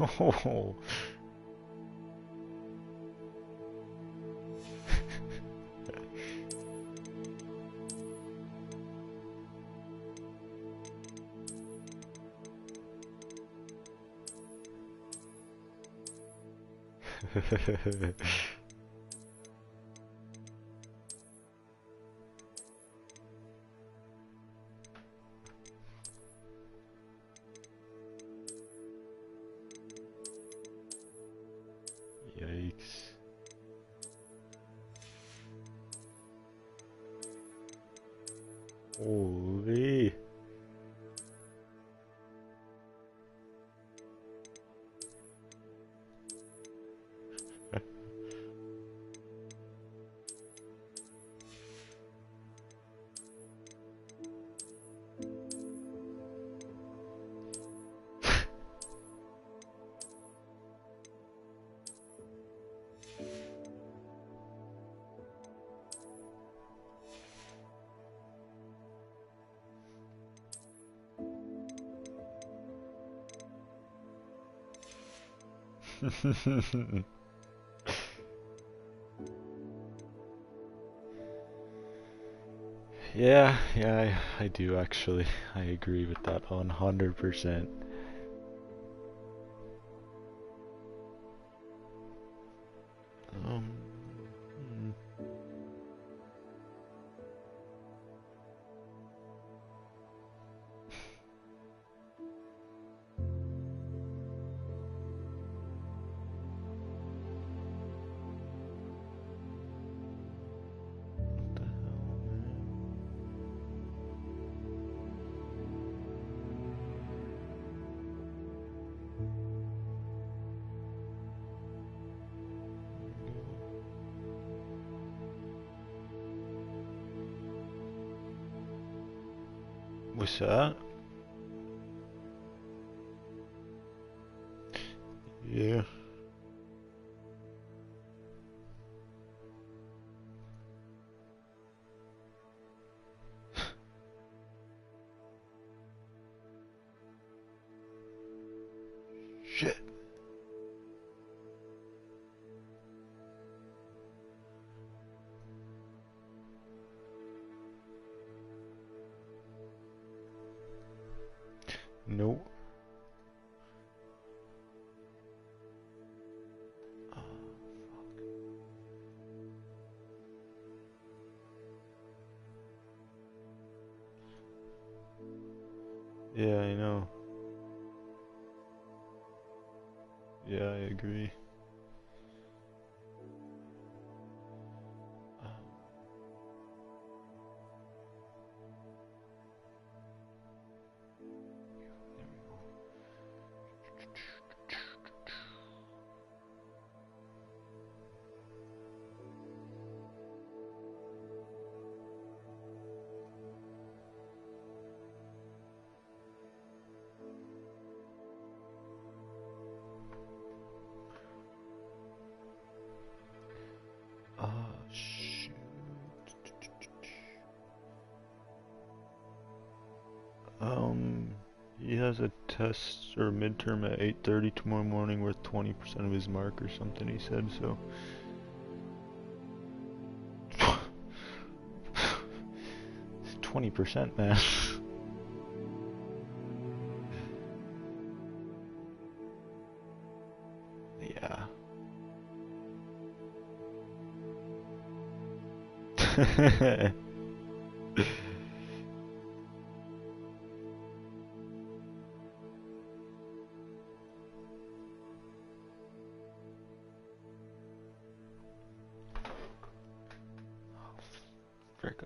Oh. Yikes. Holy. Yeah, I do actually. I agree with that 100%. Um, hmm. What the hell, man? What's that? Yeah. Shit. Nope. Oh, fuck. Yeah, I know. Yeah, I agree. Um, there we go. Ah, shoot. Um, he has a test or midterm at 8:30 tomorrow morning worth 20% of his mark or something, he said, so. It's 20%, man. Yeah. Frick.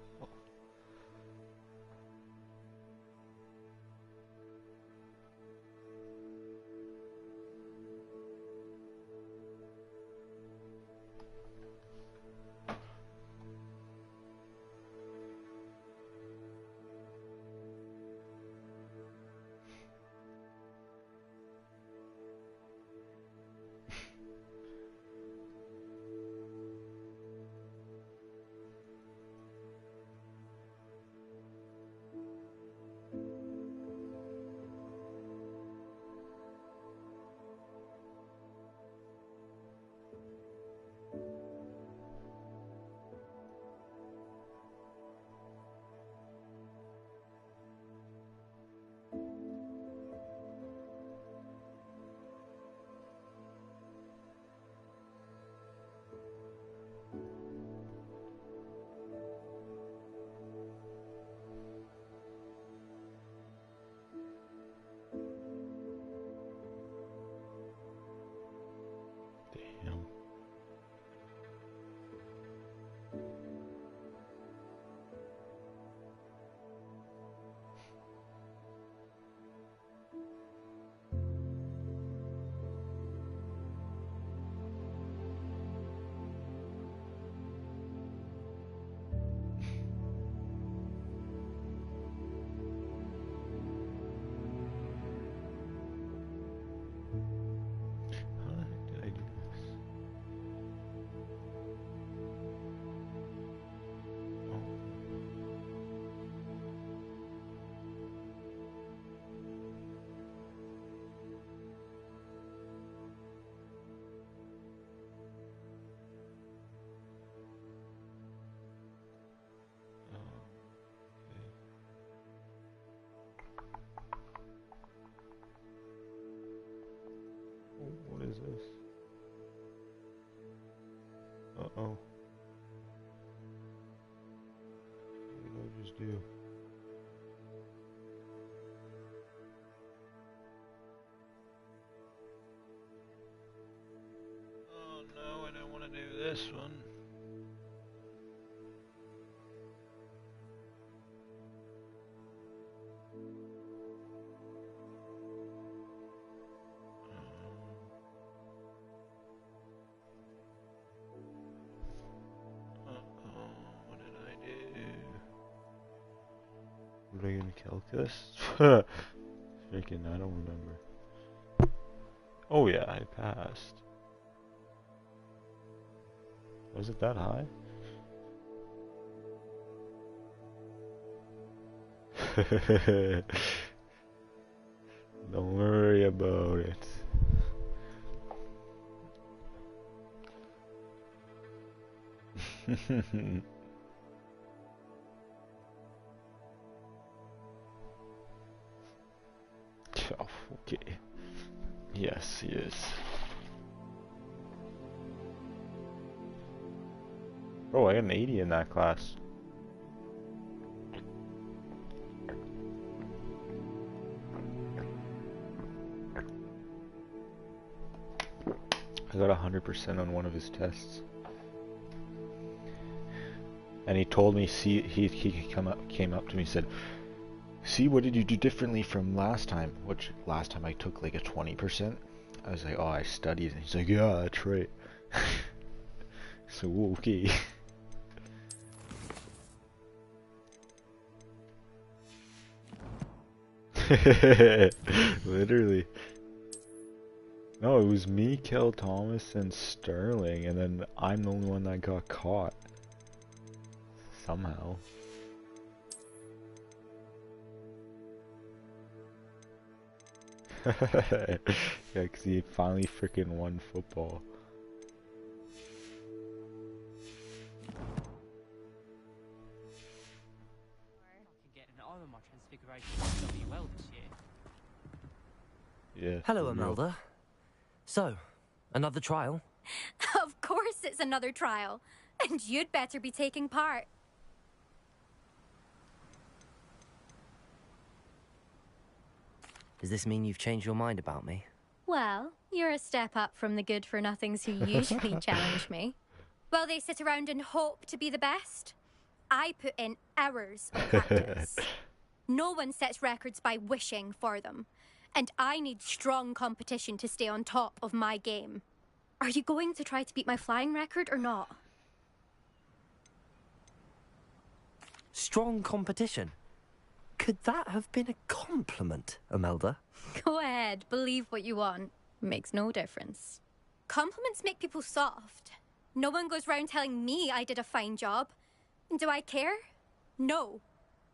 Oh. What did I just do? Oh no, I don't want to do this one. What did I do? What did I get in calculus? Freaking, I don't remember. Oh yeah, I passed. Was it that high? Don't worry about it. Oh, okay. Yes, he is. Bro, I got an 80 in that class. I got 100% on one of his tests. And he told me, see, he came up to me and said, see, what did you do differently from last time? Which, last time I took like a 20%. I was like, oh, I studied. And he's like, yeah, that's right. So, okay. Literally. No, it was me, Kel Thomas, and Sterling, and then I'm the only one that got caught. Somehow. Yeah, because he finally freaking won football. Yeah. Hello, Imelda. So, another trial? Of course it's another trial. And you'd better be taking part. Does this mean you've changed your mind about me? Well, you're a step up from the good-for-nothings who usually challenge me. While they sit around and hope to be the best, I put in hours of practice. No one sets records by wishing for them. And I need strong competition to stay on top of my game. Are you going to try to beat my flying record or not? Strong competition? Could that have been a compliment, Imelda? Go ahead, believe what you want. Makes no difference. Compliments make people soft. No one goes round telling me I did a fine job. And do I care? No.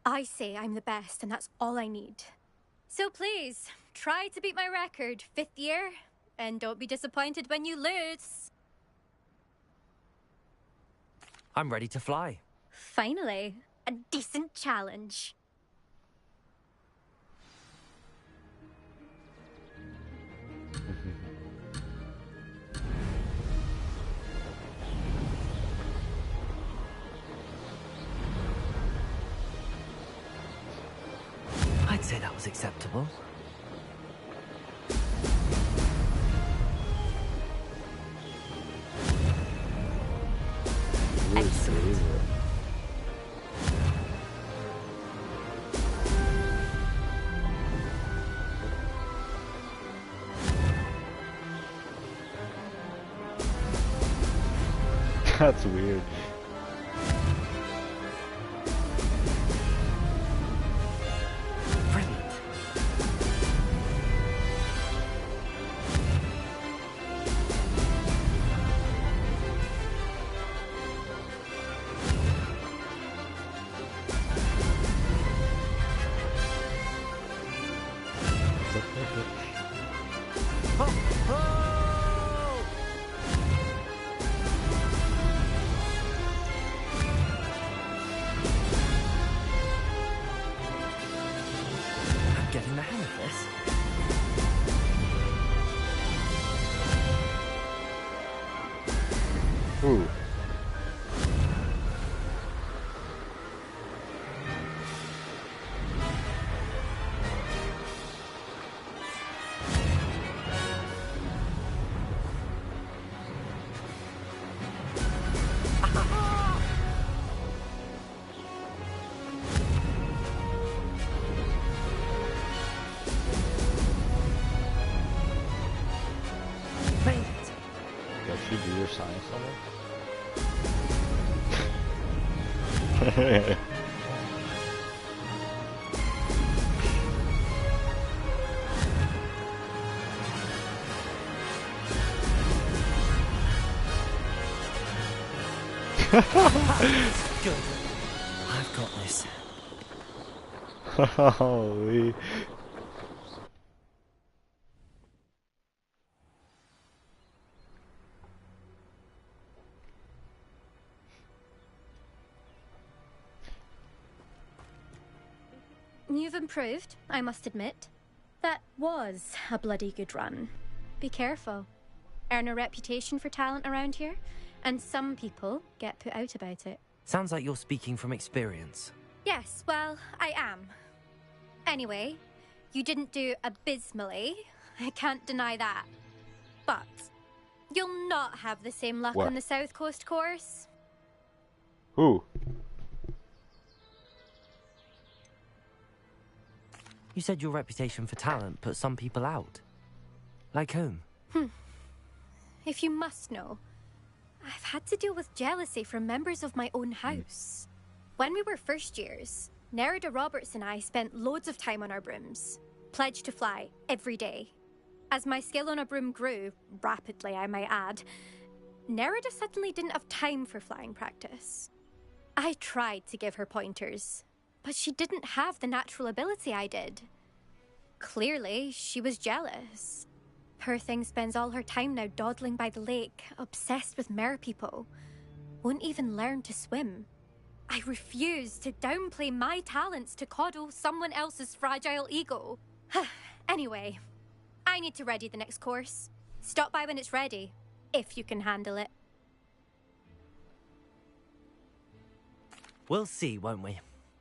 I say I'm the best and that's all I need. So please, try to beat my record, 5th year, and don't be disappointed when you lose. I'm ready to fly. Finally, a decent challenge. I'd say that was acceptable. Excellent. That's weird. Brilliant. I'm getting the hang of this. Ooh. you do your science homework? Good. I've got this. Holy. You've improved, I must admit. That was a bloody good run. Be careful. Earn a reputation for talent around here, and some people get put out about it. Sounds like you're speaking from experience. Yes, well, I am. Anyway, you didn't do abysmally. I can't deny that. But you'll not have the same luck What? on the South Coast course. Who? You said your reputation for talent put some people out. Like whom? If you must know, I've had to deal with jealousy from members of my own house. When we were first years, Nerida Roberts and I spent loads of time on our brooms, pledged to fly every day. As my skill on a broom grew, rapidly I might add, Nerida suddenly didn't have time for flying practice. I tried to give her pointers, but she didn't have the natural ability I did. Clearly, she was jealous. Poor thing spends all her time now dawdling by the lake, obsessed with merpeople. Won't even learn to swim. I refuse to downplay my talents to coddle someone else's fragile ego. Anyway, I need to ready the next course. Stop by when it's ready, if you can handle it. We'll see, won't we?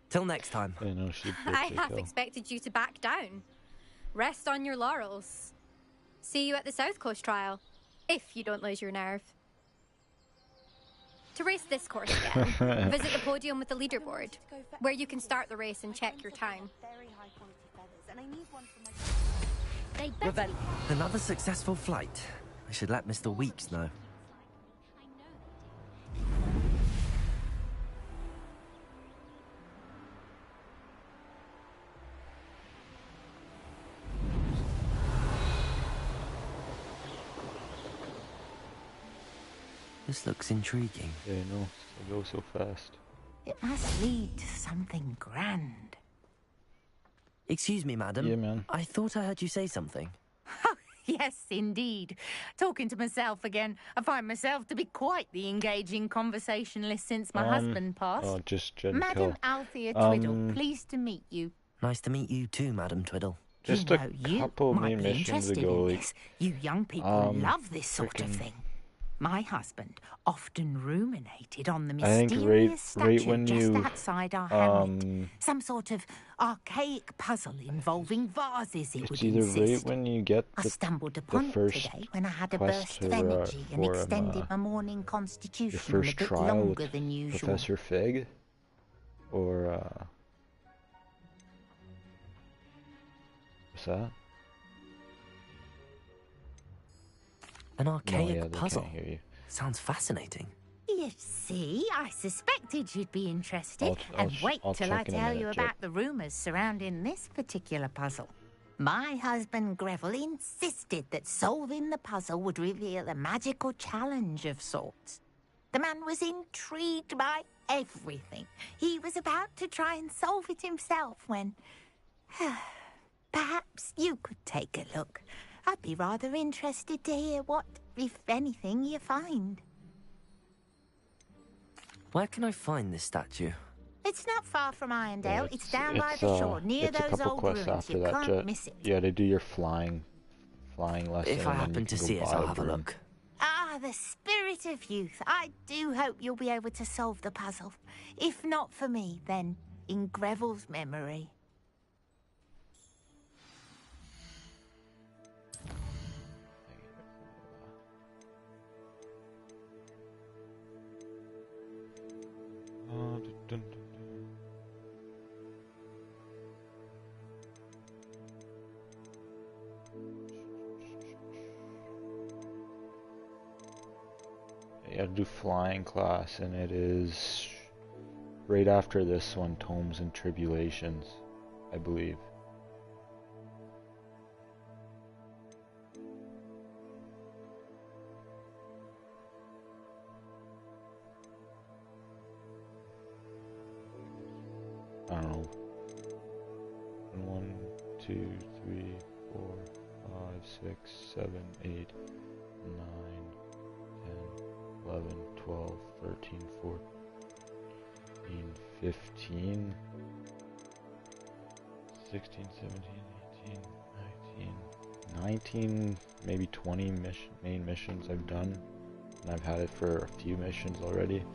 Till next time. I know she I half expected you to back down. Rest on your laurels. See you at the South Coast trial, if you don't lose your nerve. To race this course again, visit the podium with the leaderboard, where you can start the race and check your time. Another successful flight. I should let Mr. Weeks know. This looks intriguing. Yeah, I know. They go so fast. It must lead to something grand. Excuse me, madam. Yeah, man. I thought I heard you say something. Yes, indeed. Talking to myself again. I find myself to be quite the engaging conversationalist since my husband passed. Oh, just Jen Madam Kill. Althea Twiddle, pleased to meet you. Nice to meet you too, Madam Twiddle. Just you a know, you couple might main be missions interested ago, in like, this. You young people love this sort of frickin- thing. My husband often ruminated on the I think mysterious right statue when just you, outside our hamlet. Some sort of archaic puzzle involving vases, it it's would either insist. right when you get I the stumbled upon it first today when I had a quest burst of to, energy and for, extended my morning your constitutional a first bit trial longer with than usual. Professor Fig, or what's that? An No, archaic yeah, they puzzle. can't hear you. Sounds fascinating. You see, I suspected you'd be interested. I'll And wait I'll till I check in a tell minute, you Jake. about the rumours surrounding this particular puzzle. My husband Greville insisted that solving the puzzle would reveal a magical challenge of sorts. The man was intrigued by everything. He was about to try and solve it himself when... Perhaps you could take a look. I'd be rather interested to hear what, if anything, you find. Where can I find this statue? It's not far from Irondale. Yeah, it's down by the shore, near it's a those couple old quests ruins. after You that, can't Jet. miss it. Yeah, they do your flying lesson. If I and then happen you to can see go it, buy I'll a have a broom. look. Ah, the spirit of youth. I do hope you'll be able to solve the puzzle. If not for me, then in Greville's memory. Dun, dun, dun. you gotta do flying class, and it is right after this one, Tomes and Tribulations, I believe. I don't know. 1, 2, 3, 4, 5, 6, 7, 8, 9, 10, 11, 12, 13, 14, 15, 16, 17, 18, 19, maybe 20 main missions I've done. And I've had it for a few missions already.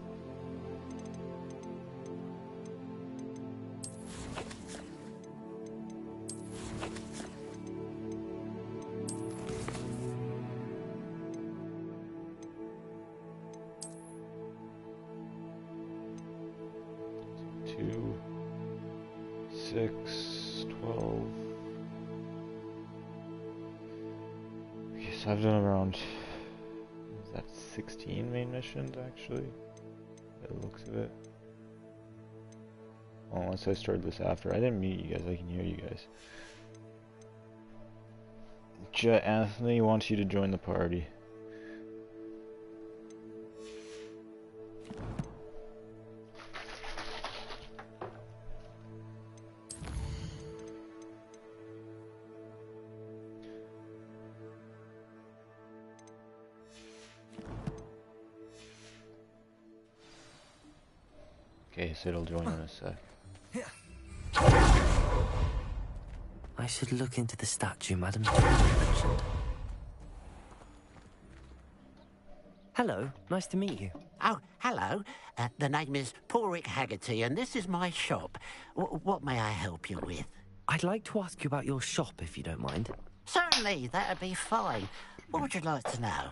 I've done around, is that 16 main missions actually? By the looks of it. Well, unless I started this after. I didn't meet you guys, I can hear you guys. Anthony wants you to join the party. Okay, so it'll join in a sec. I should look into the statue Madame mentioned. Hello, nice to meet you. Oh, hello. The name is Porrick Haggerty, and this is my shop. What may I help you with? I'd like to ask you about your shop, if you don't mind. Certainly, that'd be fine. What would you like to know?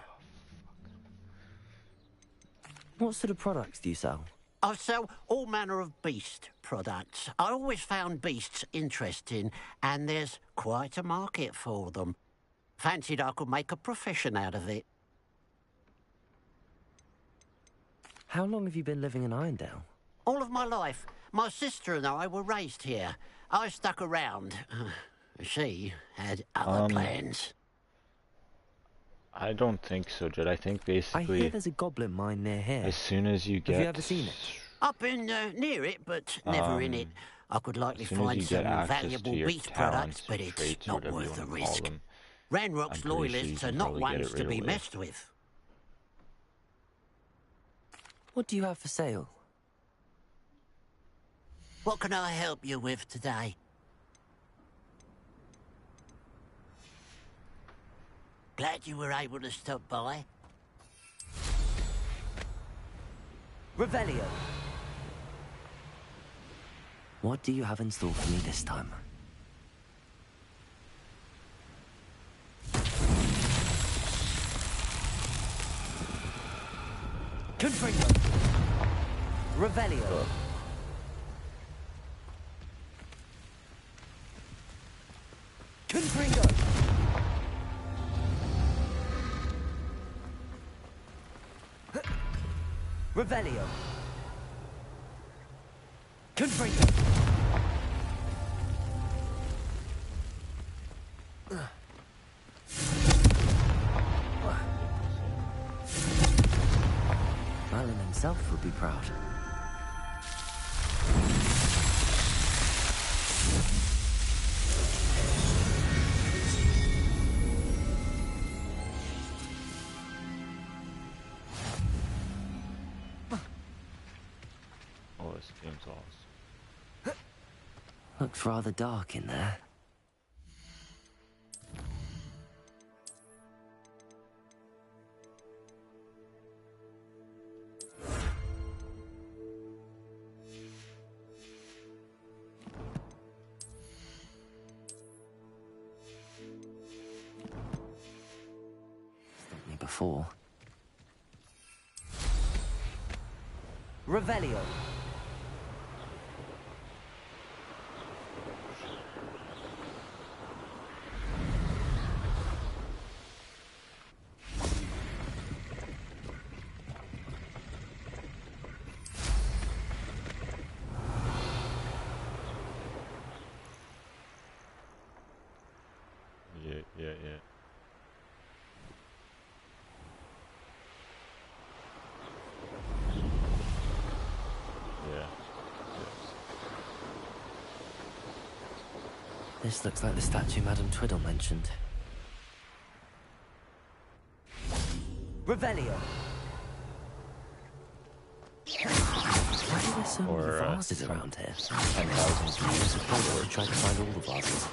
What sort of products do you sell? I sell all manner of beast products. I always found beasts interesting, and there's quite a market for them. Fancied I could make a profession out of it. How long have you been living in Irondale? All of my life. My sister and I were raised here. I stuck around. She had other plans. I don't think so, Jed. I think basically... I hear there's a goblin mine near here. As soon as you get... Have you ever seen it? I've been near it, but never in it. I could likely find some valuable beast products, but it's not worth the risk. Ranrock's loyalists are not ones to be messed with. What do you have for sale? What can I help you with today? Glad you were able to stop by. Revelio. What do you have in store for me this time? Confringo. Revelio. Confringo. Revelio. Confringo. Merlin himself would be proud. Oh, this game's awesome. Looks rather dark in there. Stopped me before. Revelio. Yeah. Yeah. This looks like the statue Madame Twiddle mentioned. Revelio. Why are there so many vases around here? 10,000 I suppose I should try to find all the vases.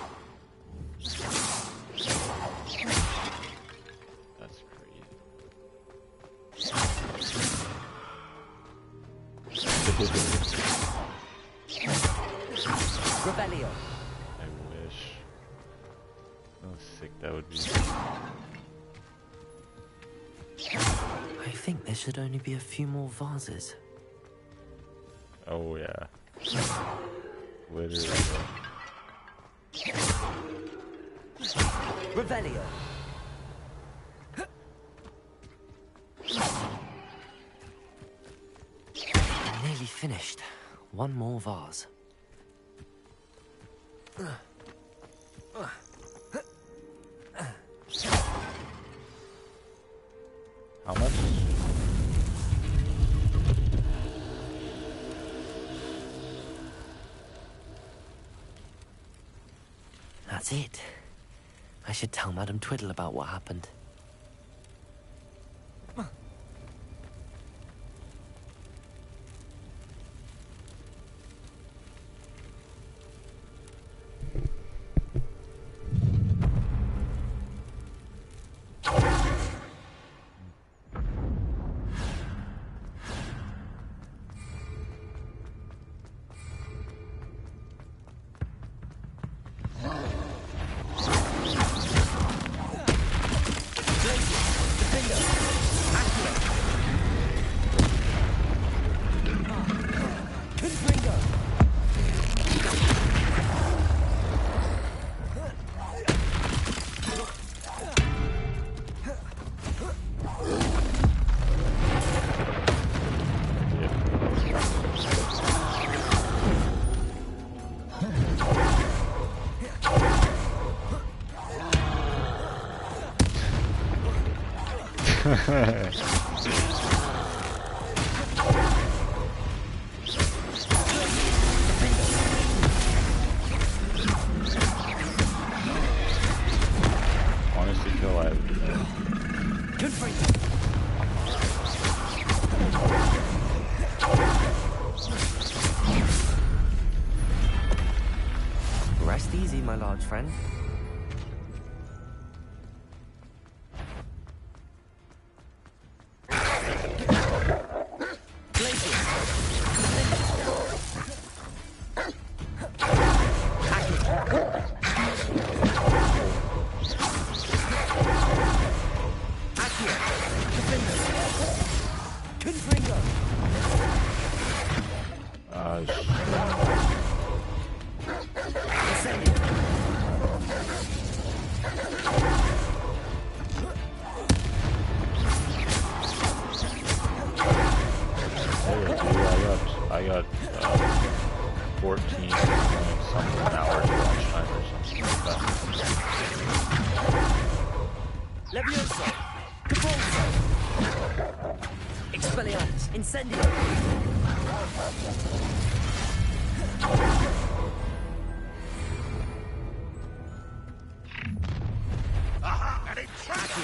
That's crazy. Revelio. I wish. How sick that would be. I think there should only be a few more vases. Oh yeah. Literally. Revelio. Nearly finished. One more vase. How much? That's it. I should tell Madame Twiddle about what happened. Honestly, feel like Rest easy, my large friend. I got 14 something hours watch time or something like that. Levioso! Capolso! Expelliarmus! Incendio! Aha! And it tracked you!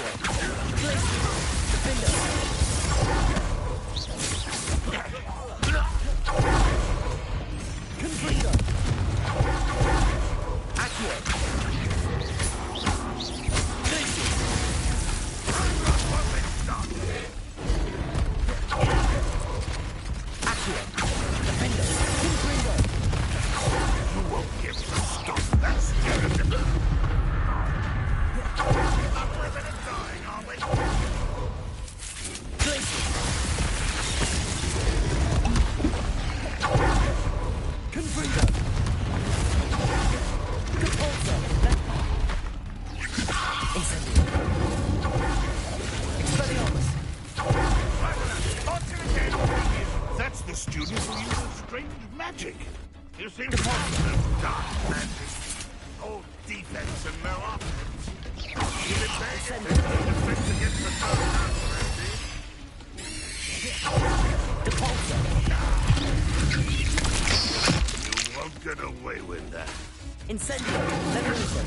That's the student who uses strange magic. You seem to of dark magic. Old defense and no offense. You won't get away with that. Incendio. Levioso.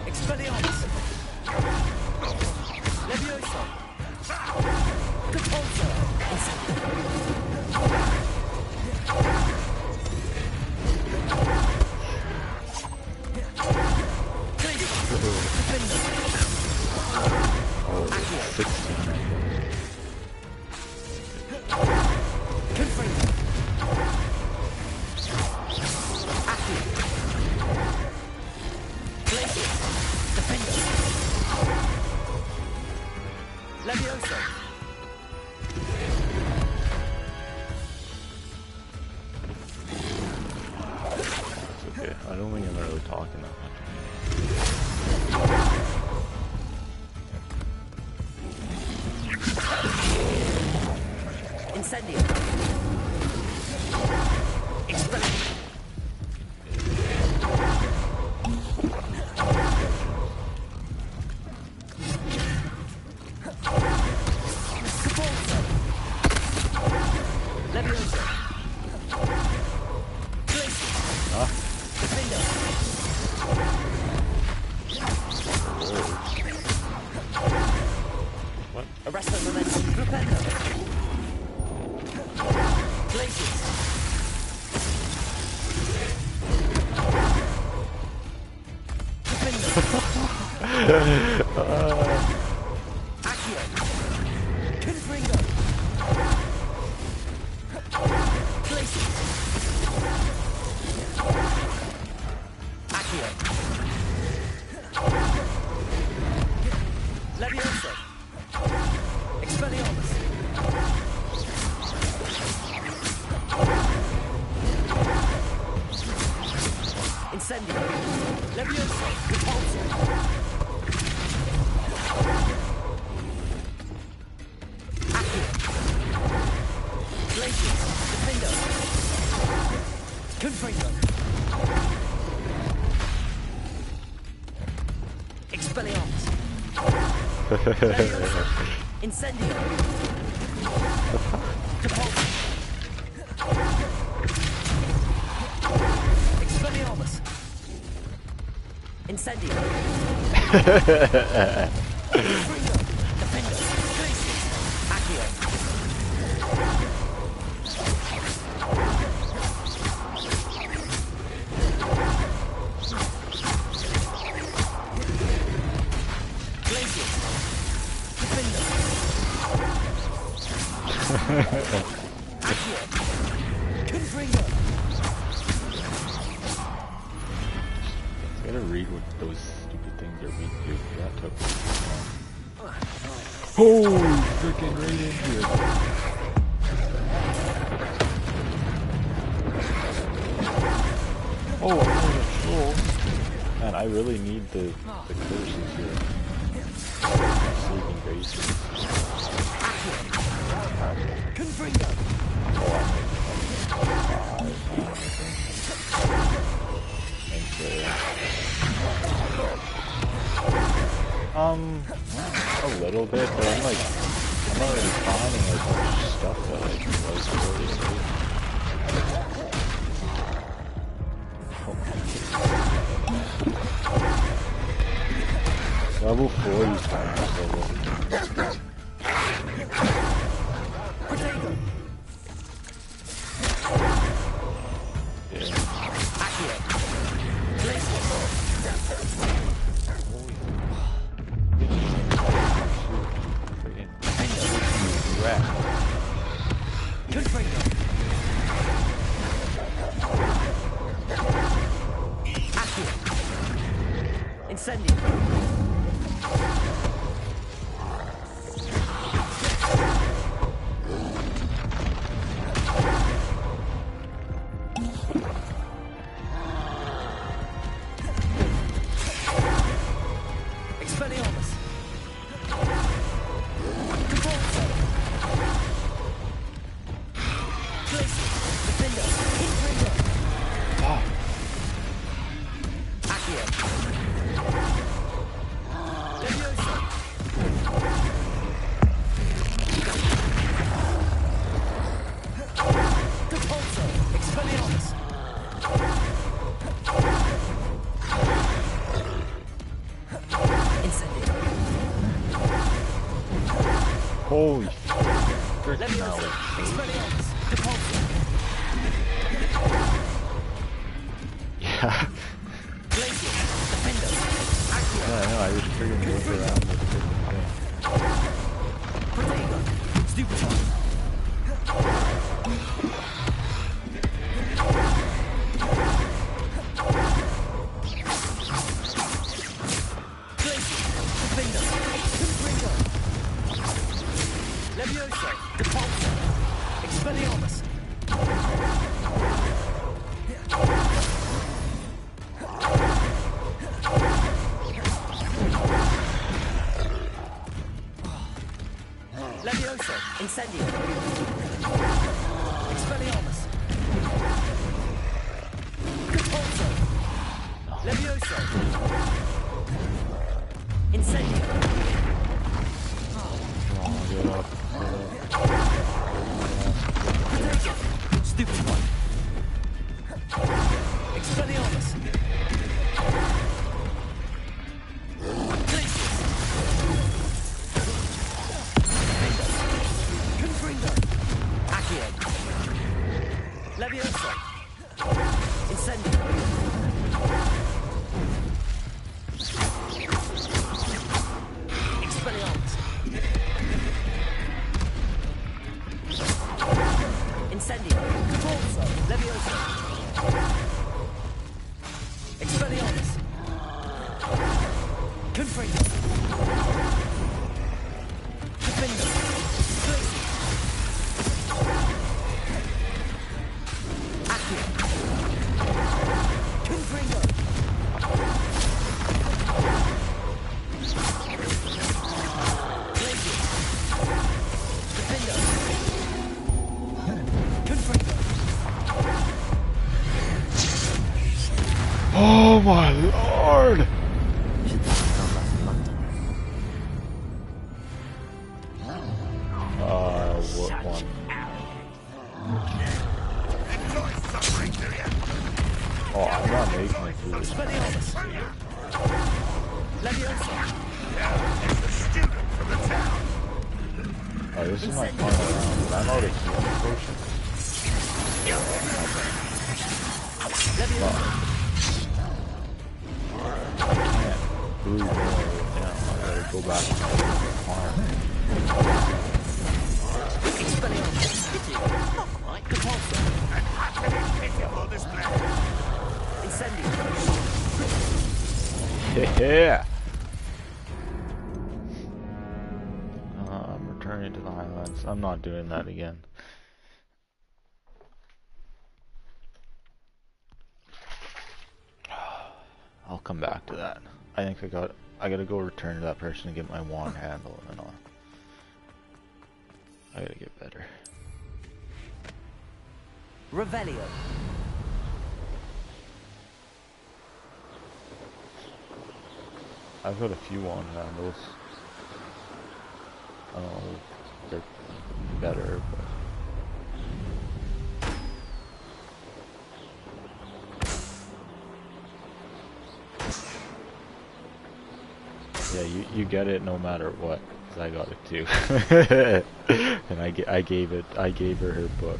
Expelliarmus. Levioso. Capulso. Incendio. Expelliarmus. Incendio. Defender. Accio. I gotta read what those stupid things are weak to. That took me long. Holy freaking right into it. Oh, I'm going to troll. Man, I really need the curses here. Saving grace. A little bit, but I'm not really finding as much stuff that I was really Level 40 is kind of level. Holy frick, now. Yeah. Yeah, I know, I was freaking look around with the freaking thing. Oh my lord! What one? Oh, I'm not making it through this. Oh, this is my final round. I'm out of healing potion. Ooh, no, yeah, I gotta go back to my farm. Yeah. I'm returning to the Highlands. I'm not doing that again. I'll come back to that. I think I gotta go return to that person and get my wand handle, and then I gotta get better. Revelio. I've got a few wand handles. I don't know if they're better, but yeah, you get it no matter what, because I got it too. And I gave her her book.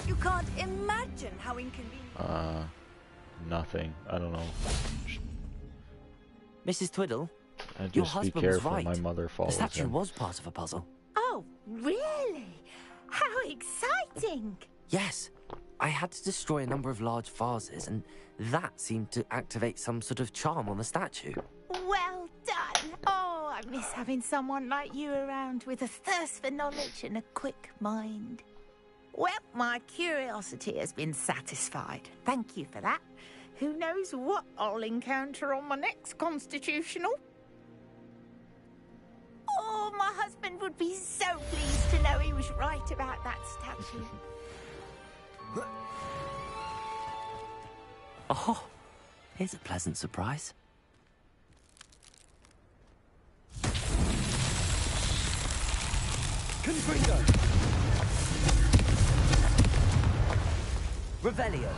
You can't imagine how inconvenient. Nothing. I don't know. Mrs. Twiddle, Just your be husband careful. was right. My mother follows The statue him. was part of a puzzle. Oh, really? How exciting! Yes. I had to destroy a number of large vases, and that seemed to activate some sort of charm on the statue. Well done! Oh, I miss having someone like you around with a thirst for knowledge and a quick mind. Well, my curiosity has been satisfied. Thank you for that. Who knows what I'll encounter on my next constitutional? Oh, my husband would be so pleased to know he was right about that statue. Oh, here's a pleasant surprise. Confringo! Revelio.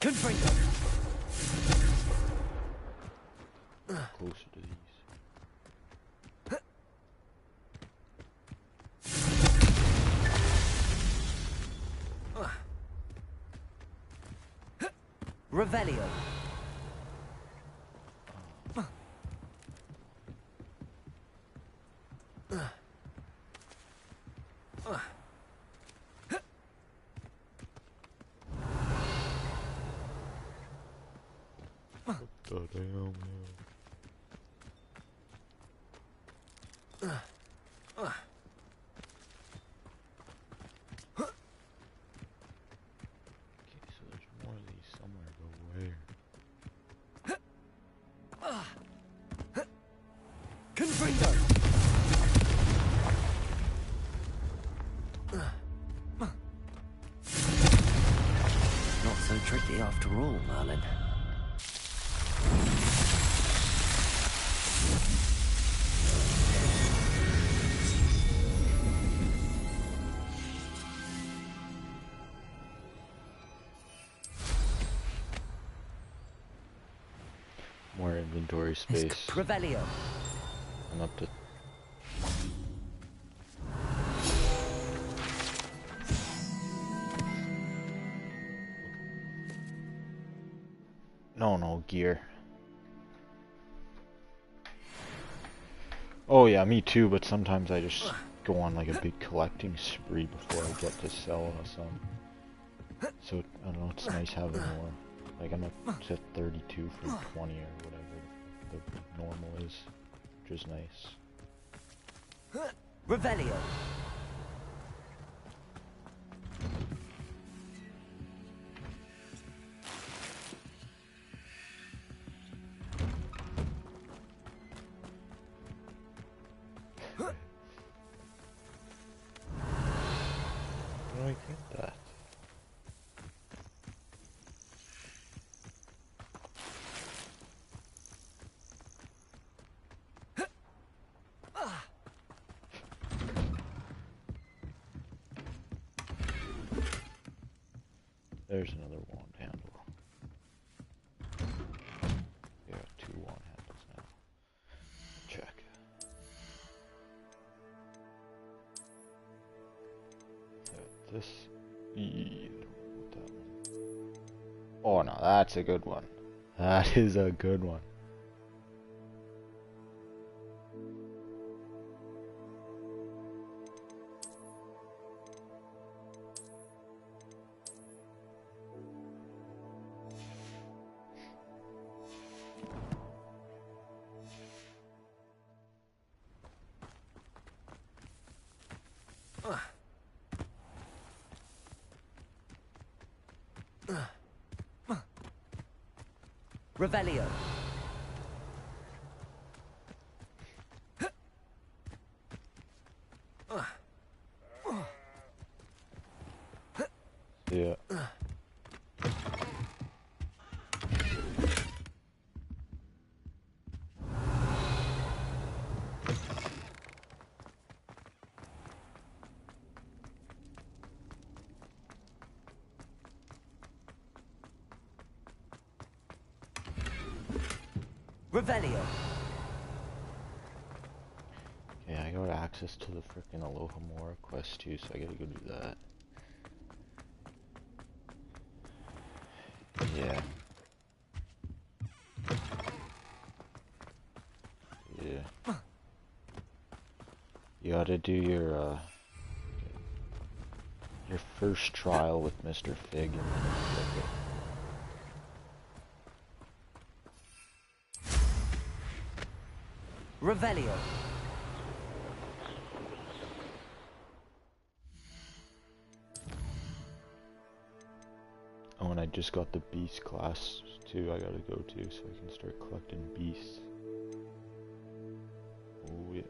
Confringo. Closer to these. Revelio. What the damn Okay, so there's more of these somewhere, but where? Confringo. Not so tricky after all, Merlin. More inventory space. Revelio. I'm up to... No, gear. Oh yeah, me too, but sometimes I just go on like a big collecting spree before I get to sell some. So, I don't know, it's nice having more. Like, I'm up to 32 for 20 or whatever the normal is, which is nice. Revelio. How do I get that? There's another wand handle. We got 2 wand handles now. Check. This. That one. Oh no, that's a good one. That is a good one. Revelio. Yeah. Revelio. Okay, I got access to the frickin' Alohomora quest too, so I gotta go do that. Yeah. Yeah. You gotta do your first trial with Mr. Fig and then you get it. Revelio. Oh, and I just got the beast class too. I gotta go to so I can start collecting beasts. Oh yeah.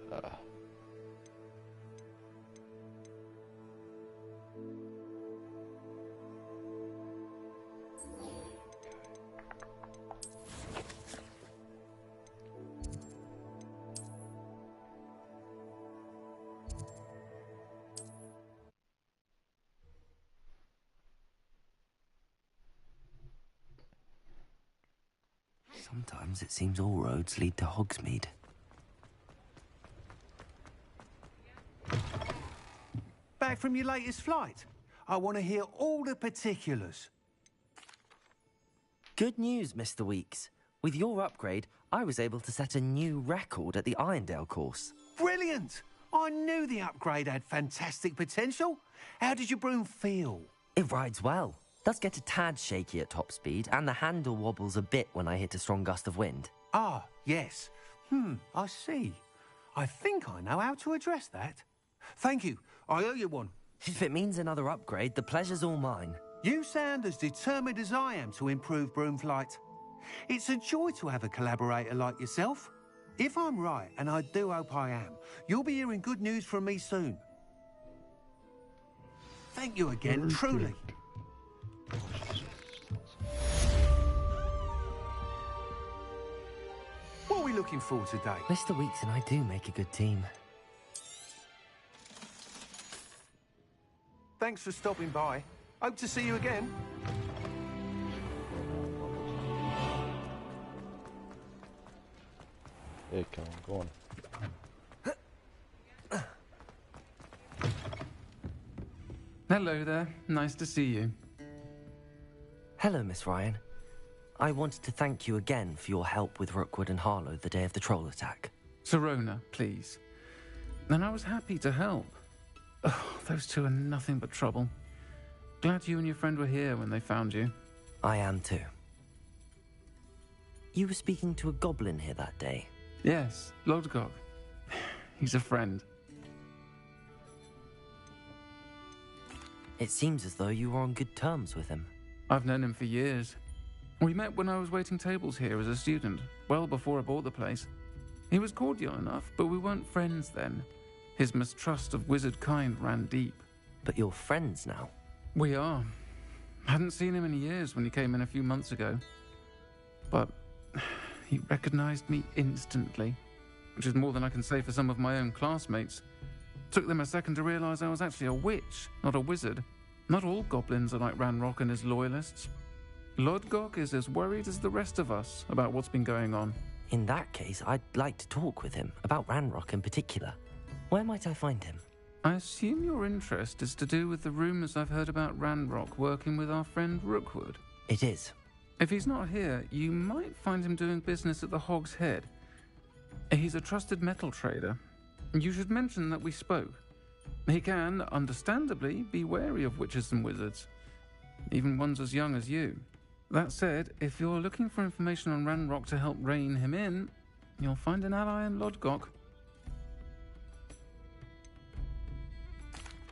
Sometimes it seems all roads lead to Hogsmeade. Back from your latest flight? I want to hear all the particulars. Good news, Mr. Weeks. With your upgrade, I was able to set a new record at the Irondale course. Brilliant! I knew the upgrade had fantastic potential. How did your broom feel? It rides well. Does get a tad shaky at top speed, and the handle wobbles a bit when I hit a strong gust of wind. Ah, yes. I see. I think I know how to address that. Thank you. I owe you one. If it means another upgrade, the pleasure's all mine. You sound as determined as I am to improve broom flight. It's a joy to have a collaborator like yourself. If I'm right, and I do hope I am, you'll be hearing good news from me soon. Thank you again, truly. What are we looking for today? Mr. Weeks and I do make a good team. Thanks for stopping by. Hope to see you again. Hey, Callum, go on. Hello there. Nice to see you. Hello, Miss Ryan. I wanted to thank you again for your help with Rookwood and Harlow the day of the troll attack. Sirona, please. And I was happy to help. Oh, those two are nothing but trouble. Glad you and your friend were here when they found you. I am too. You were speaking to a goblin here that day. Yes, Lodgok. He's a friend. It seems as though you were on good terms with him. I've known him for years. We met when I was waiting tables here as a student, well before I bought the place. He was cordial enough, but we weren't friends then. His mistrust of wizard kind ran deep. But you're friends now? We are. Hadn't seen him in years when he came in a few months ago. But he recognized me instantly, which is more than I can say for some of my own classmates. Took them a second to realize I was actually a witch, not a wizard. Not all goblins are like Ranrock and his loyalists. Lodgok is as worried as the rest of us about what's been going on. In that case, I'd like to talk with him, about Ranrock in particular. Where might I find him? I assume your interest is to do with the rumors I've heard about Ranrock working with our friend Rookwood. It is. If he's not here, you might find him doing business at the Hog's Head. He's a trusted metal trader. You should mention that we spoke. He can, understandably, be wary of witches and wizards, even ones as young as you. That said, if you're looking for information on Ranrock to help rein him in, you'll find an ally in Lodgok.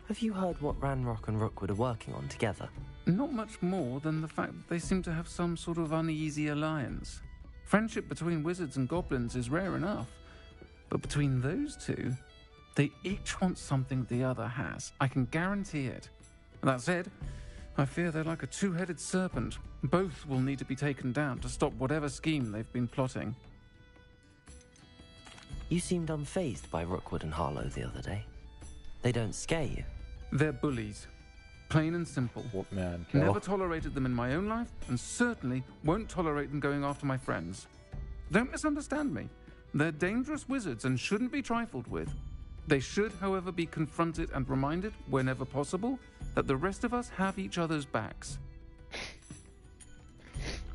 Have you heard what Ranrock and Rookwood are working on together? Not much more than the fact that they seem to have some sort of uneasy alliance. Friendship between wizards and goblins is rare enough, but between those two, they each want something the other has. I can guarantee it. That said, I fear they're like a two-headed serpent. Both will need to be taken down to stop whatever scheme they've been plotting. You seemed unfazed by Rookwood and Harlow the other day. They don't scare you. They're bullies. Plain and simple. What man? Never tolerated them in my own life, and certainly won't tolerate them going after my friends. Don't misunderstand me. They're dangerous wizards and shouldn't be trifled with. They should, however, be confronted and reminded, whenever possible, that the rest of us have each other's backs.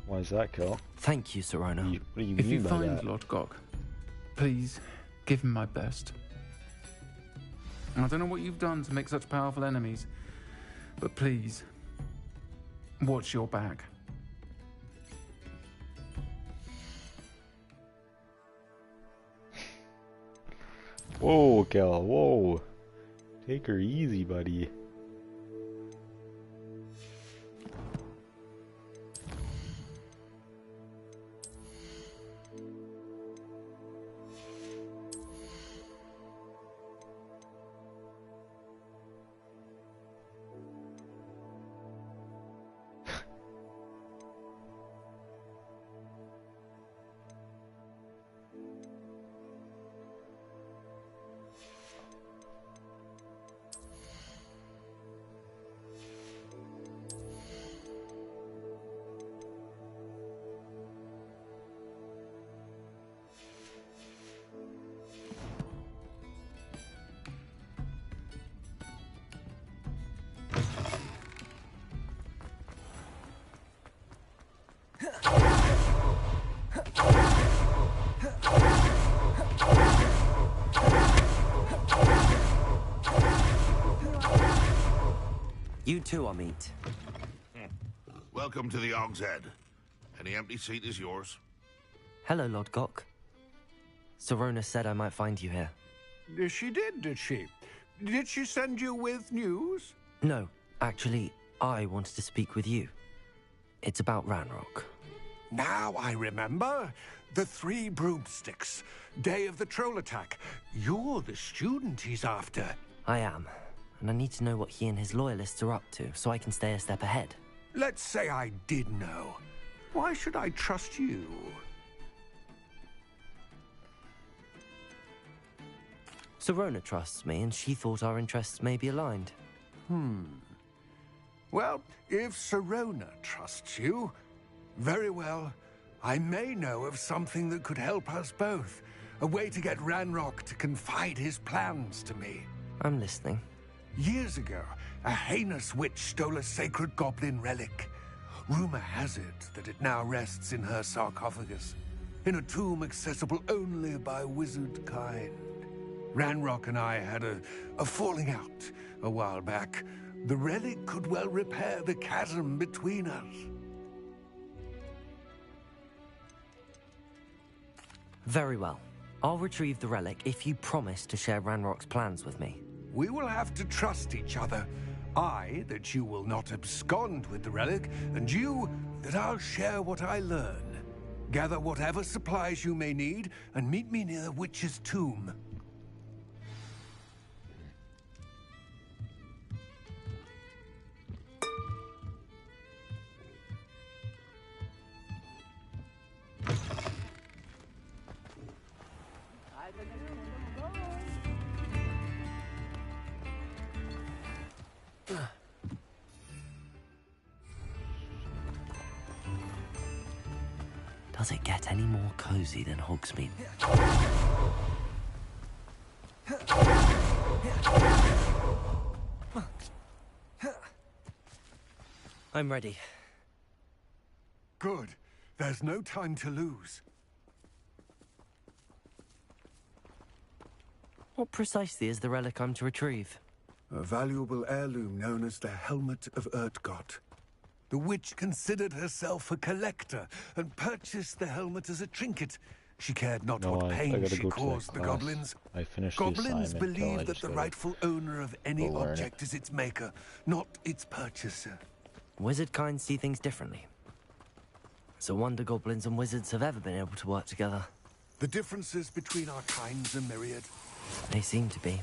Why is that, Kel? Thank you, Sirona. What do you If mean you by find that? Lodgok, please give him my best. I don't know what you've done to make such powerful enemies, but please, watch your back. Whoa, Kel, whoa. Take her easy, buddy. You too, Amit. Welcome to the Og's Head. Any empty seat is yours. Hello, Lodgok. Sirona said I might find you here. She did she? Did she send you with news? No, actually, I wanted to speak with you. It's about Ranrock. Now I remember. The 3 broomsticks. Day of the troll attack. You're the student he's after. I am, and I need to know what he and his loyalists are up to so I can stay a step ahead. Let's say I did know. Why should I trust you? Sirona trusts me, and she thought our interests may be aligned. Well, if Sirona trusts you, very well. I may know of something that could help us both. A way to get Ranrock to confide his plans to me. I'm listening. Years ago, a heinous witch stole a sacred goblin relic. Rumor has it that it now rests in her sarcophagus, in a tomb accessible only by wizard kind. Ranrock and I had a falling out a while back. The relic could well repair the chasm between us. Very well. I'll retrieve the relic if you promise to share Ranrock's plans with me. We will have to trust each other. I, that you will not abscond with the relic, and you, that I'll share what I learn. Gather whatever supplies you may need, and meet me near the witch's tomb. Does it get any more cozy than Hogsmeade? I'm ready. Good. There's no time to lose. What precisely is the relic I'm to retrieve? A valuable heirloom known as the Helmet of Urtgott. The witch considered herself a collector and purchased the helmet as a trinket. She cared not what pain she caused the goblins. I finished Goblins the believe that the rightful owner of any object is its maker, not its purchaser. Wizard kind see things differently. It's a wonder goblins and wizards have ever been able to work together. The differences between our kinds are myriad. They seem to be.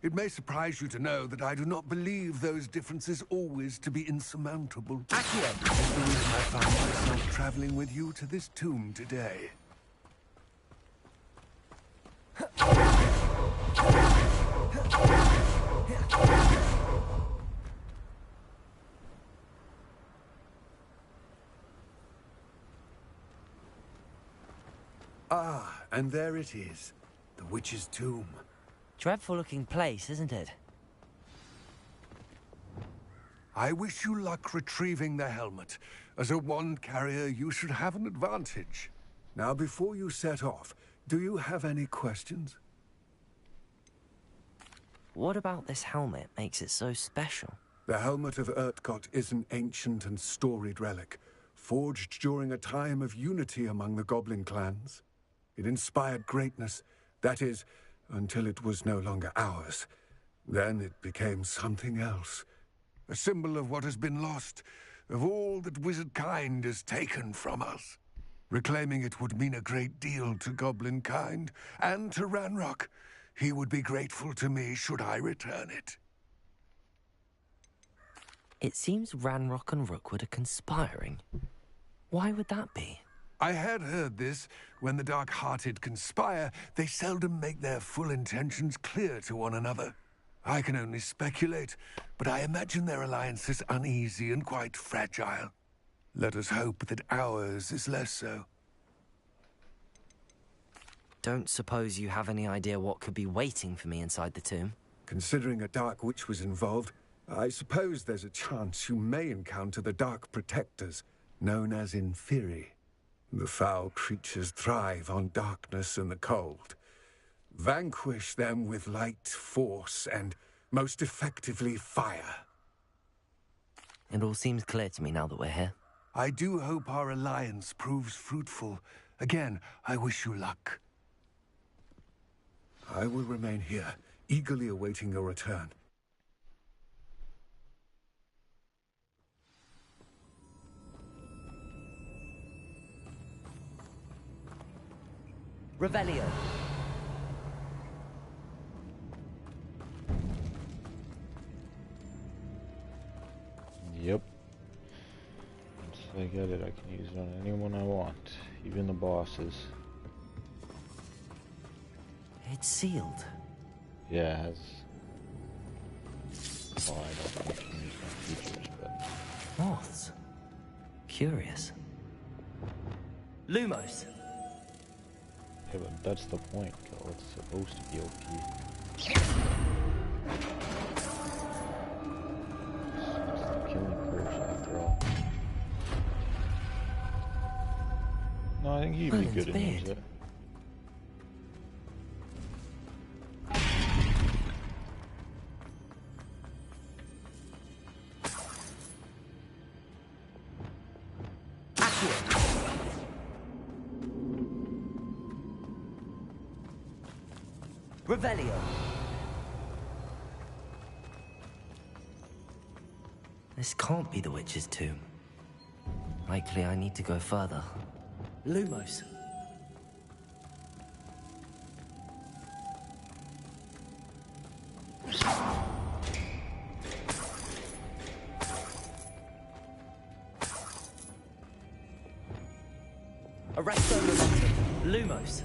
It may surprise you to know that I do not believe those differences always to be insurmountable. That's the reason I found myself traveling with you to this tomb today. Ah, and there it is. The witch's tomb. Dreadful looking place, isn't it? I wish you luck retrieving the helmet. As a wand carrier, you should have an advantage. Now, before you set off, do you have any questions? What about this helmet makes it so special? The Helmet of Urtgott is an ancient and storied relic, forged during a time of unity among the goblin clans. It inspired greatness, that is, until it was no longer ours. Then it became something else. A symbol of what has been lost, of all that wizard kind has taken from us. Reclaiming it would mean a great deal to goblin kind, and to Ranrock. He would be grateful to me should I return it. It seems Ranrock and Rookwood are conspiring. Why would that be? I had heard this. When the dark-hearted conspire, they seldom make their full intentions clear to one another. I can only speculate, but I imagine their alliance is uneasy and quite fragile. Let us hope that ours is less so. Don't suppose you have any idea what could be waiting for me inside the tomb? Considering a Dark Witch was involved, I suppose there's a chance you may encounter the Dark Protectors, known as Inferi. The foul creatures thrive on darkness and the cold. Vanquish them with light, force, and most effectively fire. It all seems clear to me now that we're here. I do hope our alliance proves fruitful. Again, I wish you luck. I will remain here, eagerly awaiting your return. Revelio. Yep. Once I get it, I can use it on anyone I want, even the bosses. It's sealed. Yeah, it has. Well, I don't think I can use my features, but. Moths. Curious. Lumos. Yeah, but that's the point, Kel. It's supposed to be OP. It's the killing curse, after all. No, I think you'd be good in use it. Revelio. This can't be the witch's tomb. Likely I need to go further. Lumos. Arresto Lumos.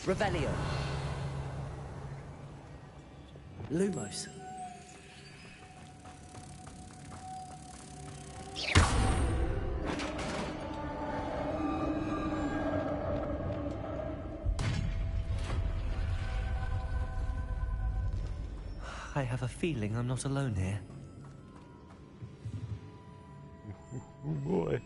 Revelio. Lumos. I have a feeling I'm not alone here. Oh boy.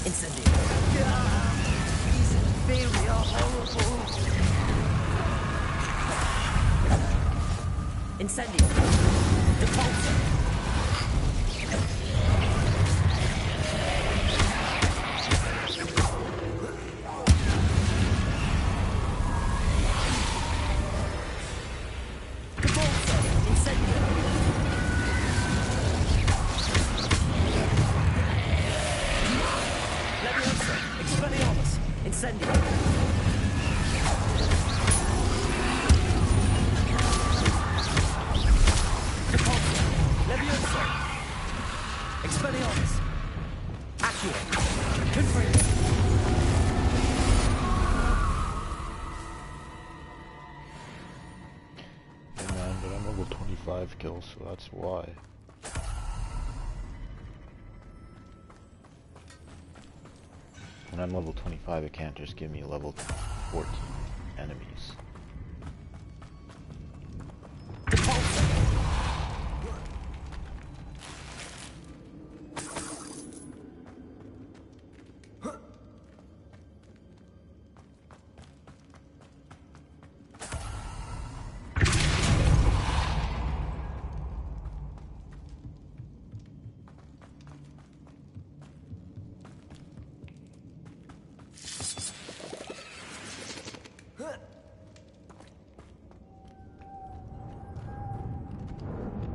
Incendio. He's inferior, horrible. Incendio. Depulso. Kills, so that's why. When I'm level 25, it can't just give me level 14 enemies.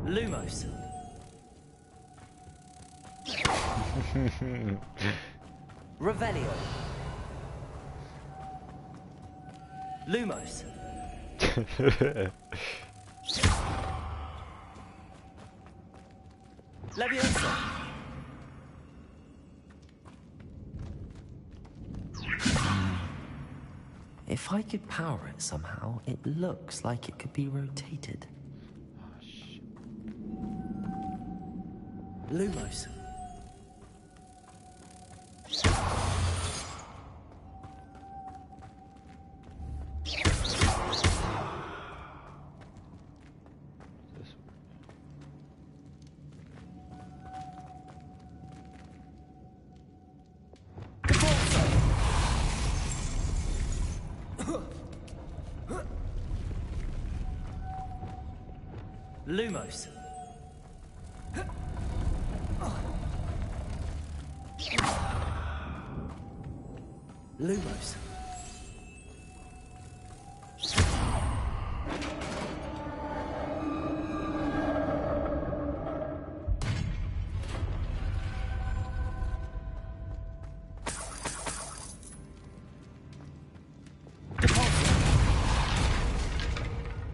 Lumos. Revelio. Lumos. Leviosa. If I could power it somehow, it looks like it could be rotated. Lumos. Lumos. Lumos.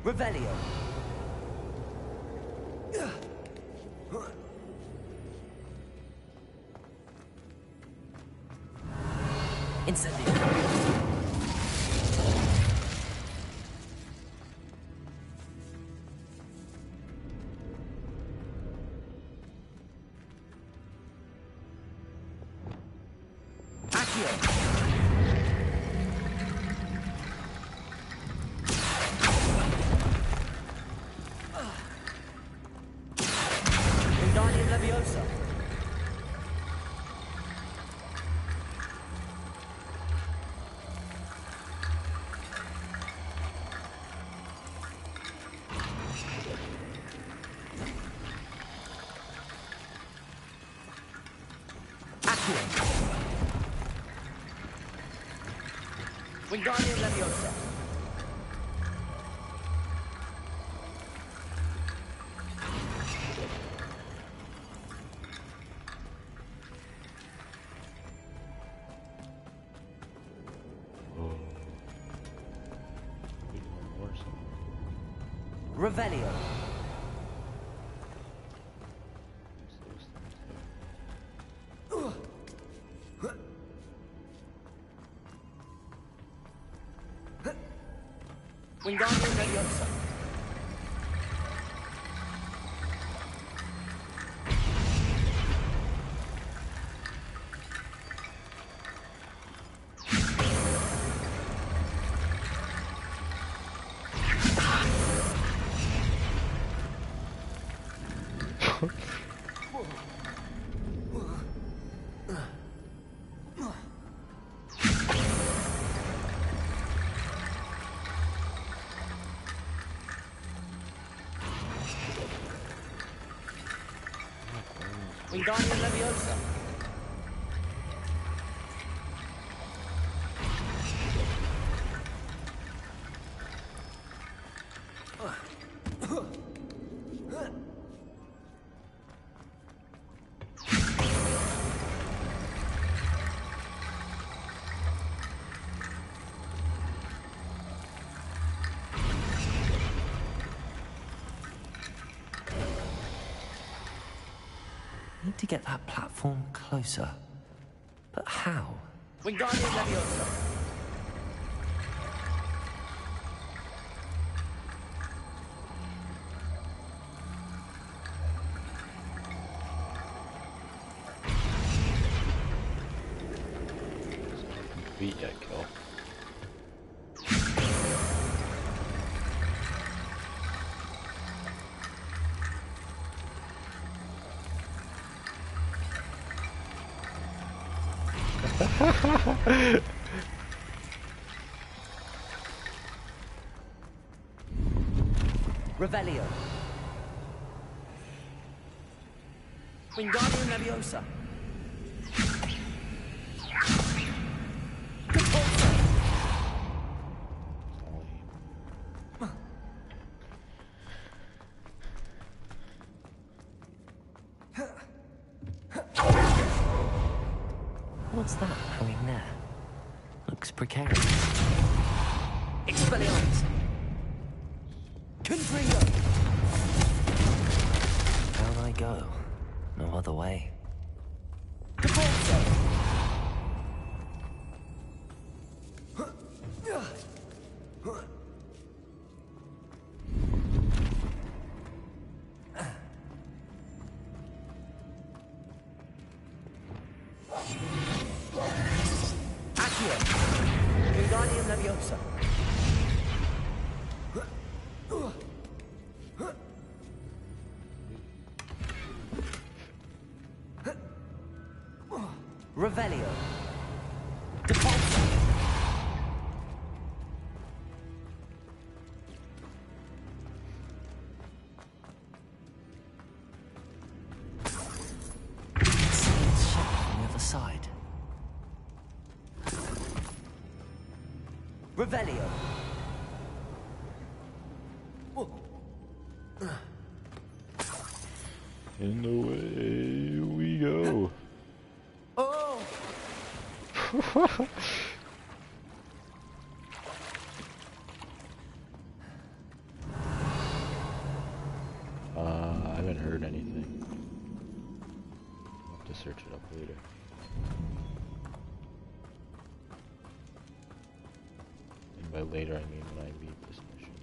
Revelio. Incendio. Accio. Wingardium Leviosa. Wingardium Leviosa. Revelio. Wingardium Leviosa. Wingardium Leviosa. Need to get that platform closer. But how? Wingardium Leviosa. Beat that kill. Revelio. Wingardium Leviosa. What's that hanging there? Looks precarious. Expelliarmus! Confringo! Down I go. No other way. Wingardium Leviosa. Revelio. Depulso. Revelio. In the way we go. Oh! I haven't heard anything. I'll have to search it up later. And by later, I mean when I beat this mission.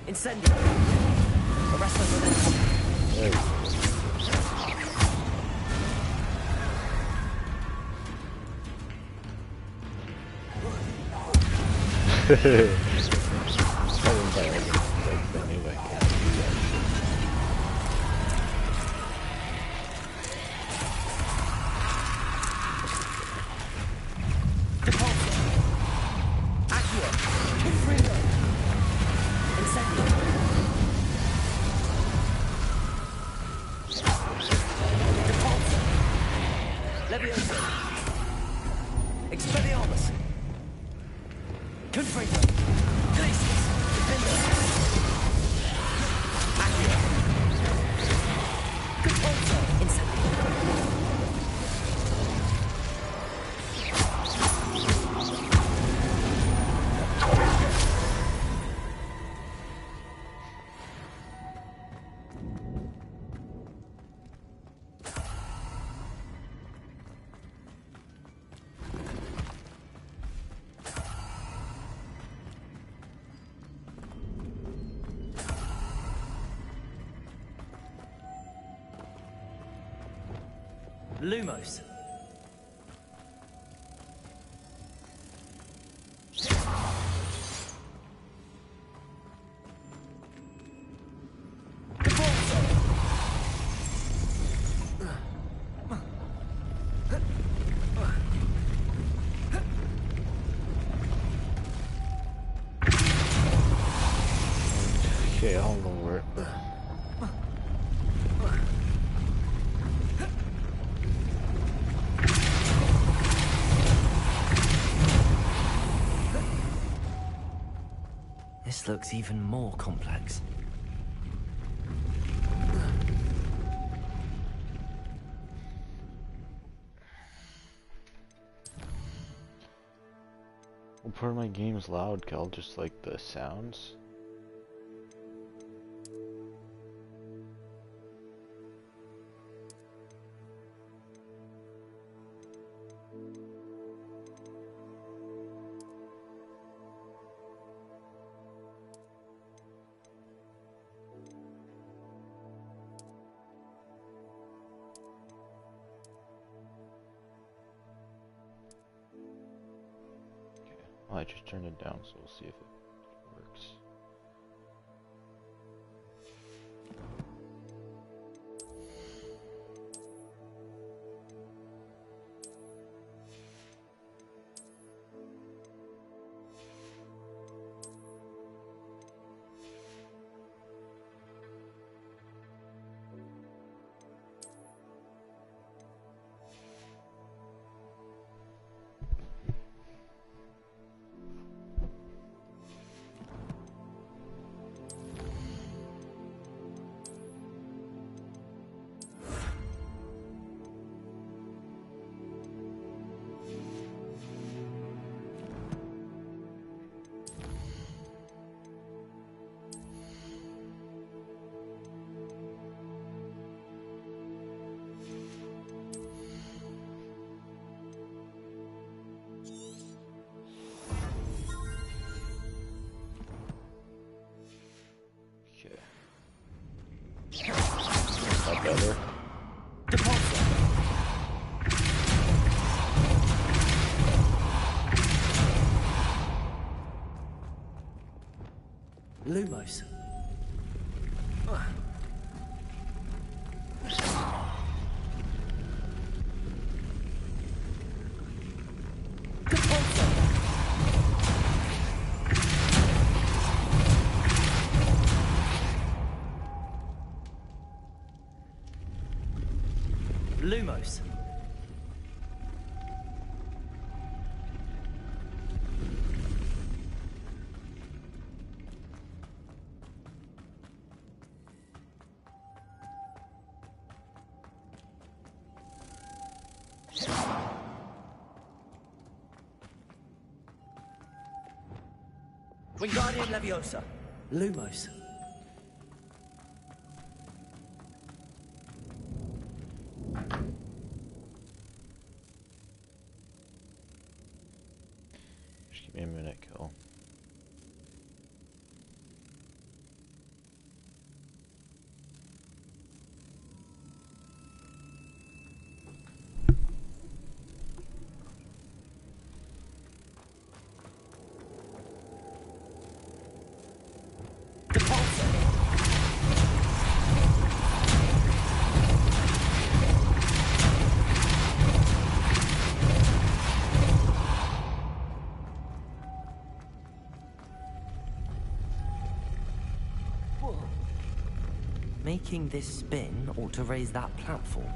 Incendio. Arresto momentum. Lumos. Okay, I'll lower it. This looks even more complex. What part of my game is loud, Kel? Just like the sounds? Oh, I just turned it down, so we'll see if it works. Better. Lumos. Lumos. Wingardium Leviosa. Lumos. Just give me a minute, Kel. Making this spin ought to raise that platform.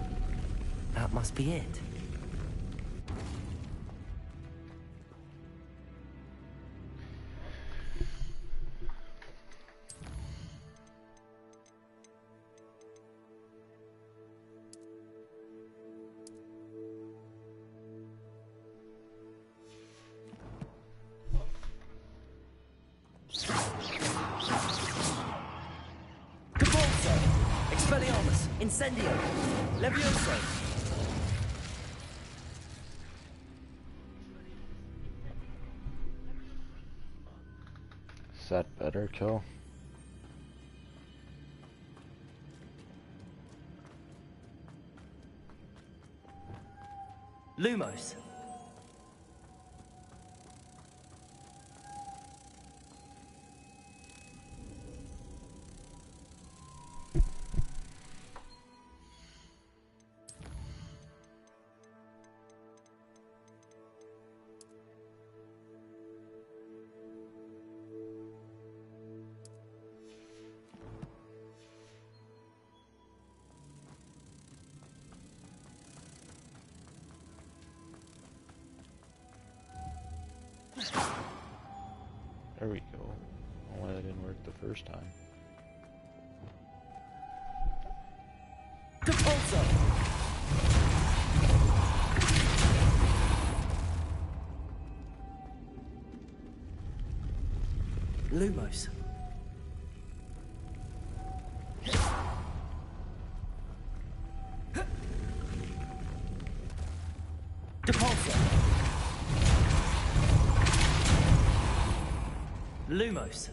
That must be it. Incendio! Levioso! Is that better, Kel? Lumos! There we go. Why that didn't work the first time. Depulso! Lumos. Depulso. Lumos.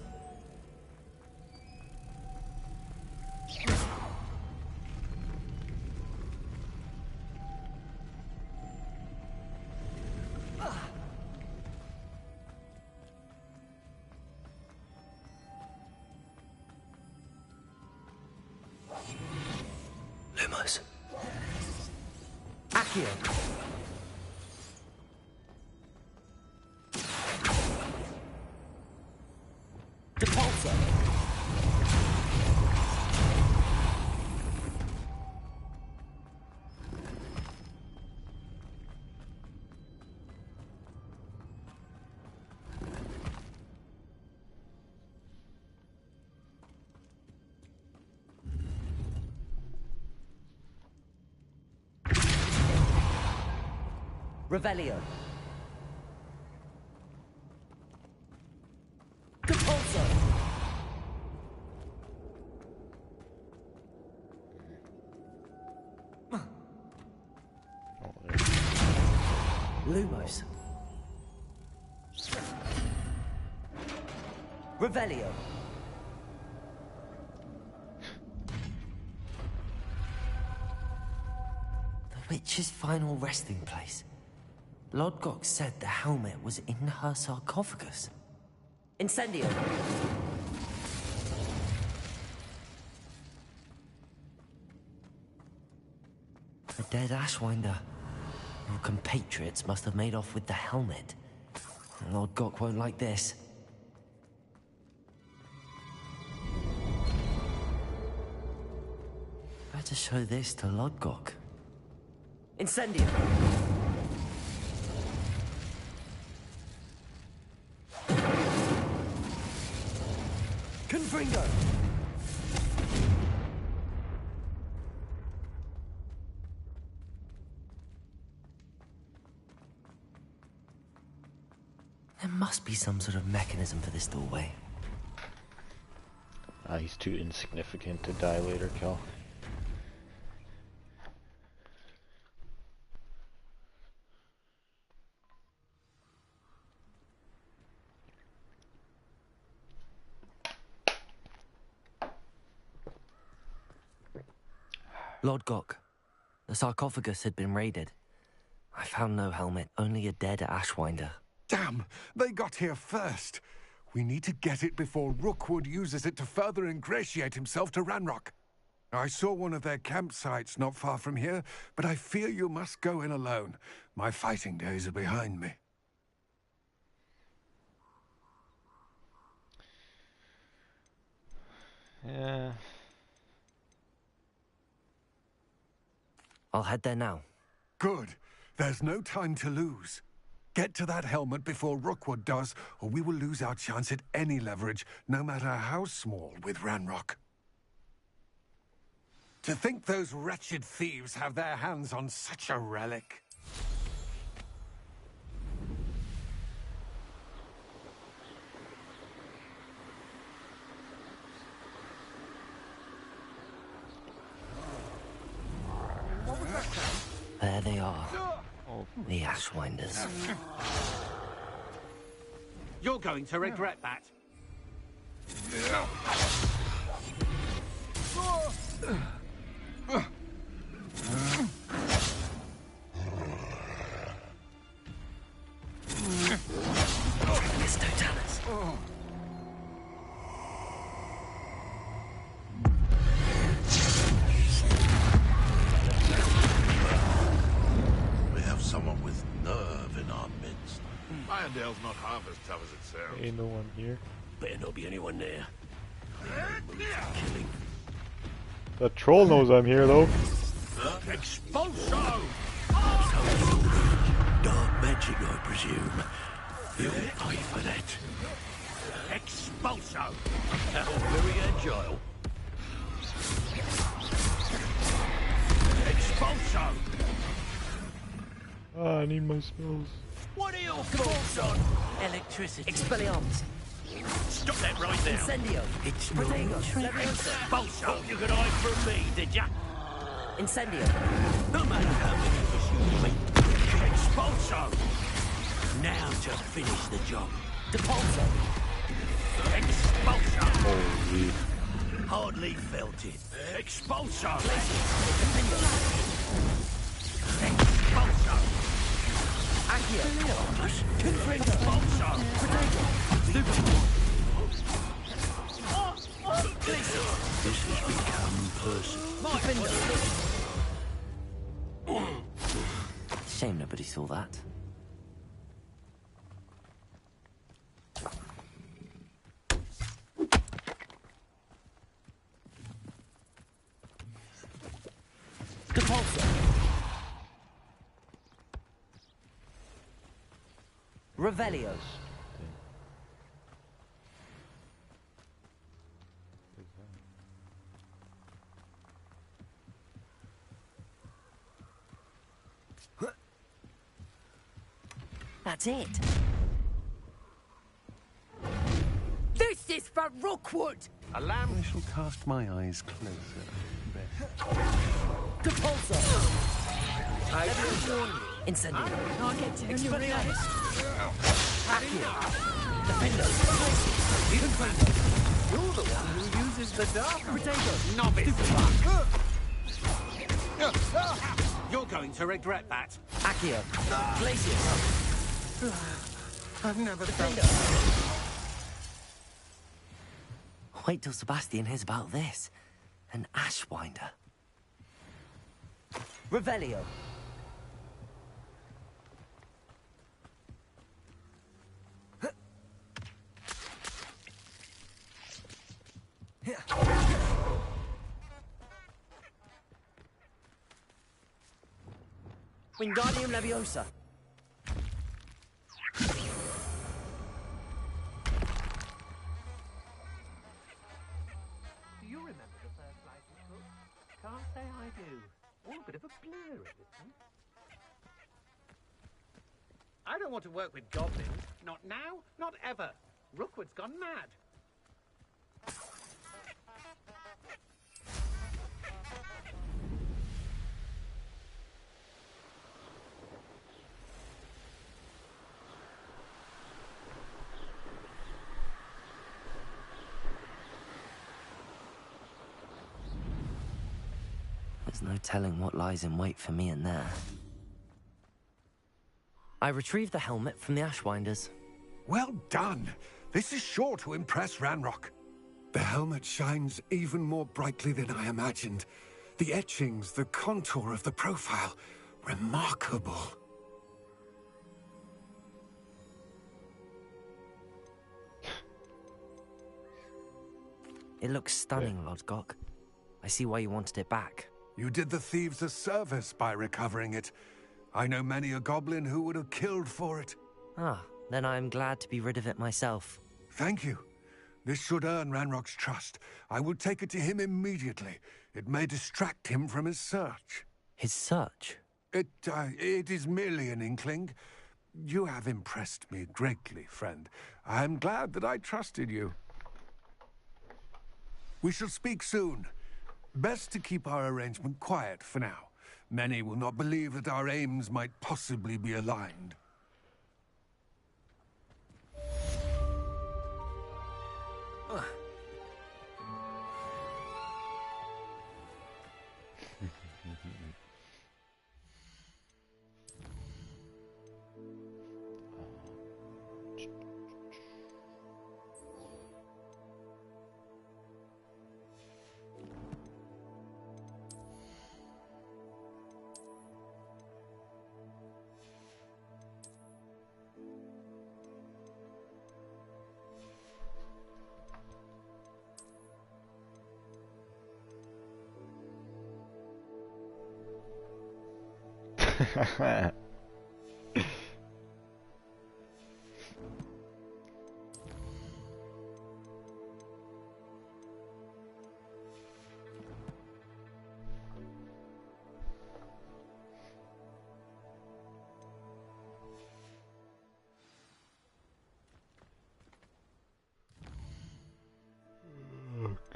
Accio. Depulso. Revelio. Depulso. Lumos. Revelio. The witch's final resting place. Lodgok said the helmet was in her sarcophagus. Incendio. A dead Ashwinder. Your compatriots must have made off with the helmet. Lodgok won't like this. Better show this to Lodgok. Incendio. Confringo! There must be some sort of mechanism for this doorway. He's too insignificant to die later, Kel. Lodgok, the sarcophagus had been raided. I found no helmet, only a dead Ashwinder. Damn! They got here first. We need to get it before Rookwood uses it to further ingratiate himself to Ranrock. I saw one of their campsites not far from here, but I fear you must go in alone. My fighting days are behind me. Yeah. I'll head there now. Good. There's no time to lose. Get to that helmet before Rookwood does, or we will lose our chance at any leverage, no matter how small, with Ranrock. To think those wretched thieves have their hands on such a relic. There they are. The Ashwinders. You're going to regret that. It's Totalis. We have someone with nerve in our midst. Irondale's not half as tough as it sounds. Ain't no one here. Better not be anyone there. The troll knows I'm here, though. Expulso! Dark magic, I presume. You'll pay for that. Expulso! How very agile. Expulso! Ah, I need my spells. What are your thoughts on electricity? Expelliarmus. Stop that right now. Incendio. It's Protego. not Leviosa. Expulso! You could hide from me, did ya? Incendio. No matter how many of us you meet. Expulso! Now to finish the job. Depulso. Expulso! Holy. Hardly felt it. Expulso! Expulso! Accio. Expulso! This has become personal. Shame nobody saw that. Compulsor. Revelio. That's it. This is for Rookwood! A lamb. I shall cast my eyes closer. Compulsor. I warn you. Incendio. I'll get you. Expelliarmus. Accio. Defender. Even Defender. You're the one who uses the dark. Potato. Novice. You're going to regret that. Accio. Glacius. I've never Defender. Wait till Sebastian hears about this. An Ashwinder. Revelio. Wingardium Leviosa. Do you remember the first life you took? Can't say I do. All a bit of a blur, isn't it? I don't want to work with goblins. Not now, not ever. Rookwood's gone mad. There's no telling what lies in wait for me in there. I retrieved the helmet from the Ashwinders. Well done. This is sure to impress Ranrock. The helmet shines even more brightly than I imagined. The etchings, the contour of the profile, remarkable. It looks stunning, Lodgok. I see why you wanted it back. You did the thieves a service by recovering it. I know many a goblin who would have killed for it. Ah, then I am glad to be rid of it myself. Thank you. This should earn Ranrock's trust. I will take it to him immediately. It may distract him from his search. His search? It is merely an inkling. You have impressed me greatly, friend. I am glad that I trusted you. We shall speak soon. Best to keep our arrangement quiet for now. Many will not believe that our aims might possibly be aligned.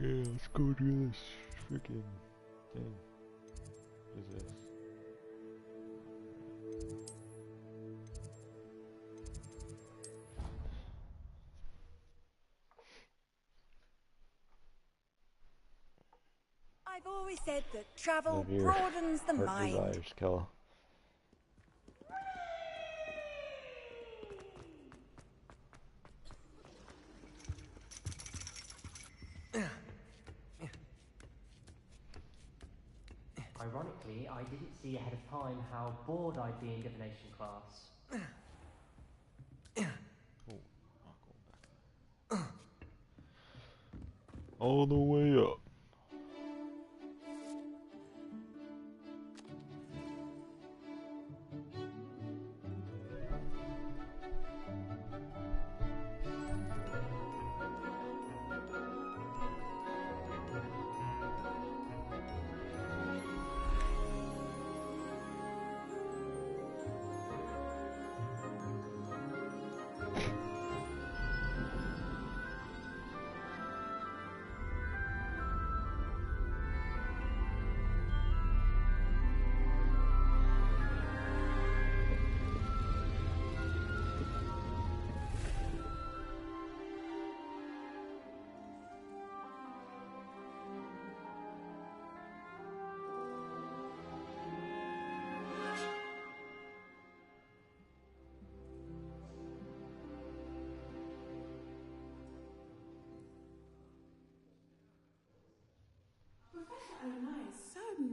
Okay, let's go do this freaking thing. What is this? I've always said that travel broadens the mind. Desires, Kel. Ironically, Ironically, I didn't see ahead of time how bored I'd be in divination class. All the way up.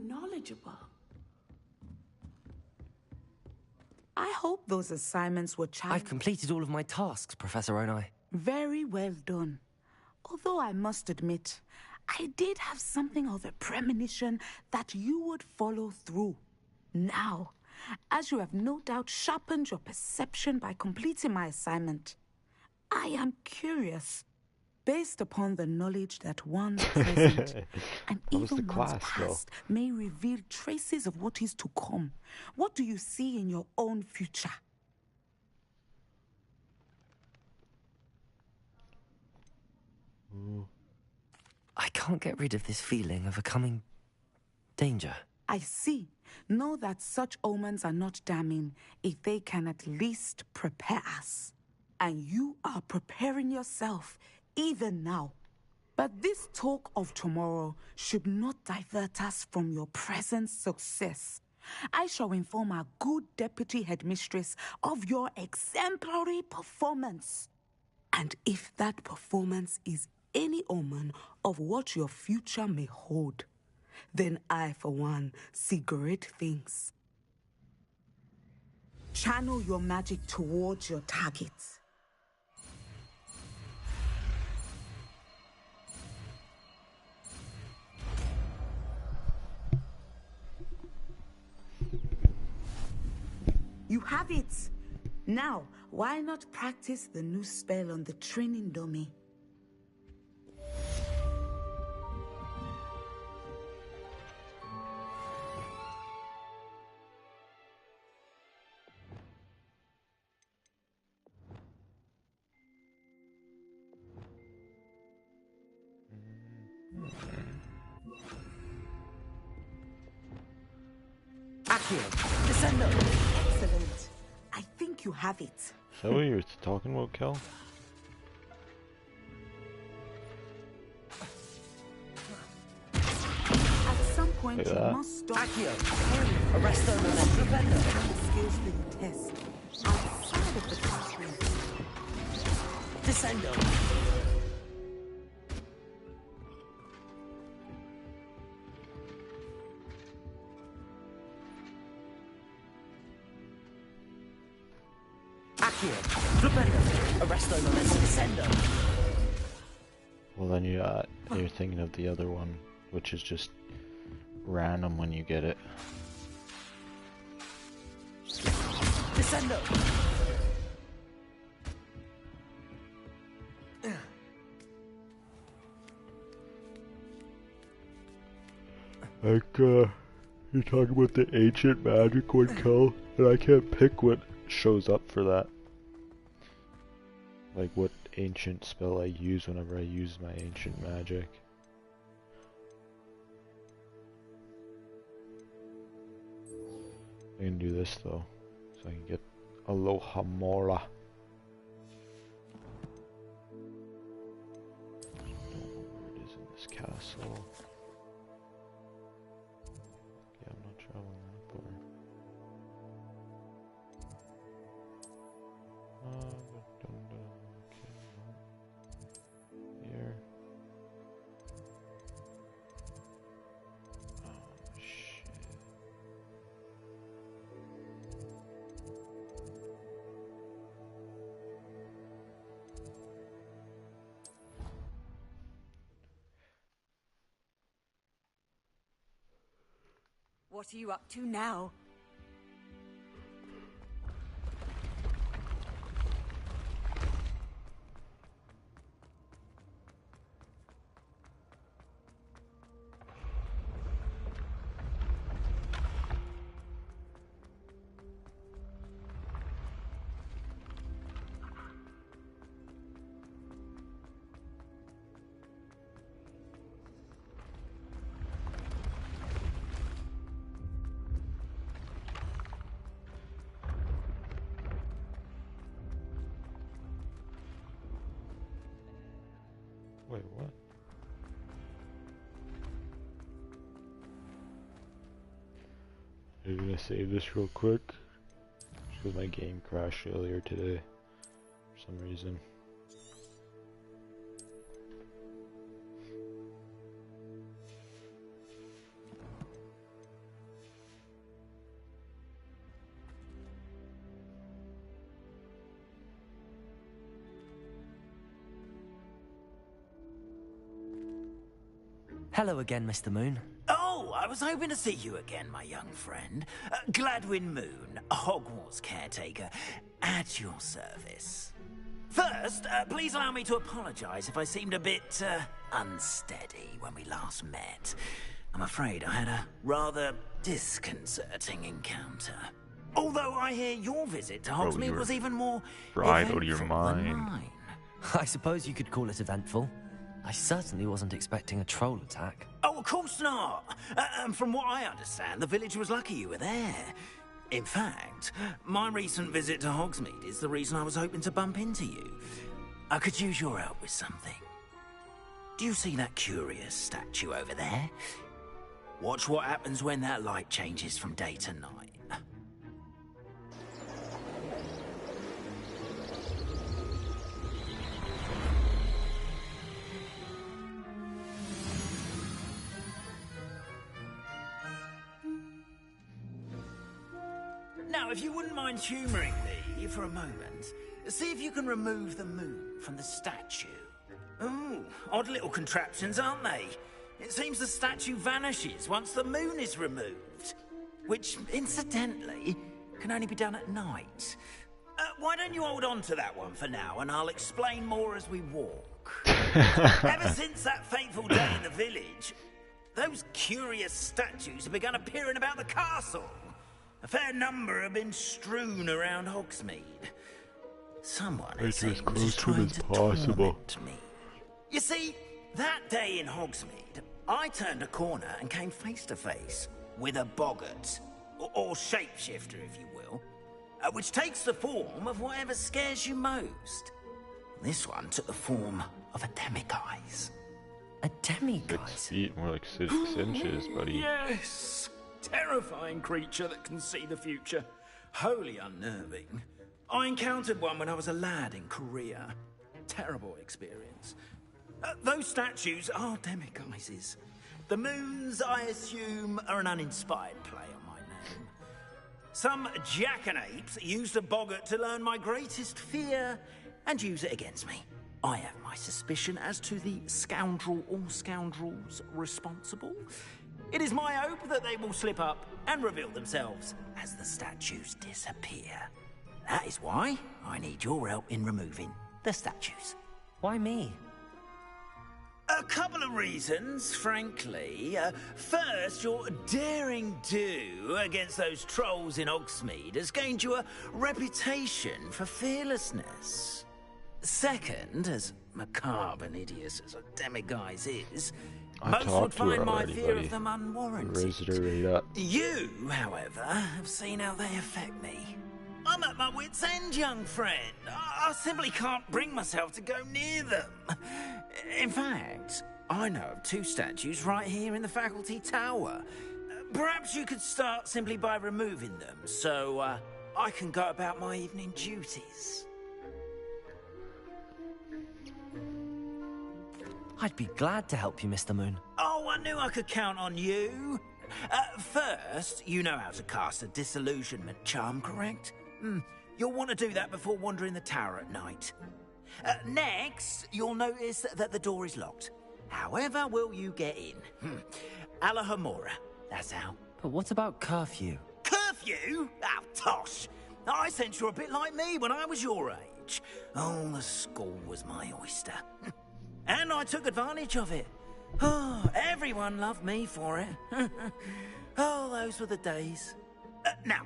Knowledgeable. I hope those assignments were challenging. I've completed all of my tasks, Professor Onai. Very well done. Although I must admit, I did have something of a premonition that you would follow through. Now, as you have no doubt sharpened your perception by completing my assignment, I am curious. Based upon the knowledge that one's present and even one's past may reveal traces of what is to come, what do you see in your own future? I can't get rid of this feeling of a coming danger. I see. Know that such omens are not damning if they can at least prepare us. And you are preparing yourself even now. But this talk of tomorrow should not divert us from your present success. I shall inform our good deputy headmistress of your exemplary performance. And if that performance is any omen of what your future may hold, then I, for one, see great things. Channel your magic towards your targets. You have it! Now, why not practice the new spell on the training dummy? Excellent. I think you have it. Is that what you were talking about, Kel? At some point, you must stop. Accio. Arresto Defender. Skills for the test. Outside of the classroom. Descendo. Well, then you're thinking of the other one, which is just random when you get it. Descendo. Like, you're talking about the ancient magic one, Kel, and I can't pick what shows up for that. Like what ancient spell I use whenever I use my ancient magic. I can do this though, so I can get Aloha Mora. I don't know where it is in this castle. Yeah, I'm not traveling that far. Here. Oh shit. What are you up to now? Wait, what? I'm gonna save this real quick. Because my game crashed earlier today for some reason. Hello again, Mr. Moon. Oh, I was hoping to see you again, my young friend. Gladwin Moon, Hogwarts caretaker, at your service. First, please allow me to apologize if I seemed a bit unsteady when we last met. I'm afraid I had a rather disconcerting encounter. Although I hear your visit to Hogsmeade was even more fried out of your eventful mind. than mine. I suppose you could call it eventful. I certainly wasn't expecting a troll attack. Oh, of course not. From what I understand, the village was lucky you were there. In fact, my recent visit to Hogsmeade is the reason I was hoping to bump into you. I could use your help with something. Do you see that curious statue over there? Watch what happens when that light changes from day to night. Now, if you wouldn't mind humouring me for a moment, see if you can remove the moon from the statue. Ooh, odd little contraptions, aren't they? It seems the statue vanishes once the moon is removed. Which, incidentally, can only be done at night. Why don't you hold on to that one for now, and I'll explain more as we walk. Ever since that fateful day in the village, those curious statues have begun appearing about the castle. A fair number have been strewn around Hogsmeade. Someone, it seems, is trying to torment me. You see, that day in Hogsmeade, I turned a corner and came face to face with a boggart, or shapeshifter, if you will, which takes the form of whatever scares you most. This one took the form of a demiguise. A demiguise? 6 feet, more like 6 inches, buddy. Yes! Terrifying creature that can see the future. Wholly unnerving. I encountered one when I was a lad in Korea. Terrible experience. Those statues are demiguises. The moons, I assume, are an uninspired play on my name. Some jackanapes used a boggart to learn my greatest fear and use it against me. I have my suspicion as to the scoundrel or scoundrels responsible. It is my hope that they will slip up and reveal themselves as the statues disappear. That is why I need your help in removing the statues. Why me? A couple of reasons, frankly. First, your daring do against those trolls in Hogsmeade has gained you a reputation for fearlessness. Second, as macabre and hideous as a demiguise is, most would find my fear of them unwarranted. Raised her right up. You, however, have seen how they affect me. I'm at my wit's end, young friend. I simply can't bring myself to go near them. In fact, I know of 2 statues right here in the faculty tower. Perhaps you could start simply by removing them, so I can go about my evening duties. I'd be glad to help you, Mr. Moon. Oh, I knew I could count on you. First, you know how to cast a disillusionment charm, correct? You'll want to do that before wandering the tower at night. Next, you'll notice that the door is locked. However will you get in? Alahomora. That's how. But what about curfew? Curfew? Oh, tosh. I sense you're a bit like me when I was your age. Oh, the school was my oyster. And I took advantage of it. Oh, everyone loved me for it. Oh, those were the days. Now,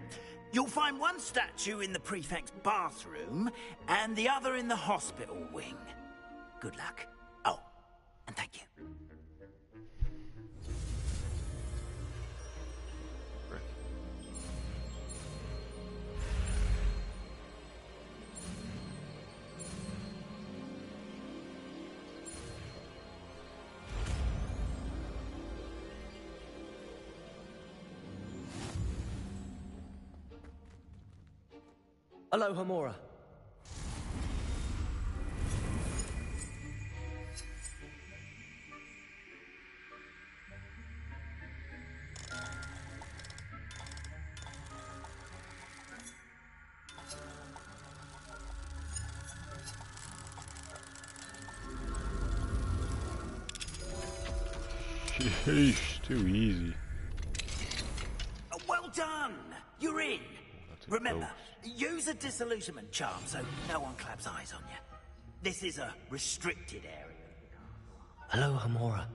you'll find one statue in the prefect's bathroom and the other in the hospital wing. Good luck. Oh, and thank you. Hello, Hamura. Sheesh, too easy. Well done! You're in. Remember, use a disillusionment charm so no one claps eyes on you. This is a restricted area. Hello, Hamura.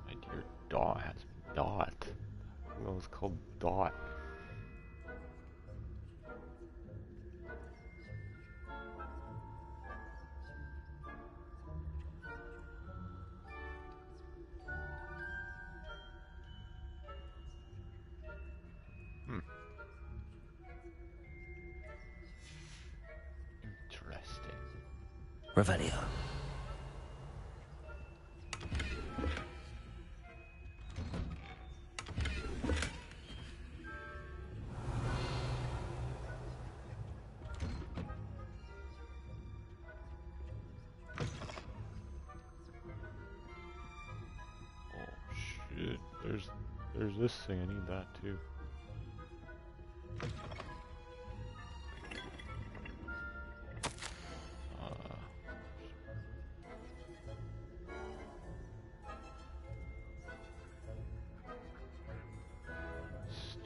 My dear Dot. Dot. That was called Dot. Interesting. Revelio. Shit, there's this thing, I need that too.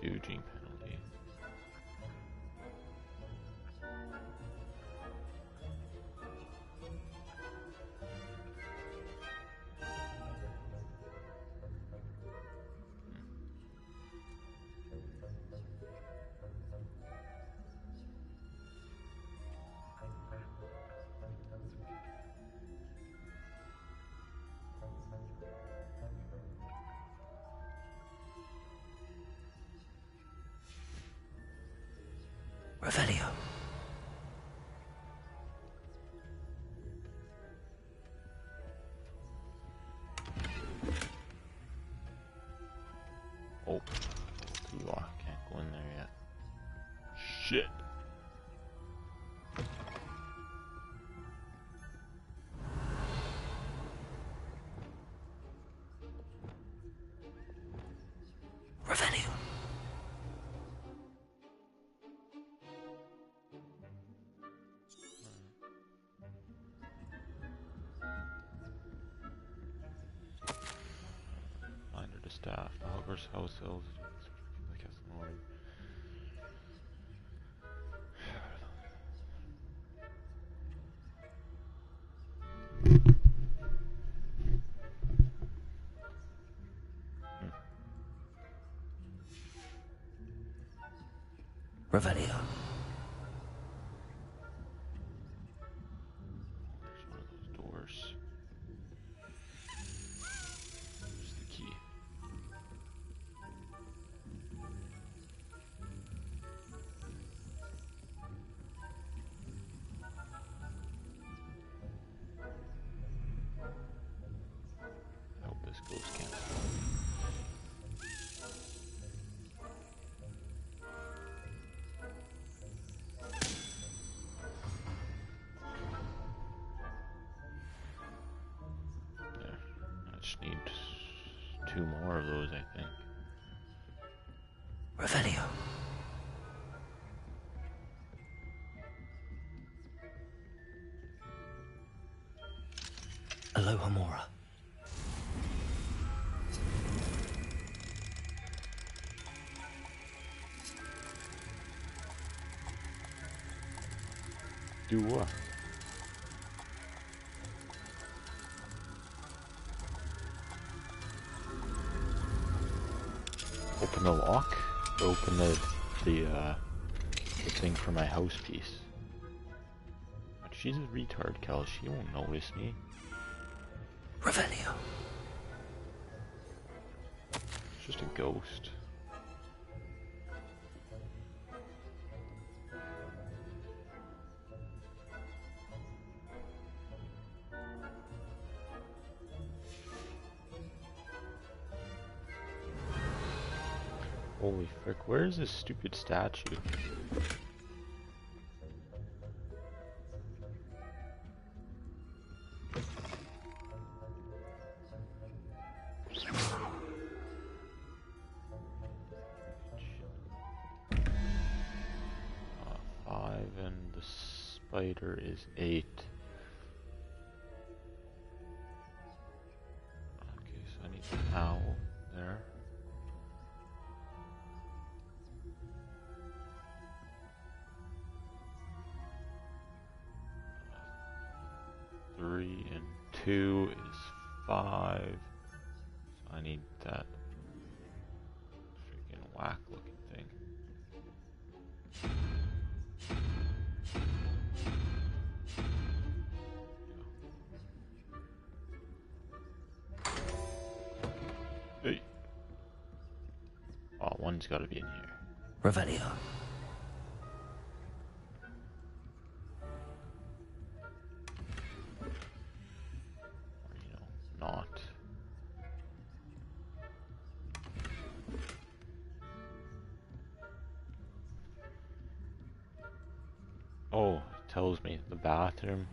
Stooging penalty. Revelio. Oh, too low. Can't go in there yet. Shit. Revelio. Reminder to staff. The Hogwarts house elves. I guess morning. Revelio. There's one of those doors. There's the key. just need 2 more of those, I think. Revelio. Aloha Mora. Do what? Open the lock? Or open the thing for my house piece. But she's a retard, Kel. She won't notice me. Revelio. It's just a ghost. Holy frick, where's this stupid statue? Five and the spider is 8. Okay, so I need an owl there. Three and 2 is 5. So I need that freaking whack looking thing. Hey. Oh, one's gotta be in here. Revelio. Not. Oh, it tells me the bathroom.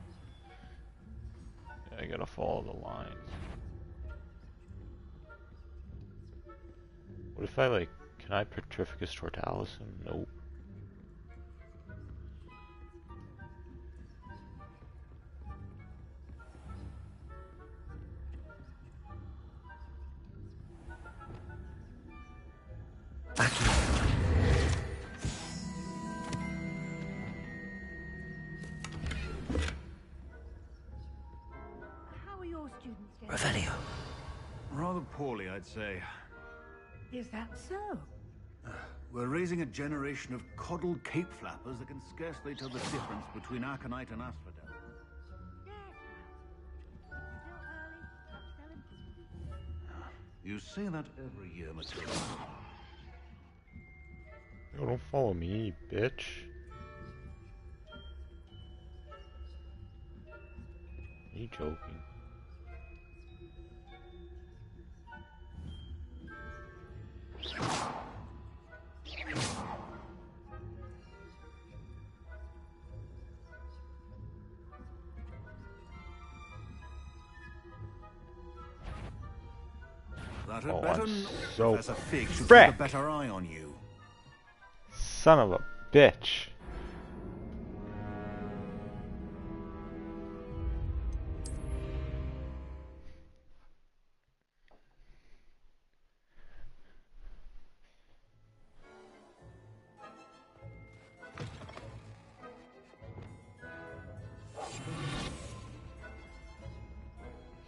Yeah, I gotta follow the lines. What if I can I Petrificus tortalis him? Nope. How are your students getting? Revelio. Rather poorly, I'd say. Is that so? We're raising a generation of coddled cape flappers that can scarcely tell the difference between aconite and asphodel. You say that every year, Matilda. Yo, don't follow me, bitch. Are you joking? That had Oh, better I'm not. so Professor Fig should keep a frick. better eye on you. Son of a bitch.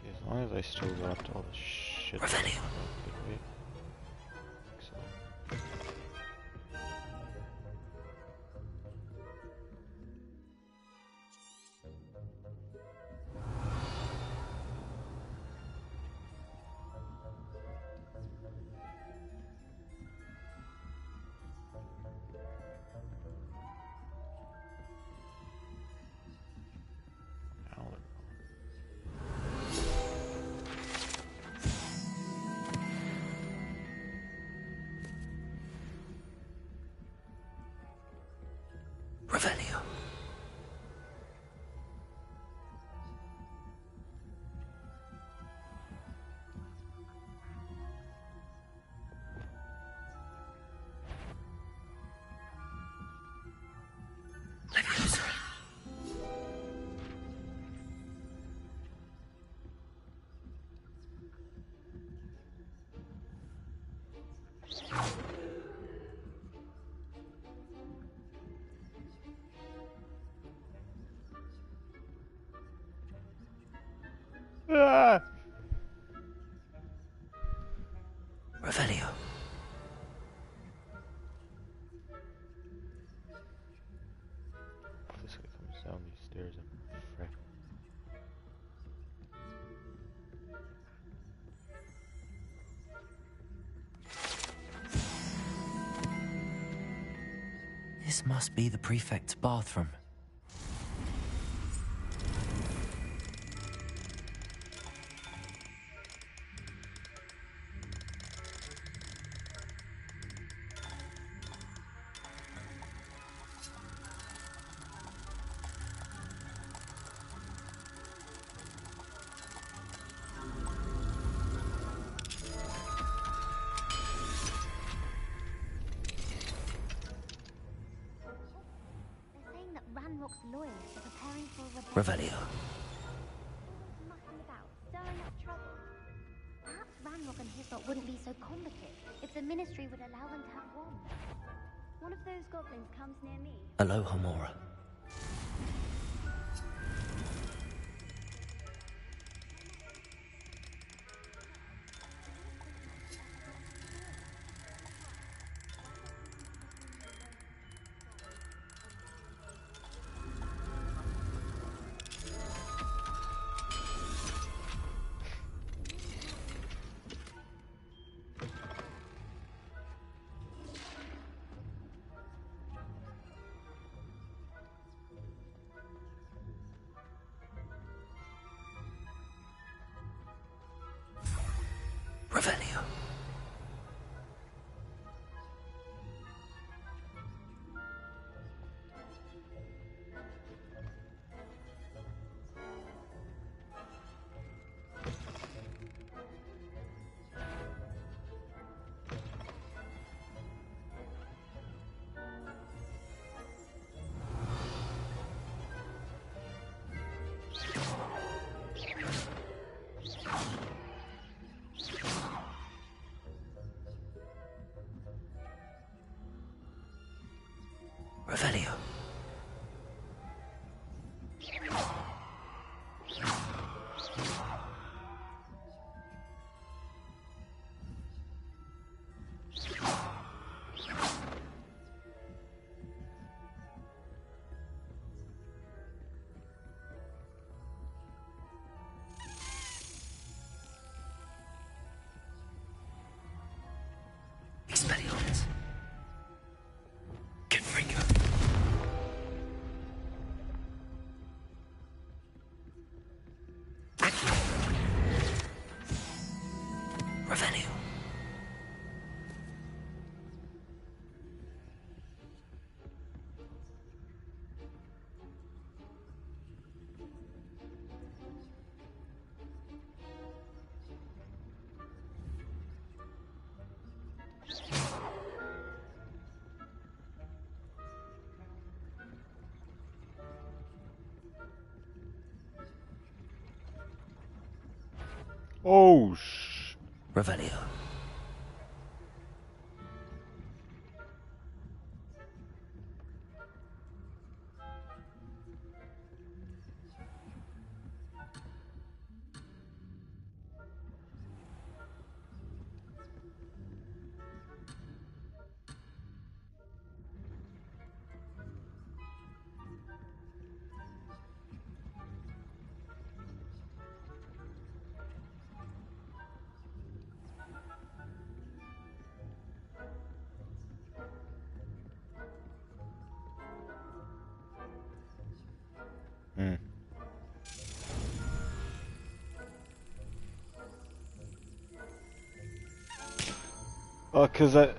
As long as I still got all the shit. Revelio. Revelio. This guy comes down these stairs and frick. This must be the prefect's bathroom. Revelio. Perhaps Ranrock and Hislop wouldn't be so combative if the Ministry would allow them to have one. One of those goblins comes near me. Aloha Mora. Revelio. Revelio. Expelliarmus. Confringo. Revelio. Oh, Revelio. Oh, cause I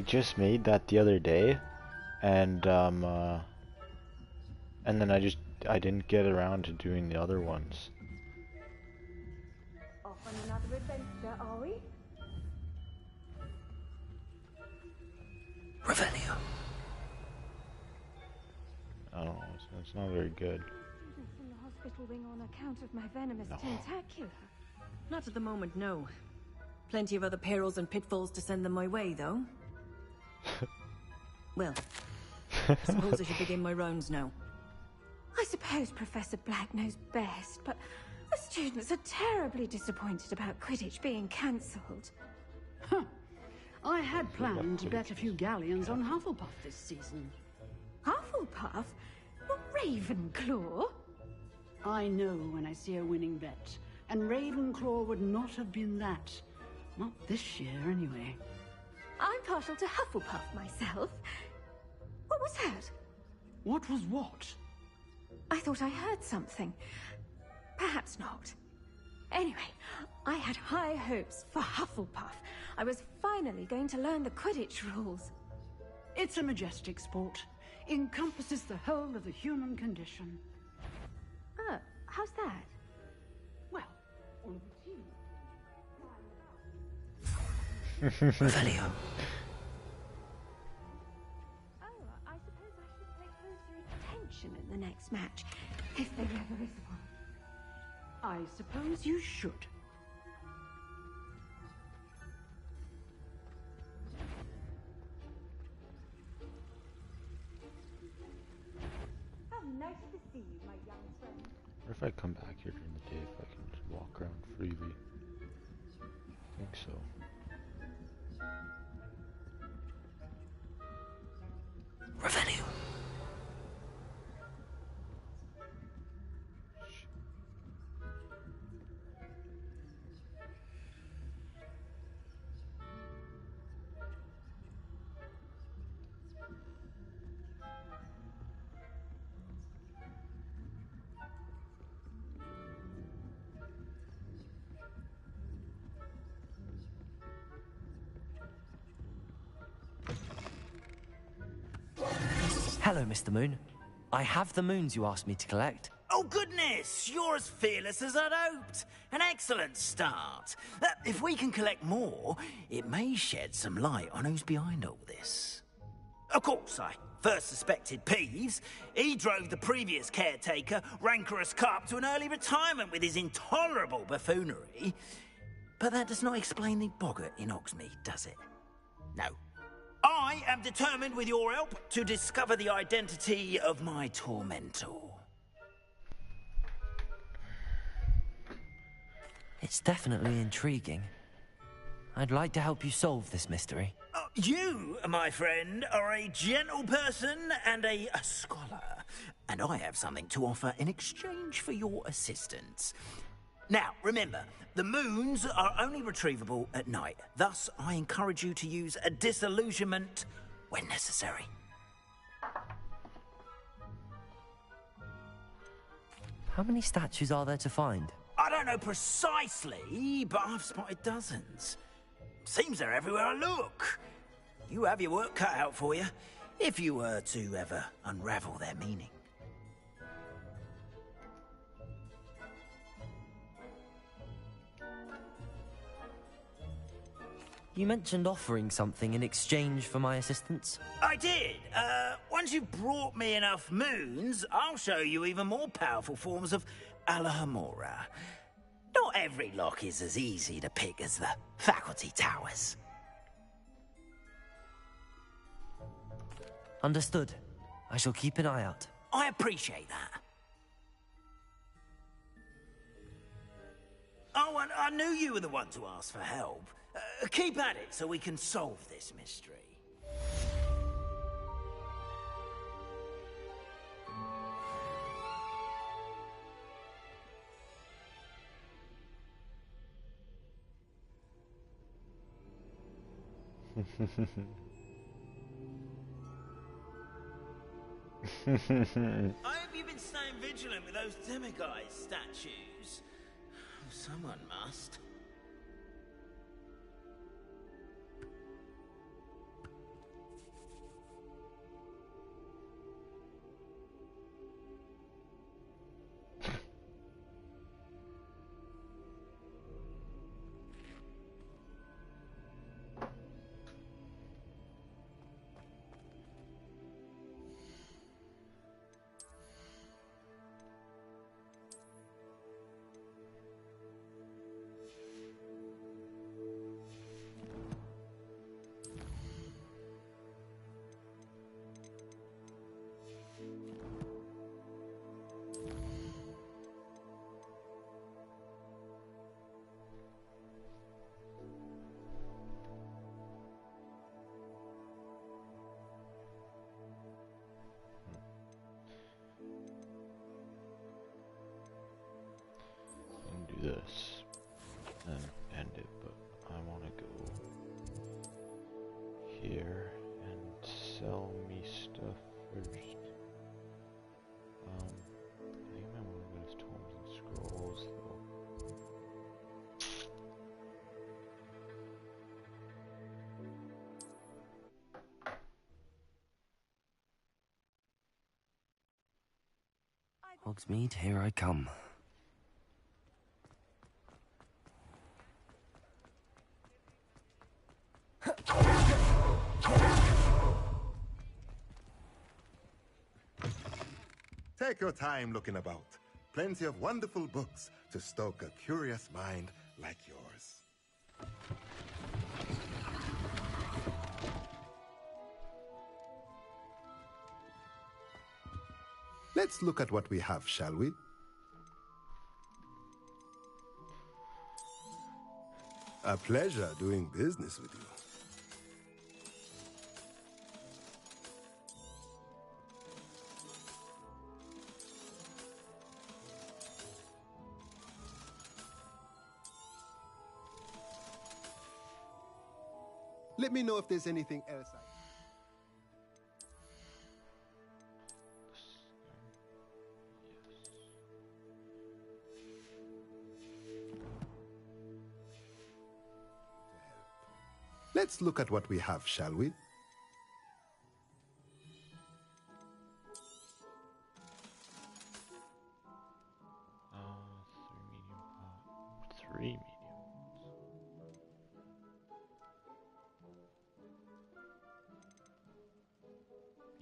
just made that the other day, and then I didn't get around to doing the other ones. Off on another adventure, are we? Revelio. I don't know, it's not very good. From the hospital wing on account of my venomous tentacular. Not at the moment, no. Plenty of other perils and pitfalls to send them my way, though. Well, I suppose I should begin my rounds now. I suppose Professor Black knows best, but the students are terribly disappointed about Quidditch being cancelled. Huh. I had planned to bet a few galleons on Hufflepuff this season. Hufflepuff? Or Ravenclaw? I know when I see a winning bet, and Ravenclaw would not have been that. Not this year, anyway. I'm partial to Hufflepuff myself. What was that? What was what? I thought I heard something. Perhaps not. Anyway, I had high hopes for Hufflepuff. I was finally going to learn the Quidditch rules. It's a majestic sport. Encompasses the whole of the human condition. Oh, how's that? Well, all Revelio. Oh, I suppose I should pay closer attention in the next match, if there ever is one. I suppose you should. How nice to see you, my young friend. What if I come back here during the day, if I can just walk around freely? I think so. Revelio. Hello, Mr. Moon. I have the moons you asked me to collect. Oh, goodness! You're as fearless as I'd hoped. An excellent start. If we can collect more, it may shed some light on who's behind all this. Of course, I first suspected Peeves. He drove the previous caretaker, Rancorous Carp, to an early retirement with his intolerable buffoonery. But that does not explain the boggart in Hogsmeade, does it? No. I am determined, with your help, to discover the identity of my tormentor. It's definitely intriguing. I'd like to help you solve this mystery. You, my friend, are a gentle person and a scholar, and I have something to offer in exchange for your assistance. Now, remember, the moons are only retrievable at night. Thus, I encourage you to use a disillusionment when necessary. How many statues are there to find? I don't know precisely, but I've spotted dozens. Seems they're everywhere I look. You have your work cut out for you, if you were to ever unravel their meaning. You mentioned offering something in exchange for my assistance? I did. Once you've brought me enough moons, I'll show you even more powerful forms of Alohomora. Not every lock is as easy to pick as the faculty towers. Understood. I shall keep an eye out. I appreciate that. Oh, and I knew you were the one to ask for help. Keep at it so we can solve this mystery. I hope you've been staying vigilant with those demiguise statues. Someone must. Hogsmeade, here I come. Take your time looking about. Plenty of wonderful books to stoke a curious mind like yours. Let's look at what we have, shall we? A pleasure doing business with you. Let me know if there's anything else Let's look at what we have, shall we? Three medium.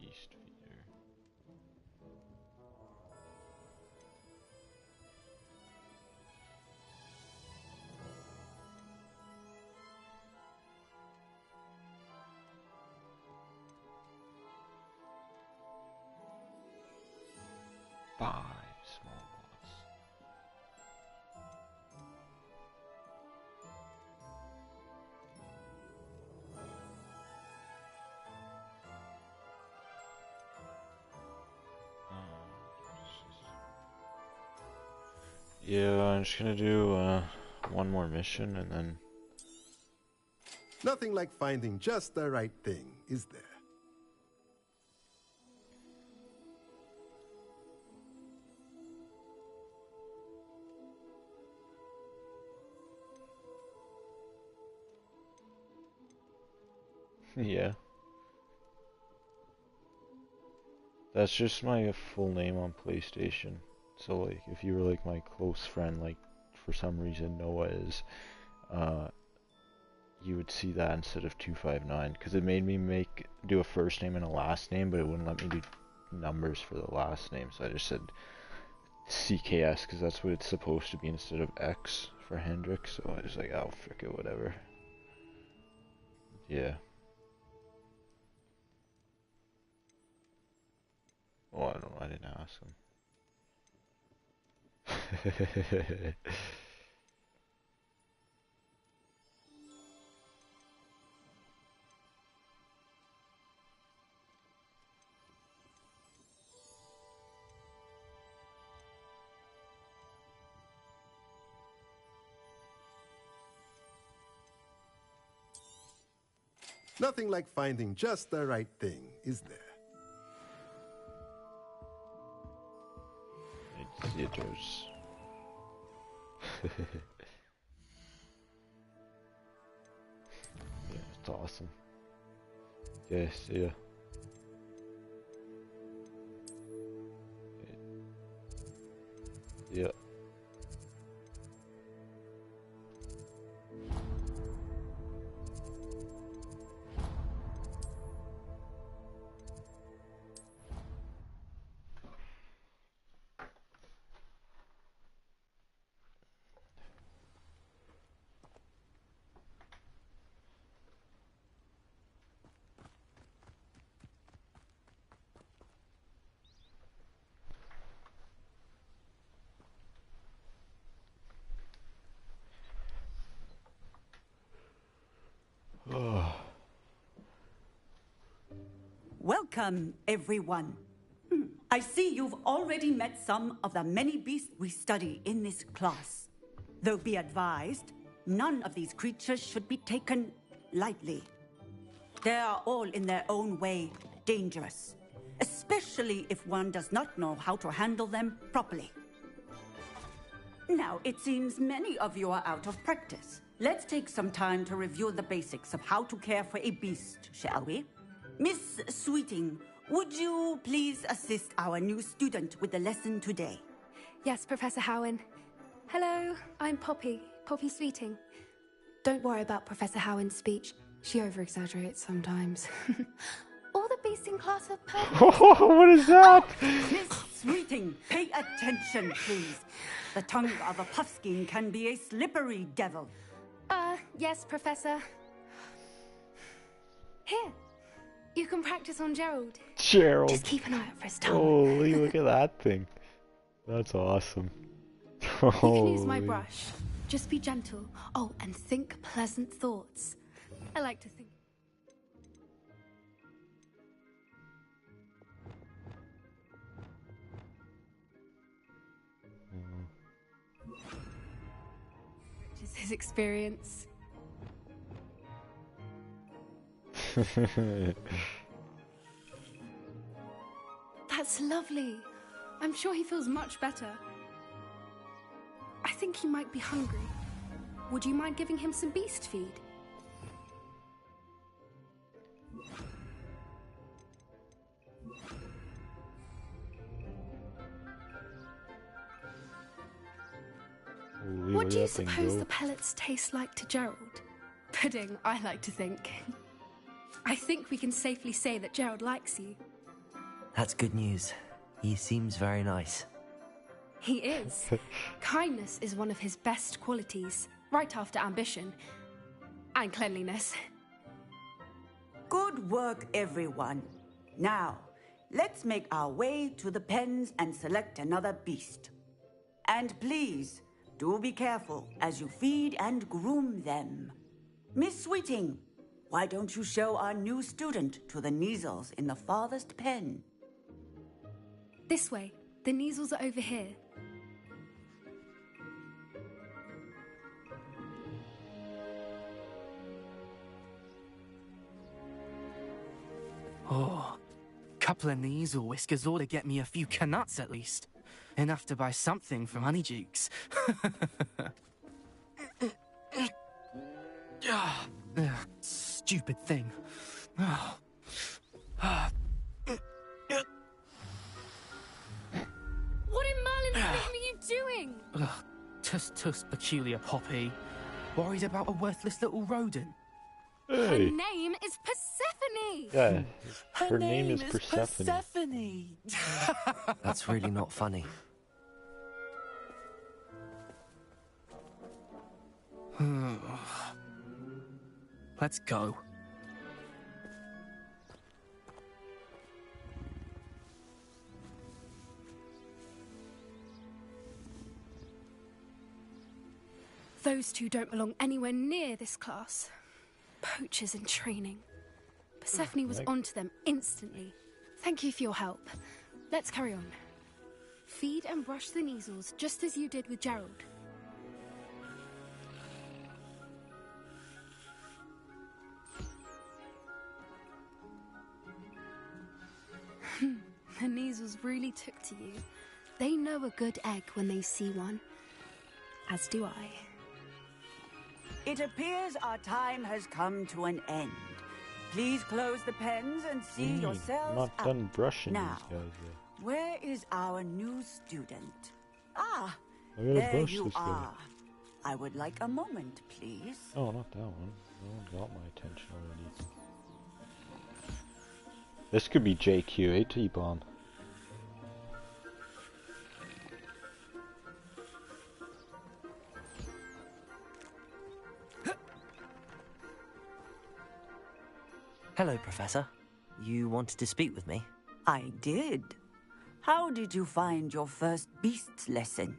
Beast feeder. Five small bots. Yeah, I'm just gonna do one more mission and then. Nothing like finding just the right thing, is there? Yeah. That's just my full name on PlayStation. So like if you were like my close friend, like for some reason Noah is, you would see that instead of 259 because it made me do a first name and a last name, but it wouldn't let me do numbers for the last name, so I just said CKS because that's what it's supposed to be instead of X for Hendrik. So I was like, oh frick it, whatever. Yeah. Oh, I don't know, I didn't ask him. Nothing like finding just the right thing, is there? It's jitters. Yeah, it's awesome. Yes, yeah. Yeah. Welcome, everyone. I see you've already met some of the many beasts we study in this class. Though be advised, none of these creatures should be taken lightly. They are all in their own way dangerous, especially if one does not know how to handle them properly. Now, it seems many of you are out of practice. Let's take some time to review the basics of how to care for a beast, shall we? Miss Sweeting, would you please assist our new student with the lesson today? Yes, Professor Howen. Hello, I'm Poppy Sweeting. Don't worry about Professor Howen's speech. She over-exaggerates sometimes. All the beasts in class are perfect. What is that? Miss Sweeting, pay attention, please. The tongue of a puffskein can be a slippery devil. Yes, Professor. Here, you can practice on Gerald. Gerald. Just keep an eye out for his tongue. Holy, look at that thing. That's awesome. You can use my brush. Just be gentle. Oh, and think pleasant thoughts. I like to think. Which is his experience. That's lovely. I'm sure he feels much better. I think he might be hungry. Would you mind giving him some beast feed? What do you suppose the pellets taste like to Gerald? Pudding, I like to think. I think we can safely say that Gerald likes you. That's good news. He seems very nice. He is. Kindness is one of his best qualities, right after ambition. And cleanliness. Good work, everyone. Now, let's make our way to the pens and select another beast. And please, do be careful as you feed and groom them. Miss Sweeting, why don't you show our new student to the Neasels in the farthest pen? This way. The Neasels are over here. Oh, couple of Neasel whiskers ought to get me a few canuts at least. Enough to buy something from Honeydukes. Stupid thing. Oh. What in Merlin's name are you doing? Tuss, peculiar Poppy. Worried about a worthless little rodent. Hey. Her name is Persephone! Yeah, her name is Persephone. That's really not funny. Let's go. Those two don't belong anywhere near this class. Poachers in training. Persephone was onto them instantly. Thank you for your help. Let's carry on. Feed and brush the Neasels just as you did with Gerald. The Neasels really took to you. They know a good egg when they see one. As do I. It appears our time has come to an end. Please close the pens and see yourselves Not out. done brushing Now, these guys yet. where is our new student? Ah, I gotta there brush you this guy. are. I would like a moment, please. Oh, not that one. That one got my attention already. This could be JQ, eh, T-Bomb? Hello, Professor. You wanted to speak with me? I did. How did you find your first beasts lesson?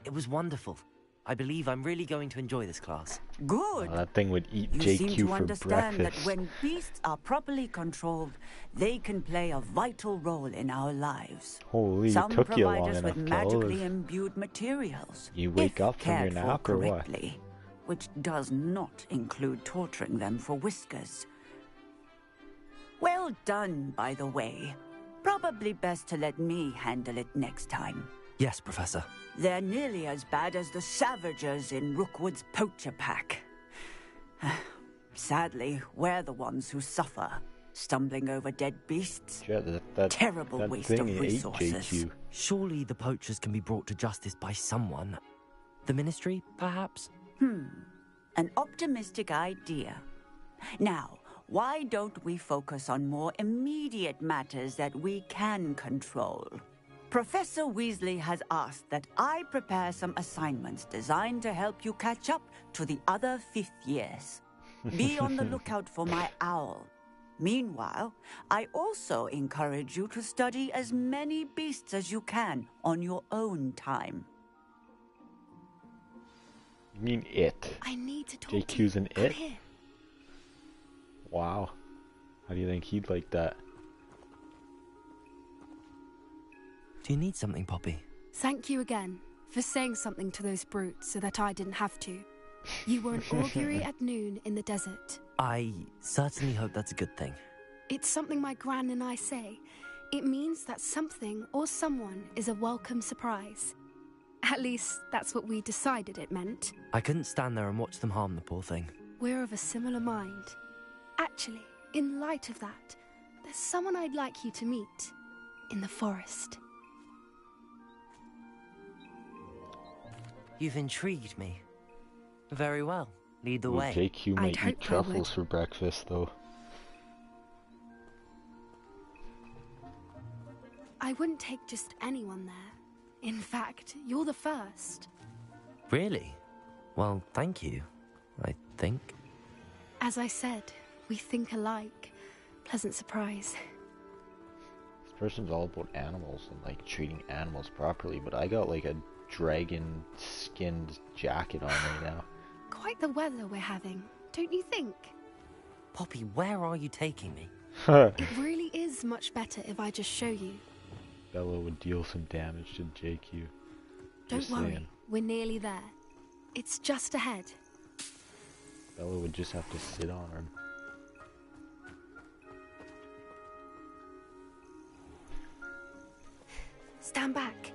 It was wonderful. I believe I'm really going to enjoy this class. Good. Oh, that thing would eat You JQ seem to for understand breakfast. that when beasts are properly controlled, they can play a vital role in our lives. Holy, Some it took you provide long us enough with to all magically this. imbued materials. You wake if up from your cared for nap or what? correctly, which does not include torturing them for whiskers. Well done, by the way. Probably best to let me handle it next time. Yes, Professor. They're nearly as bad as the Savagers in Rookwood's poacher pack. Sadly, we're the ones who suffer, stumbling over dead beasts. Yeah, that terrible waste of resources. Surely the poachers can be brought to justice by someone. The Ministry, perhaps? An optimistic idea. Now, why don't we focus on more immediate matters that we can control? Professor Weasley has asked that I prepare some assignments designed to help you catch up to the other 5th years. Be on the lookout for my owl. Meanwhile, I also encourage you to study as many beasts as you can on your own time. You mean it? I need to talk JQ's to you. an Come it? here. Wow. How do you think he'd like that? Do you need something, Poppy? Thank you again for saying something to those brutes so that I didn't have to. You were an augury at noon in the desert. I certainly hope that's a good thing. It's something my gran and I say. It means that something or someone is a welcome surprise. At least, that's what we decided it meant. I couldn't stand there and watch them harm the poor thing. We're of a similar mind. Actually, in light of that, there's someone I'd like you to meet. In the forest. You've intrigued me. Very well. Lead the Ooh, way. JQ might eat truffles for breakfast, though. I wouldn't take just anyone there. In fact, you're the first. Really? Well, thank you, I think. As I said, we think alike. Pleasant surprise. This person's all about animals and like treating animals properly, but I got like a dragon skinned jacket on right now. Quite the weather we're having, don't you think? Poppy, where are you taking me? It really is much better if I just show you. Bella would deal some damage to JQ. Don't worry, we're nearly there. It's just ahead. Bella would just have to sit on him. Stand back.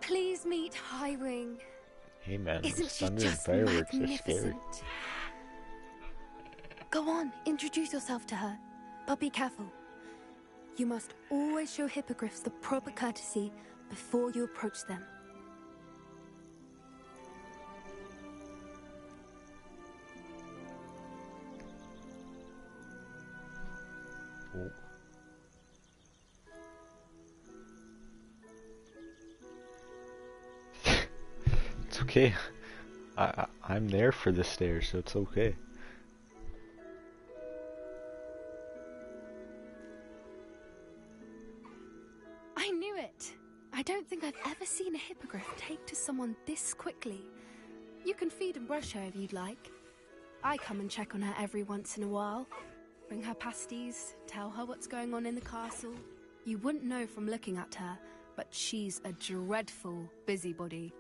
Please meet Highwing. Hey man, Isn't she thunder and just fireworks are scary. magnificent? Go on, introduce yourself to her. But be careful. You must always show hippogriffs the proper courtesy before you approach them. Oh. It's okay. I'm there for the stairs, so it's okay. I knew it. I don't think I've ever seen a hippogriff take to someone this quickly. You can feed and brush her if you'd like. I come and check on her every once in a while. Bring her pasties, tell her what's going on in the castle. You wouldn't know from looking at her, but she's a dreadful busybody.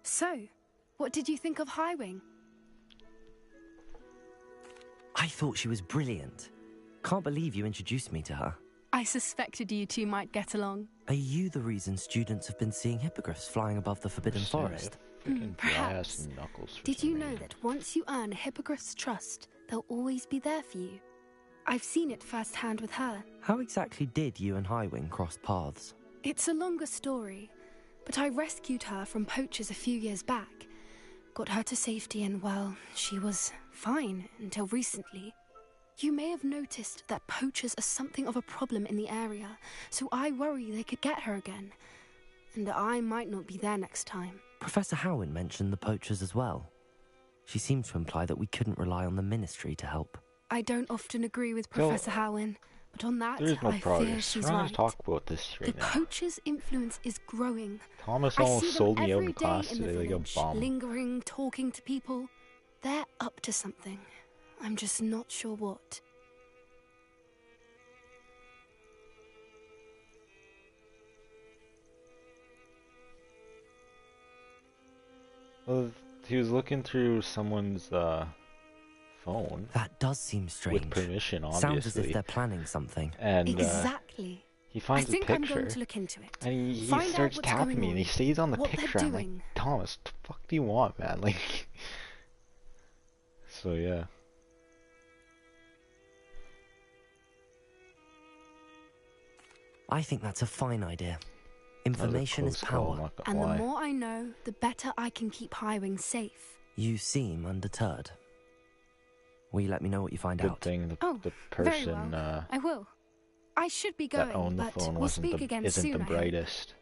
So, what did you think of Highwing? I thought she was brilliant. Can't believe you introduced me to her. I suspected you two might get along. Are you the reason students have been seeing hippogriffs flying above the Forbidden Forest? Perhaps. Did you know that once you earn a hippogriff's trust, they'll always be there for you? I've seen it firsthand with her. How exactly did you and Highwing cross paths? It's a longer story, but I rescued her from poachers a few years back. Got her to safety and, well, she was fine until recently. You may have noticed that poachers are something of a problem in the area, so I worry they could get her again. And I might not be there next time. Professor Howin mentioned the poachers as well. She seemed to imply that we couldn't rely on the Ministry to help. I don't often agree with Professor Howin, But on that, There is no I fear progress. she's We're not right. going to talk about this right The now. poacher's influence is growing. Thomas I almost see them sold me out every in class day in the today like a village, bum. lingering, talking to people. They're up to something. I'm just not sure what. Well, he was looking through someone's phone. That does seem strange. With permission, obviously. Sounds as if they're planning something. And exactly. he finds I think a picture. I'm going to look into it. And he Find starts out what's tapping going me, and he on, stays on the what picture. they're I'm like, doing. Thomas, what the fuck do you want, man? Like, so yeah. I think that's a fine idea. Information is power. And the more I know, the better I can keep hiring safe. You seem undeterred. Will you let me know what you find out? Good thing the Very person well. I will. I should be that going, owned the but phone we'll speak isn't again the soon, I hope. brightest.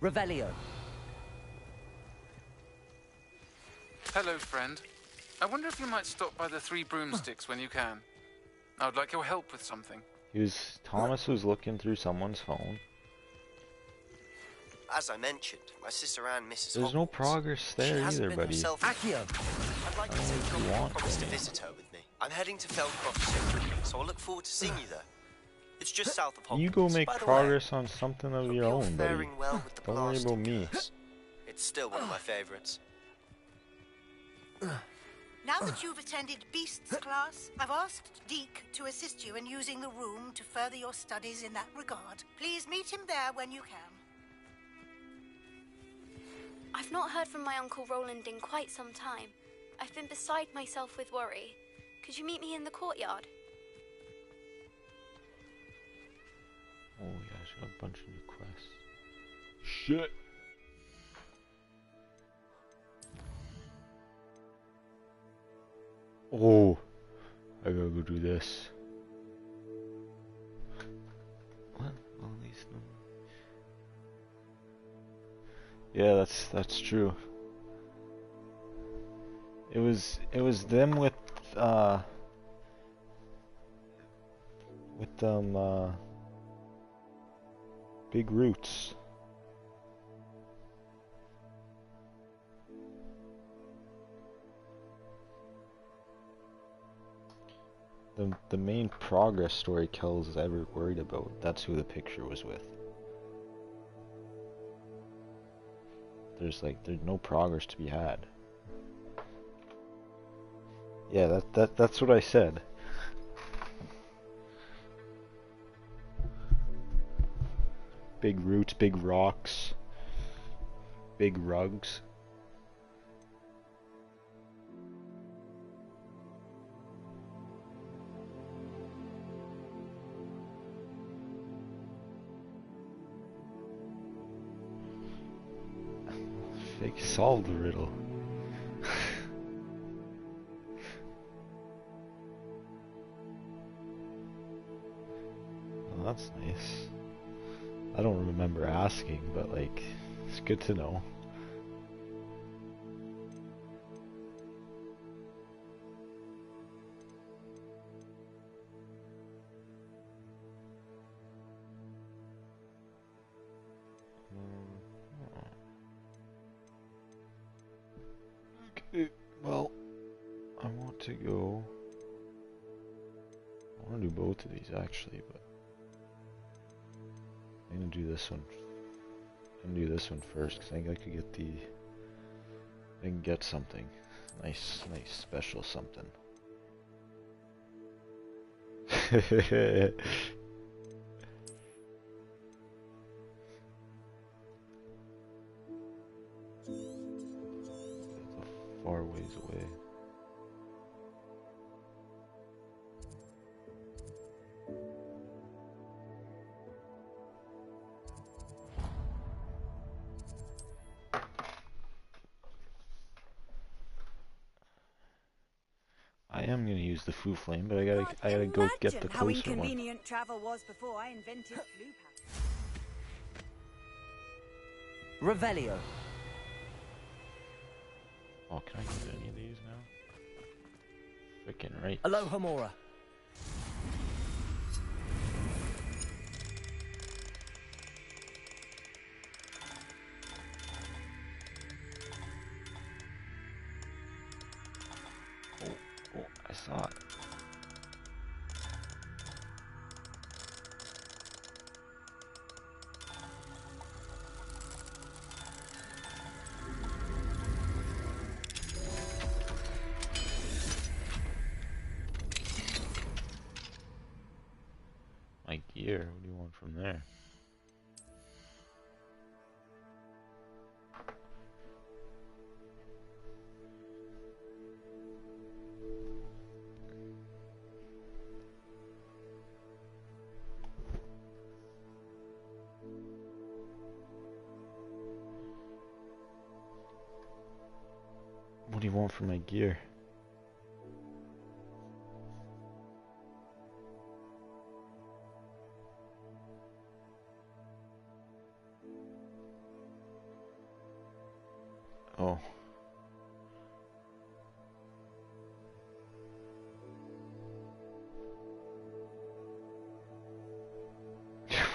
Revelio. Hello, friend. I wonder if you might stop by the Three Broomsticks when you can. I would like your help with something. Thomas was looking through someone's phone. As I mentioned, my sister Anne misses There's Hogwarts. no progress there She hasn't either, been buddy. herself. Accio. I'd like to take on your promise to visit her with me. I'm heading to Feldcroft soon, so I'll look forward to seeing you there. It's just south of Hogwarts. You go make By the progress on something of your own, buddy. faring well with the Don't worry about me. It's still one of my favorites. Now that you've attended Beasts class, I've asked Deke to assist you in using the room to further your studies in that regard. Please meet him there when you can. I've not heard from my Uncle Roland in quite some time. I've been beside myself with worry. Could you meet me in the courtyard? Oh yeah, she's got a bunch of new quests. Shit. Oh, I gotta go do this. What? All these numbers. Yeah, that's true. It was them with big roots. The main progress story Kells is ever worried about, that's who the picture was with. There's no progress to be had. Yeah, that's what I said. Big roots, big rocks, big rugs. They solved the riddle. Well, that's nice. I don't remember asking, but like, it's good to know. Okay, well, I want to go. I want to do both of these actually, but I'm gonna do this one. I'm gonna do this one first because I think I could get I can get something nice, special something. Far ways away. I am gonna use the Foo Flame, but I gotta go get the Imagine how closer one. inconvenient travel was before I invented flu patches. Revelio. Oh, can I get any of these now? Freaking right. Alohomora. Oh, I saw it. My gear, what do you want from there? What do you want from my gear? Oh.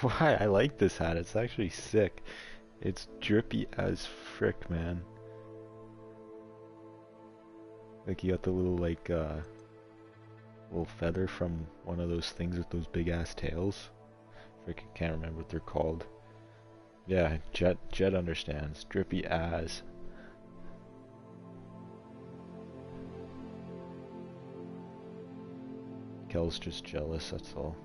Why? I like this hat. It's actually sick. It's drippy as frick, man. Like you got the little little feather from one of those things with those big ass tails. Frick, I can't remember what they're called. Yeah, Jet understands. Drippy as. Kel's just jealous, that's all.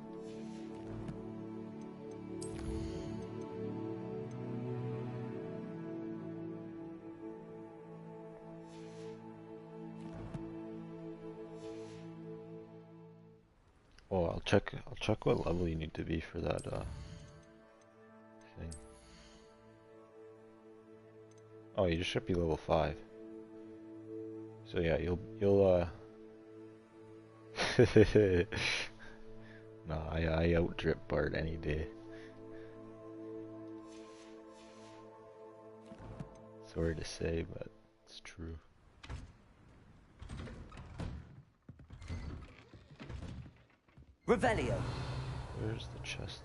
Oh, I'll check what level you need to be for that thing. Oh, you just should be level 5. So yeah, you'll no, I out drip Bart any day. Sorry to say, but it's true. Revelio. Where's the chest?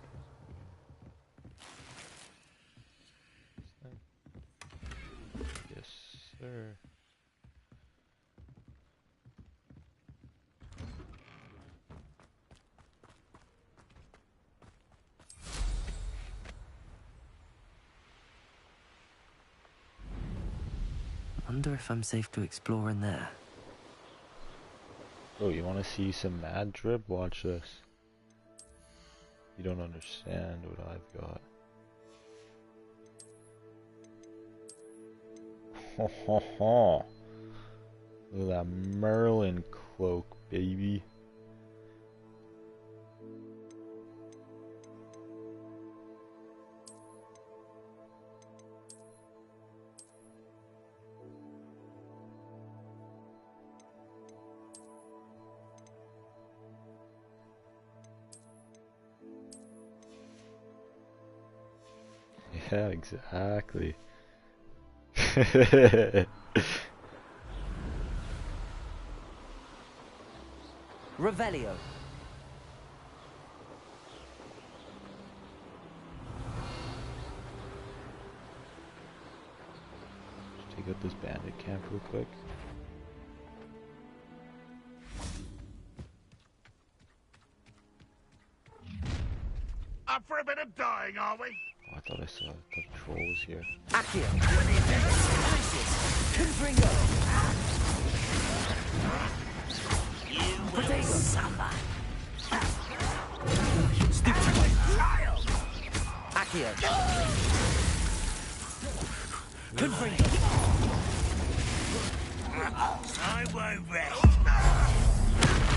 Yes, sir. Wonder if I'm safe to explore in there. Oh, you want to see some mad drip? Watch this. You don't understand what I've got. Ho ho ho! Look at that Merlin cloak, baby. Yeah, exactly. Revelio. Just take out this bandit camp real quick. Up for a bit of dying, are we? Oh, I thought I saw the troll was here. Accio. Confringo. You will suffer. Accio. Confringo. I won't rest.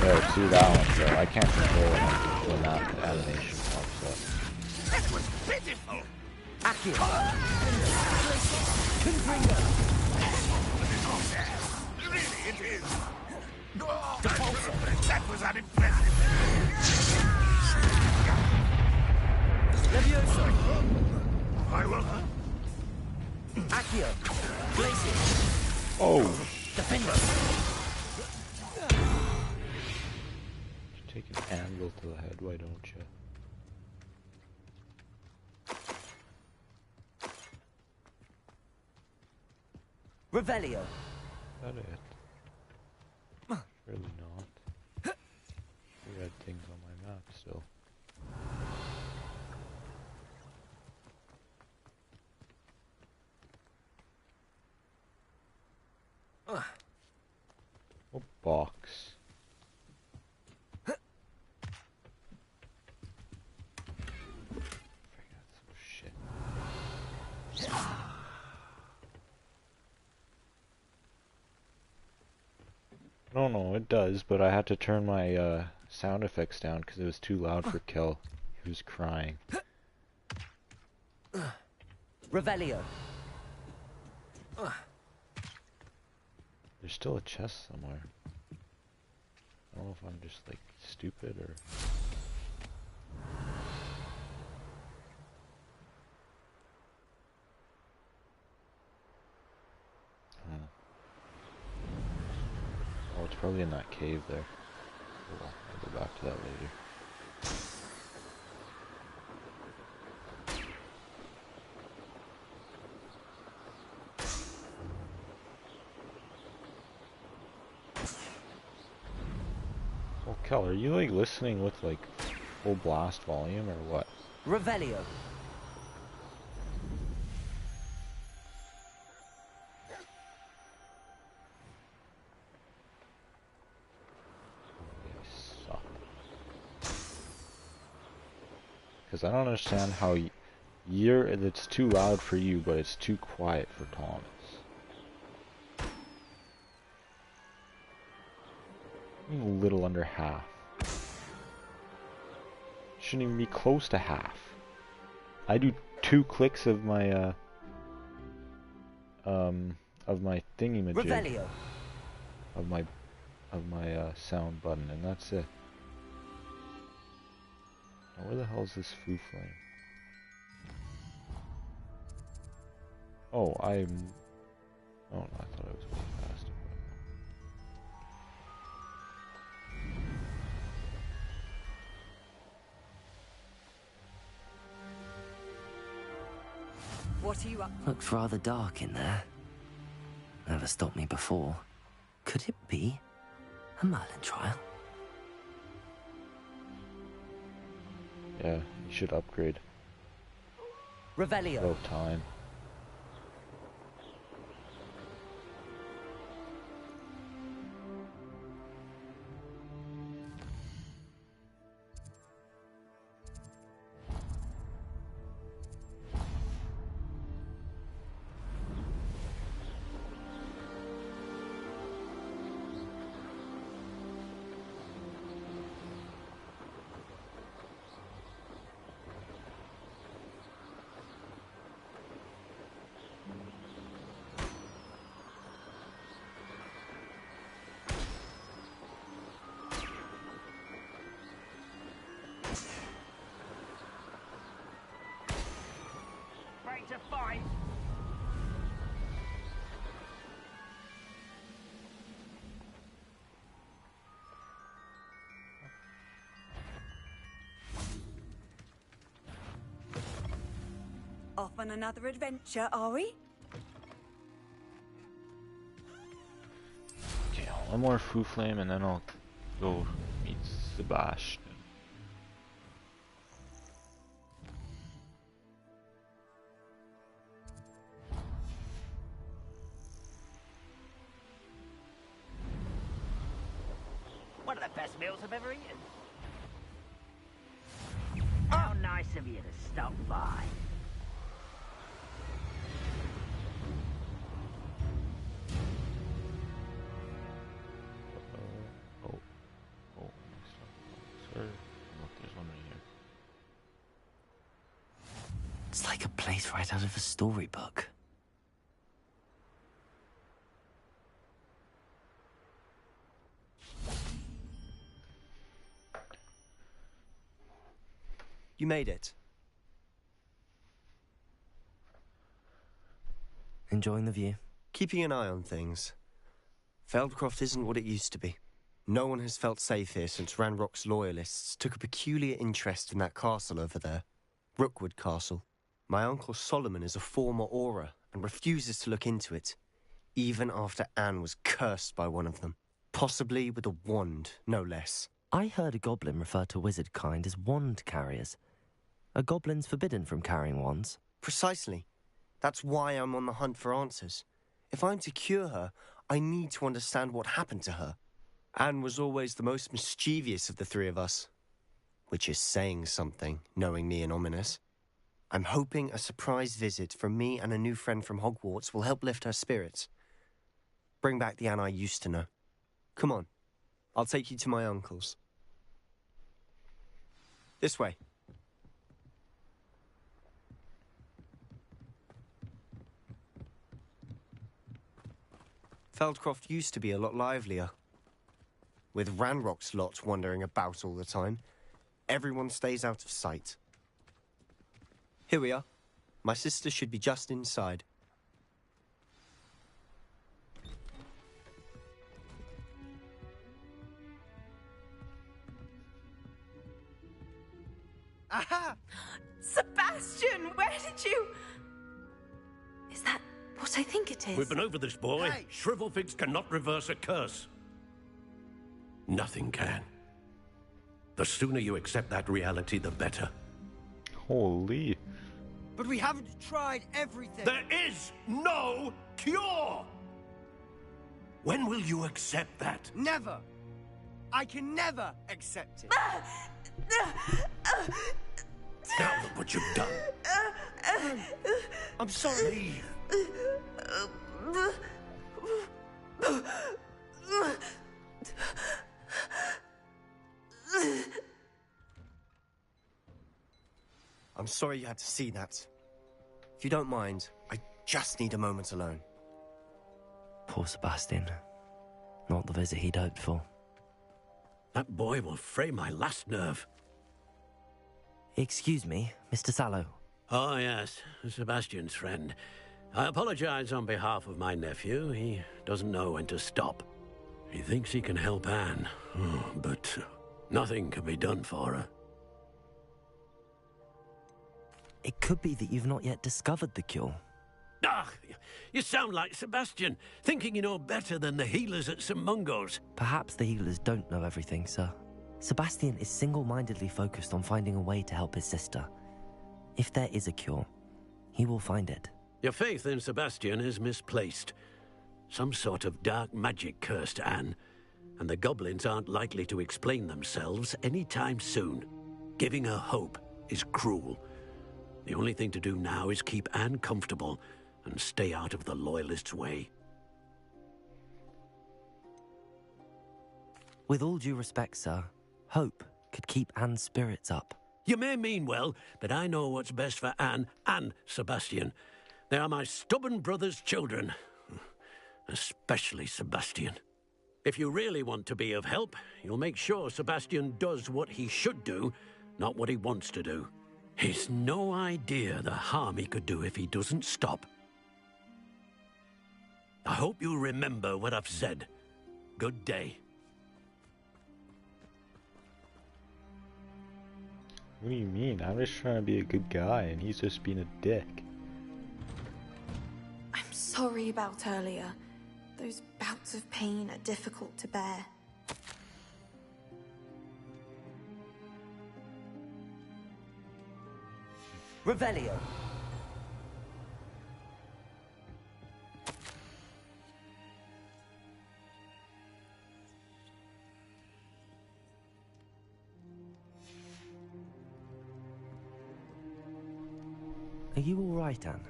Yeah, see that one, so I can't control it when that animation pops up. That was pitiful. Accio. Confringo. Really, it is. Depulso. That was unimpressive. Levioso. I will. Accio. Glacier. Oh. Defender. Take an anvil to the head, why don't you? Revelio. Is that it? Really not. We had things on my map still. Oh, box. Shit. No, it does, but I had to turn my sound effects down because it was too loud for Kel. He was crying. Revelio. There's still a chest somewhere. I don't know if I'm just like stupid or... Oh, it's probably in that cave there. Oh, well, I'll go back to that later. Well, Kel, are you like listening with like full blast volume or what? Revelio. Because I don't understand how it's too loud for you, but it's too quiet for Thomas. A little under half. Shouldn't even be close to half. I do 2 clicks of my thingy-majig. Revelio. Of my sound button, and that's it. Now where the hell is this foo flame? Oh, oh, I thought I was way past it. What are you up? Looks rather dark in there. Never stopped me before. Could it be a Merlin trial? Yeah, you should upgrade. Revelio. About time. To fight. Off on another adventure, are we? Okay, one more foo flame and then I'll go meet Sebastian. One of the best meals I've ever eaten. How nice of you to stop by. There's one right here. It's like a place right out of a storybook. You made it. enjoying the view. Keeping an eye on things. Feldcroft isn't what it used to be. No one has felt safe here since Ranrock's loyalists took a peculiar interest in that castle over there. Rookwood Castle. My Uncle Solomon is a former Auror and refuses to look into it, even after Anne was cursed by one of them. Possibly with a wand, no less. I heard a goblin refer to wizard kind as wand carriers. Are goblins forbidden from carrying wands? Precisely. That's why I'm on the hunt for answers. If I'm to cure her, I need to understand what happened to her. Anne was always the most mischievous of the three of us. Which is saying something, knowing me and Ominous. I'm hoping a surprise visit from me and a new friend from Hogwarts will help lift her spirits. Bring back the Anne I used to know. Come on. I'll take you to my uncle's. This way. Feldcroft used to be a lot livelier. With Ranrock's lot wandering about all the time, everyone stays out of sight. Here we are. My sister should be just inside. Aha! Sebastian, where did you... Is that what I think it is? We've been over this, boy. Hey. Shrivelfigs cannot reverse a curse. Nothing can. The sooner you accept that reality, the better. Holy. But we haven't tried everything. There is no cure! When will you accept that? Never. I can never accept it. Now look what you've done. I'm sorry. I'm sorry you had to see that. If you don't mind, I just need a moment alone. Poor Sebastian. Not the visit he'd hoped for. That boy will fray my last nerve. Excuse me, Mr. Sallow. Oh, yes, Sebastian's friend. I apologize on behalf of my nephew. He doesn't know when to stop. He thinks he can help Anne, but nothing can be done for her. It could be that you've not yet discovered the cure. Ah, you sound like Sebastian, thinking you know better than the healers at St. Mungo's. Perhaps the healers don't know everything, sir. Sebastian is single-mindedly focused on finding a way to help his sister. If there is a cure, he will find it. Your faith in Sebastian is misplaced. Some sort of dark magic cursed Anne, and the goblins aren't likely to explain themselves anytime soon. Giving her hope is cruel. The only thing to do now is keep Anne comfortable and stay out of the Loyalists' way. With all due respect, sir, hope could keep Anne's spirits up. You may mean well, but I know what's best for Anne and Sebastian. They are my stubborn brother's children. Especially Sebastian. If you really want to be of help, you'll make sure Sebastian does what he should do, not what he wants to do. He's no idea the harm he could do if he doesn't stop. I hope you'll remember what I've said. Good day. What do you mean? I'm just trying to be a good guy and he's just being a dick. I'm sorry about earlier. Those bouts of pain are difficult to bear. Revelio. Are you all right, Anne?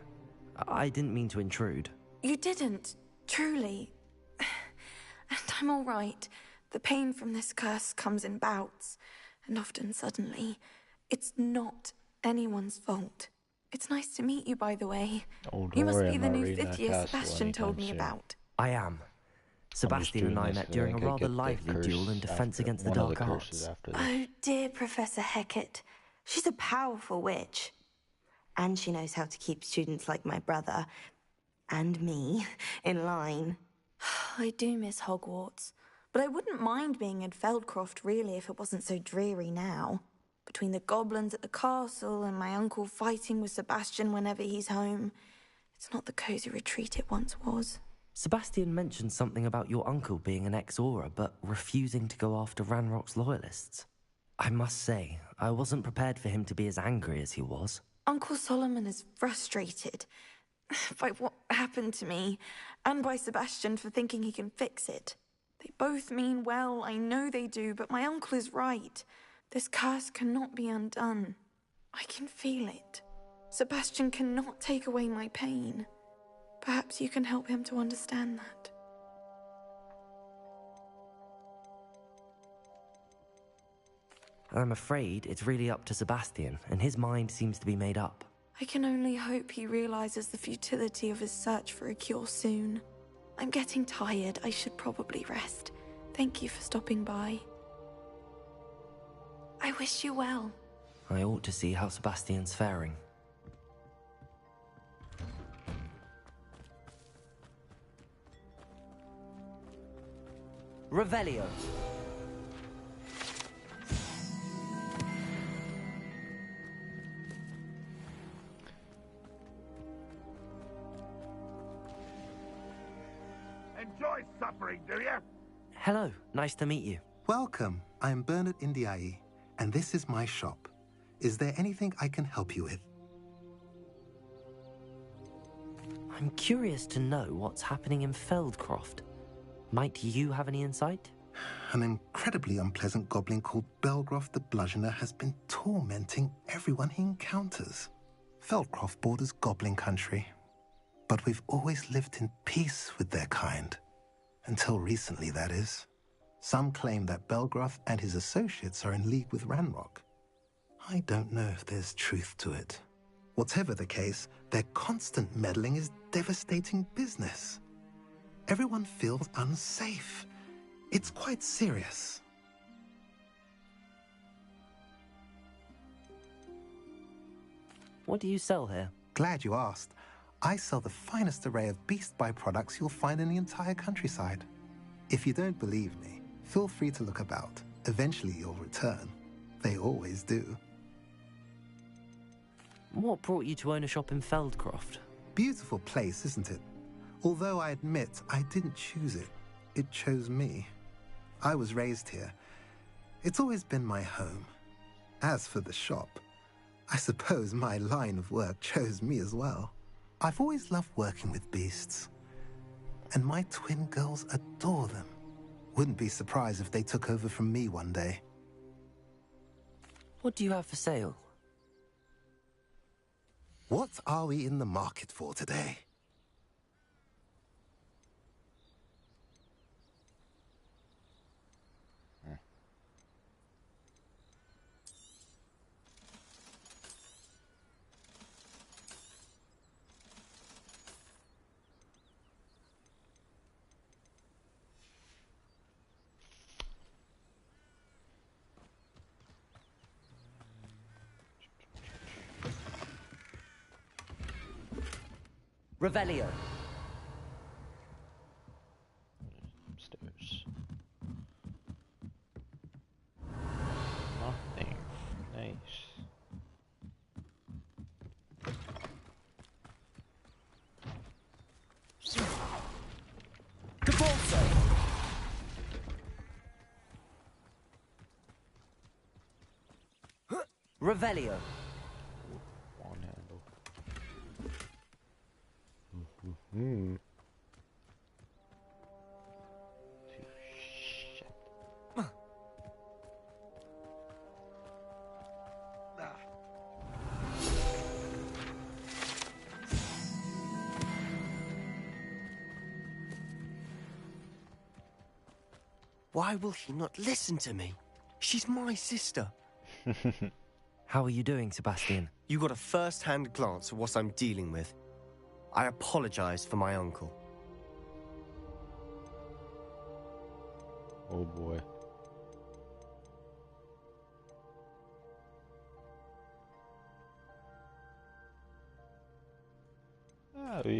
I didn't mean to intrude. You didn't, truly. And I'm all right. The pain from this curse comes in bouts, and often suddenly. It's not anyone's fault. It's nice to meet you, by the way. Oh, you must worry, be I'm the not new reading that Fifth Year castle Sebastian told me anytime about. I am. Sebastian and I met during a rather lively duel in defense against the dark arts. Oh dear, Professor Hecat. She's a powerful witch. And she knows how to keep students like my brother and me in line. I do miss Hogwarts, but I wouldn't mind being in Feldcroft really if it wasn't so dreary now. Between the goblins at the castle and my uncle fighting with Sebastian whenever he's home, it's not the cosy retreat it once was. Sebastian mentioned something about your uncle being an ex-Auror, but refusing to go after Ranrock's loyalists. I must say, I wasn't prepared for him to be as angry as he was. Uncle Solomon is frustrated by what happened to me, and by Sebastian for thinking he can fix it. They both mean well, I know they do, but my uncle is right. This curse cannot be undone. I can feel it. Sebastian cannot take away my pain. Perhaps you can help him to understand that. I'm afraid it's really up to Sebastian, and his mind seems to be made up. I can only hope he realizes the futility of his search for a cure soon. I'm getting tired. I should probably rest. Thank you for stopping by. I wish you well. I ought to see how Sebastian's faring. Revelio. Enjoy suffering, do you? Hello, nice to meet you. Welcome. I'm Bernard Indiai, and this is my shop. Is there anything I can help you with? I'm curious to know what's happening in Feldcroft. Might you have any insight? An incredibly unpleasant goblin called Belgroth the Bludgeoner has been tormenting everyone he encounters. Feldcroft borders goblin country, but we've always lived in peace with their kind. Until recently, that is. Some claim that Belgroth and his associates are in league with Ranrock. I don't know if there's truth to it. Whatever the case, their constant meddling is devastating business. Everyone feels unsafe. It's quite serious. What do you sell here? Glad you asked. I sell the finest array of beast byproducts you'll find in the entire countryside. If you don't believe me, feel free to look about. Eventually you'll return. They always do. What brought you to own a shop in Feldcroft? Beautiful place, isn't it? Although I admit I didn't choose it. It chose me. I was raised here. It's always been my home. As for the shop, I suppose my line of work chose me as well. I've always loved working with beasts. And my twin girls adore them. Wouldn't be surprised if they took over from me one day. What do you have for sale? What are we in the market for today? Revelio. Upstairs. Nothing. Nice. Capolso. Revelio. One handle. Mm-hmm. Shit. Why will he not listen to me? She's my sister. How are you doing, Sebastian? You got a first-hand glance at what I'm dealing with. I apologize for my uncle. Oh boy.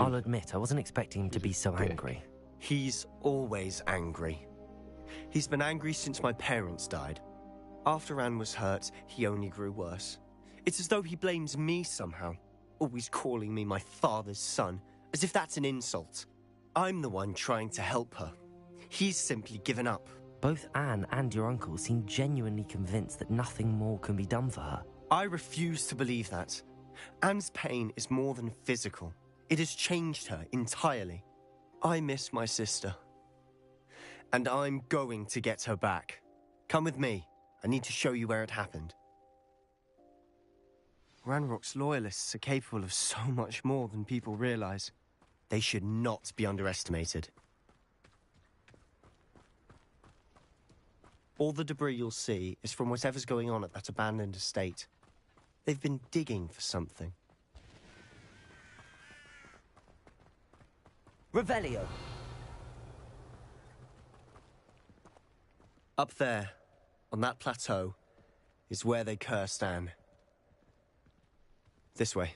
I'll admit, I wasn't expecting him to be so angry. He's always angry. He's been angry since my parents died. After Anne was hurt, he only grew worse. It's as though he blames me somehow, always calling me my father's son, as if that's an insult. I'm the one trying to help her. He's simply given up. Both Anne and your uncle seem genuinely convinced that nothing more can be done for her. I refuse to believe that. Anne's pain is more than physical. It has changed her entirely. I miss my sister. And I'm going to get her back. Come with me. I need to show you where it happened. Ranrock's loyalists are capable of so much more than people realize. They should not be underestimated. All the debris you'll see is from whatever's going on at that abandoned estate. They've been digging for something. Revelio. Up there, on that plateau, is where they cursed Anne. This way.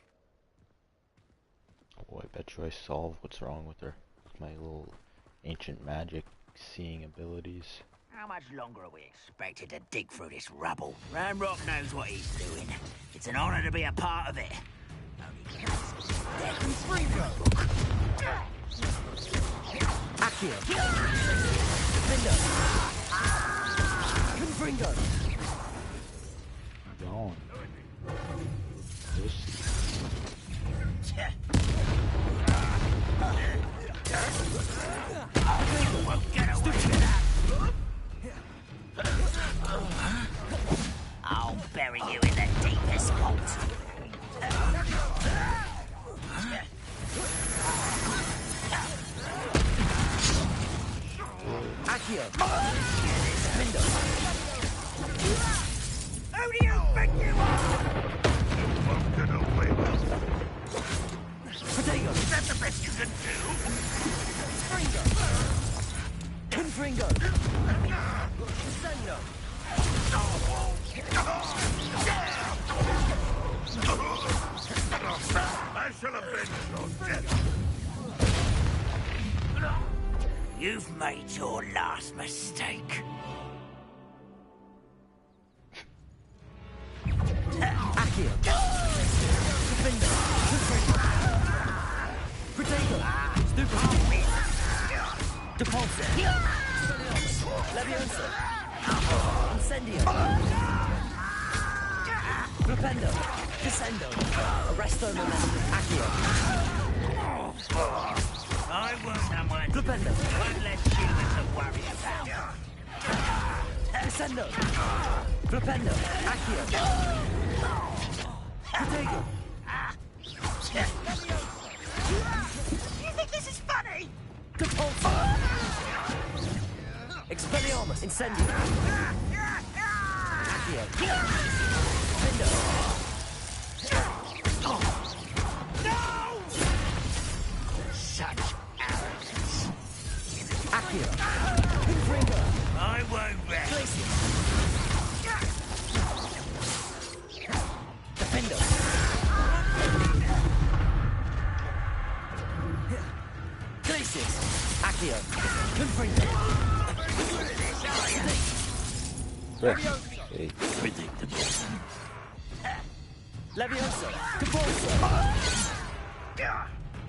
Oh, I bet you I solved what's wrong with her. My little ancient magic seeing abilities. How much longer are we expected to dig through this rubble? Ranrock knows what he's doing. It's an honor to be a part of it. Accio. Defender. Confringo. Gone. I'll bury you in the deepest pot. Accio. Mindo. Who do you think you are? You won't get away with it. Protego. Is that the best you can do? Confringo. Sendo. I shall avenge your death. You've made your last mistake. Accio. Defender. Protego. Stupid. Depulse. Leviosa. Incendio. Flipendo. Descendo. Arresto momentum. Accio. I want someone Flipendo. one less human to worry about. Descendo. Flipendo. Accio. Protego. You think this is funny? Depulse. Expelliarmus. Incendio. Accio. Findo. No! Such arrogance. Accio. Confringo. I won't rest. Glacius. Defendo. Glacius. Accio. Confringo. Hey. Leviosa. Depulso.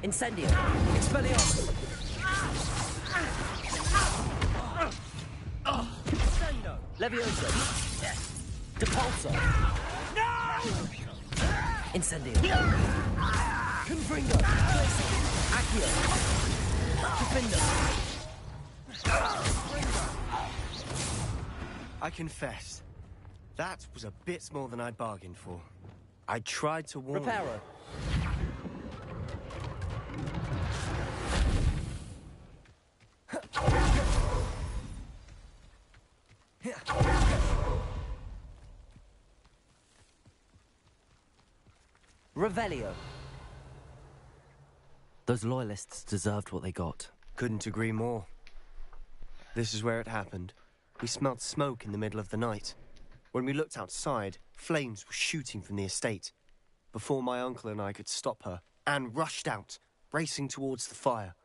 Incendio. Expelliarmus. Leviosa. Depulso. No! Incendio. Confringo. Accio. Defendo. I confess, that was a bit more than I'd bargained for. I tried to warn Reparo. Revelio. Those loyalists deserved what they got. Couldn't agree more. This is where it happened. We smelled smoke in the middle of the night. When we looked outside, flames were shooting from the estate. Before my uncle and I could stop her, Anne rushed out, racing towards the fire,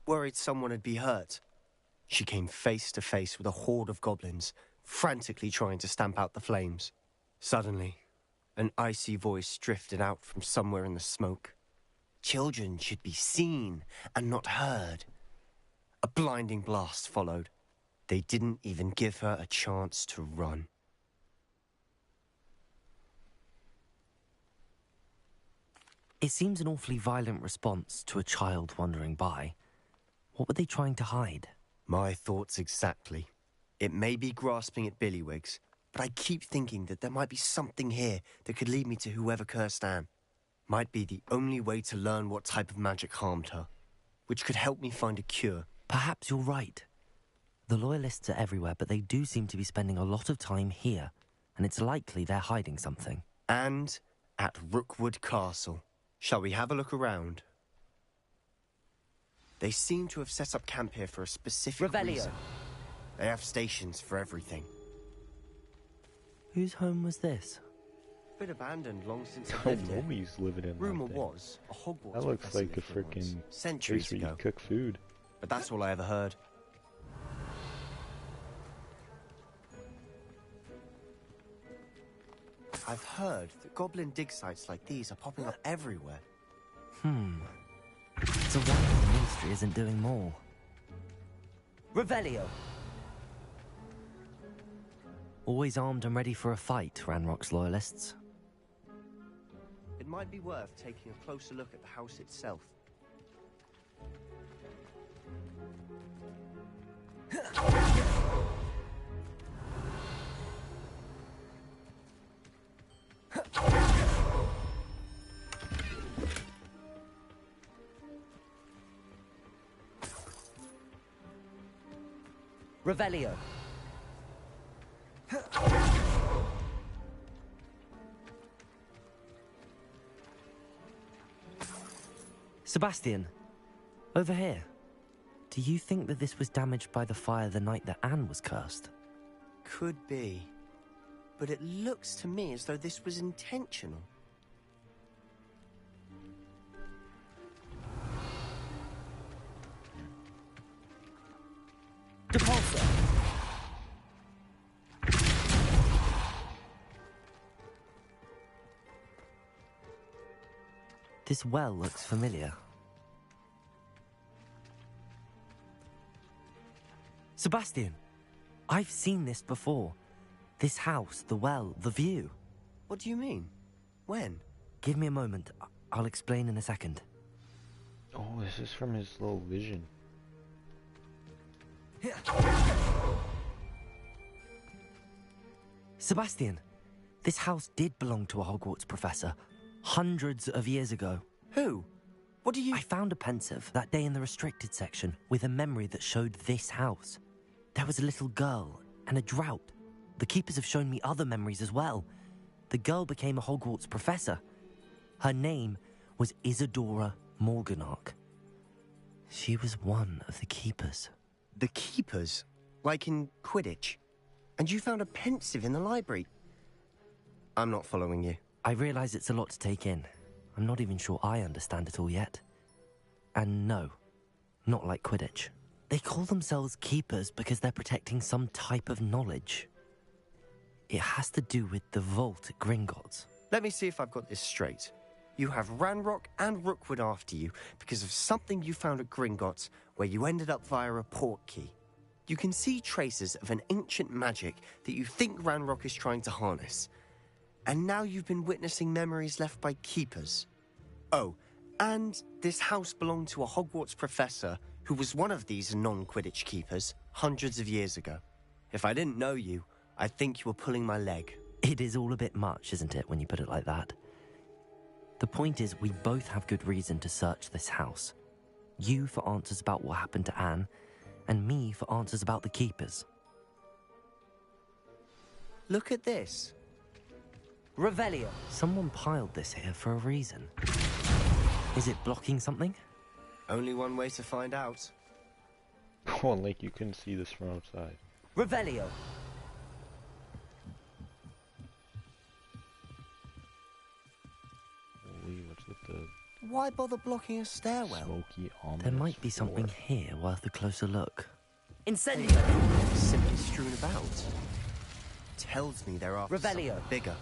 worried someone had been hurt. She came face to face with a horde of goblins, frantically trying to stamp out the flames. Suddenly, an icy voice drifted out from somewhere in the smoke. Children should be seen and not heard. A blinding blast followed. They didn't even give her a chance to run. It seems an awfully violent response to a child wandering by. What were they trying to hide? My thoughts exactly. It may be grasping at Billywigs, but I keep thinking that there might be something here that could lead me to whoever cursed Anne. Might be the only way to learn what type of magic harmed her, which could help me find a cure. Perhaps you're right. The Loyalists are everywhere, but they do seem to be spending a lot of time here, and it's likely they're hiding something. And at Rookwood Castle. Shall we have a look around? They seem to have set up camp here for a specific reason. They have stations for everything. Whose home was this? Bit abandoned long since I Oh, lived here. Mommy's living in Rumor that thing. was a Hogwarts That looks professor like a lived here freaking once, centuries place where ago. you cook food. But that's all I ever heard. I've heard that goblin dig sites like these are popping up everywhere. It's a wonder the Ministry isn't doing more. Revelio. Always armed and ready for a fight, Ranrock's Loyalists. It might be worth taking a closer look at the house itself. Revelio. Sebastian, over here. Do you think that this was damaged by the fire the night that Anne was cursed? Could be. But it looks to me as though this was intentional. Depulso. This well looks familiar. Sebastian, I've seen this before. This house, the well, the view. What do you mean? When? Give me a moment. I'll explain in a second. Oh, this is from his little vision. Sebastian, this house did belong to a Hogwarts professor, hundreds of years ago. Who? What do you... I found a pensive that day in the restricted section with a memory that showed this house. There was a little girl and a drought. The keepers have shown me other memories as well. The girl became a Hogwarts professor. Her name was Isadora Morganach. She was one of the keepers. The keepers? Like in Quidditch? And you found a pensive in the library? I'm not following you. I realize it's a lot to take in. I'm not even sure I understand it all yet. And no, not like Quidditch. They call themselves keepers because they're protecting some type of knowledge. It has to do with the vault at Gringotts. Let me see if I've got this straight. You have Ranrock and Rookwood after you because of something you found at Gringotts where you ended up via a port key. You can see traces of an ancient magic that you think Ranrock is trying to harness. And now you've been witnessing memories left by keepers. Oh, and this house belonged to a Hogwarts professor who was one of these non-Quidditch keepers hundreds of years ago. If I didn't know you, I'd think you were pulling my leg. It is all a bit much, isn't it, when you put it like that? The point is, we both have good reason to search this house. You for answers about what happened to Anne, and me for answers about the keepers. Look at this. Revelio. Someone piled this here for a reason. Is it blocking something? Only one way to find out. Oh, like you couldn't see this from outside. Revelio. Holy, what's with the... Why bother blocking a stairwell? Smoky, ominous There might be floor. something here worth a closer look. Incendio. Simply strewn about. Tells me they're after Revelio. something bigger.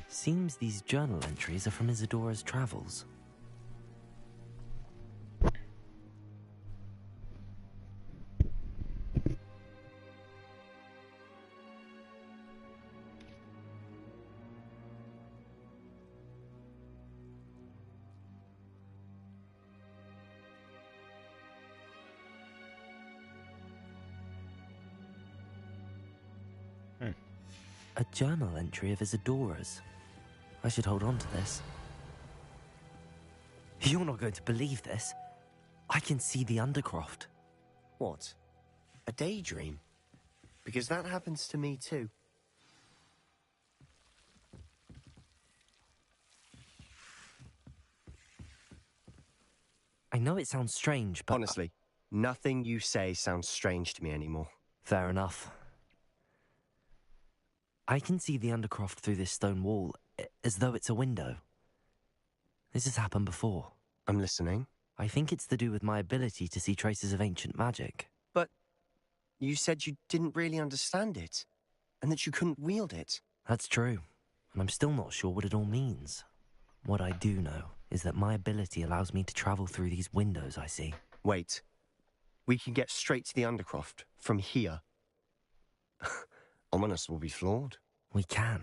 Seems these journal entries are from Isadora's travels. A journal entry of Isadora's. I should hold on to this. You're not going to believe this. I can see the Undercroft. What? A daydream? Because that happens to me too. I know it sounds strange, but... Honestly, nothing you say sounds strange to me anymore. Fair enough. I can see the Undercroft through this stone wall, as though it's a window. This has happened before. I'm listening. I think it's to do with my ability to see traces of ancient magic. But you said you didn't really understand it, and that you couldn't wield it. That's true, and I'm still not sure what it all means. What I do know is that my ability allows me to travel through these windows I see. Wait. We can get straight to the Undercroft from here. Ominous will be floored. We can.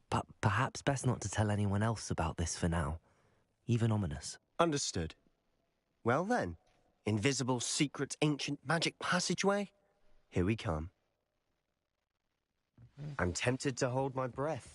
But perhaps best not to tell anyone else about this for now. Even Ominous. Understood. Well then, invisible, secret, ancient magic passageway? Here we come. I'm tempted to hold my breath.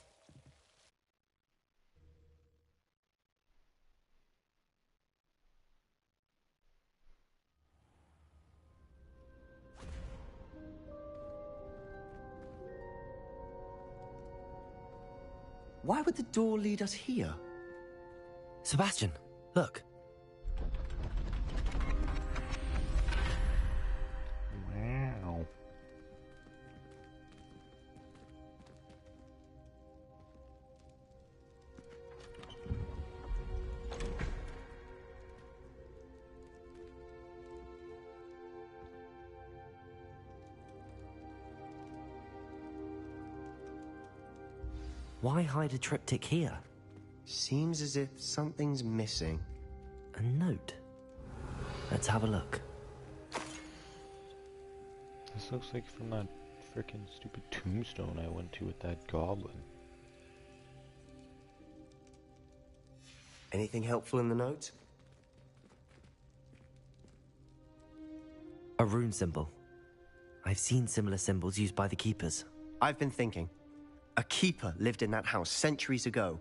Why would the door lead us here? Sebastian, look. Wow. Why hide a triptych here? Seems as if something's missing. A note. Let's have a look. This looks like from that frickin' stupid tombstone I went to with that goblin. Anything helpful in the note? A rune symbol. I've seen similar symbols used by the keepers. I've been thinking. A keeper lived in that house centuries ago,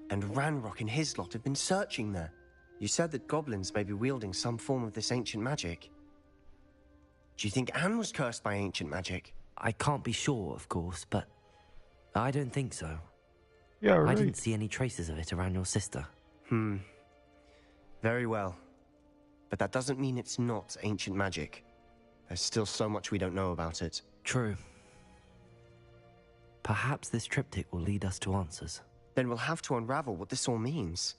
and Ranrock and his lot have been searching there. You said that goblins may be wielding some form of this ancient magic. Do you think Anne was cursed by ancient magic? I can't be sure, of course, but I don't think so. Yeah, right. I didn't see any traces of it around your sister. Very well. But that doesn't mean it's not ancient magic. There's still so much we don't know about it. True. Perhaps this triptych will lead us to answers. Then we'll have to unravel what this all means.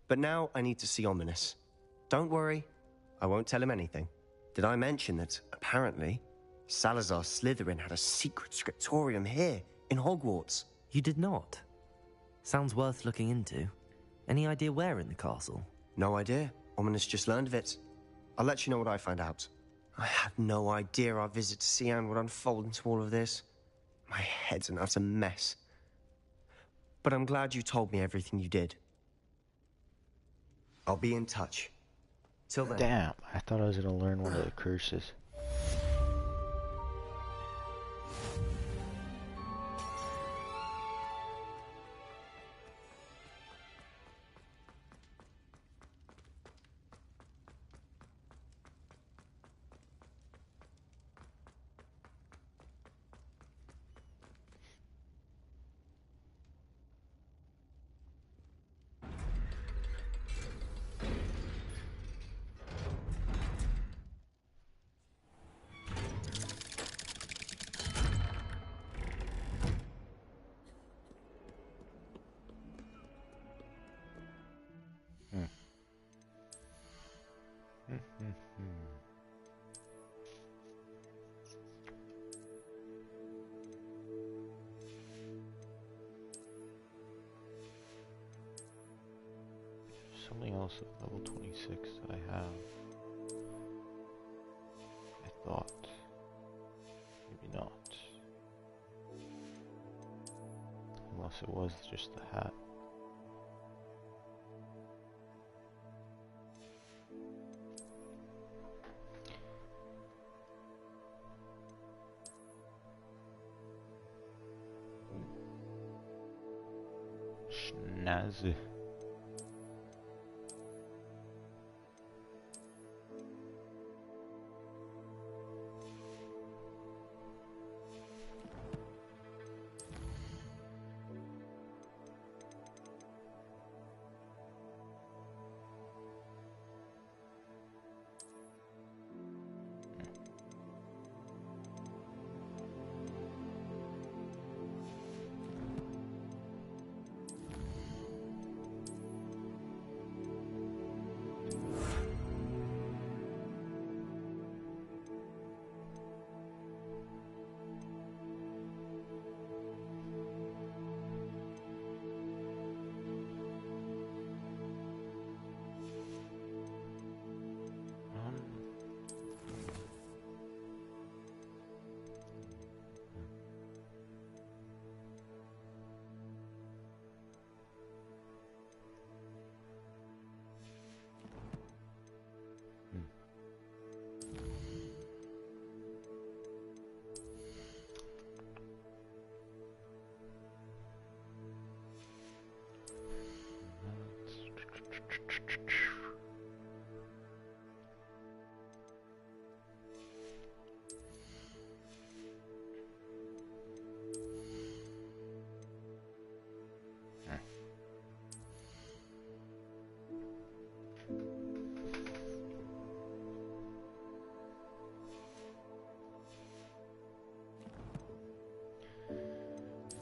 But now I need to see Ominous. Don't worry, I won't tell him anything. Did I mention that, apparently, Salazar Slytherin had a secret scriptorium here, in Hogwarts? You did not? Sounds worth looking into. Any idea where in the castle? No idea. Ominous just learned of it. I'll let you know what I find out. I had no idea our visit to Cian would unfold into all of this. My head's an utter mess. But I'm glad you told me everything you did. I'll be in touch. Till then. Damn, I thought I was gonna learn one of the curses. Something else at level 26 that I have. I thought. Maybe not. Unless it was just the hat. Schnazzy.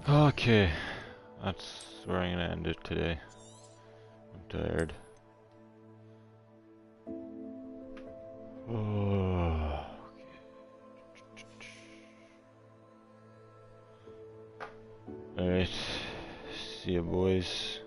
Okay, that's where I'm gonna end it today. I'm tired. Oh, okay. Alright, see ya boys.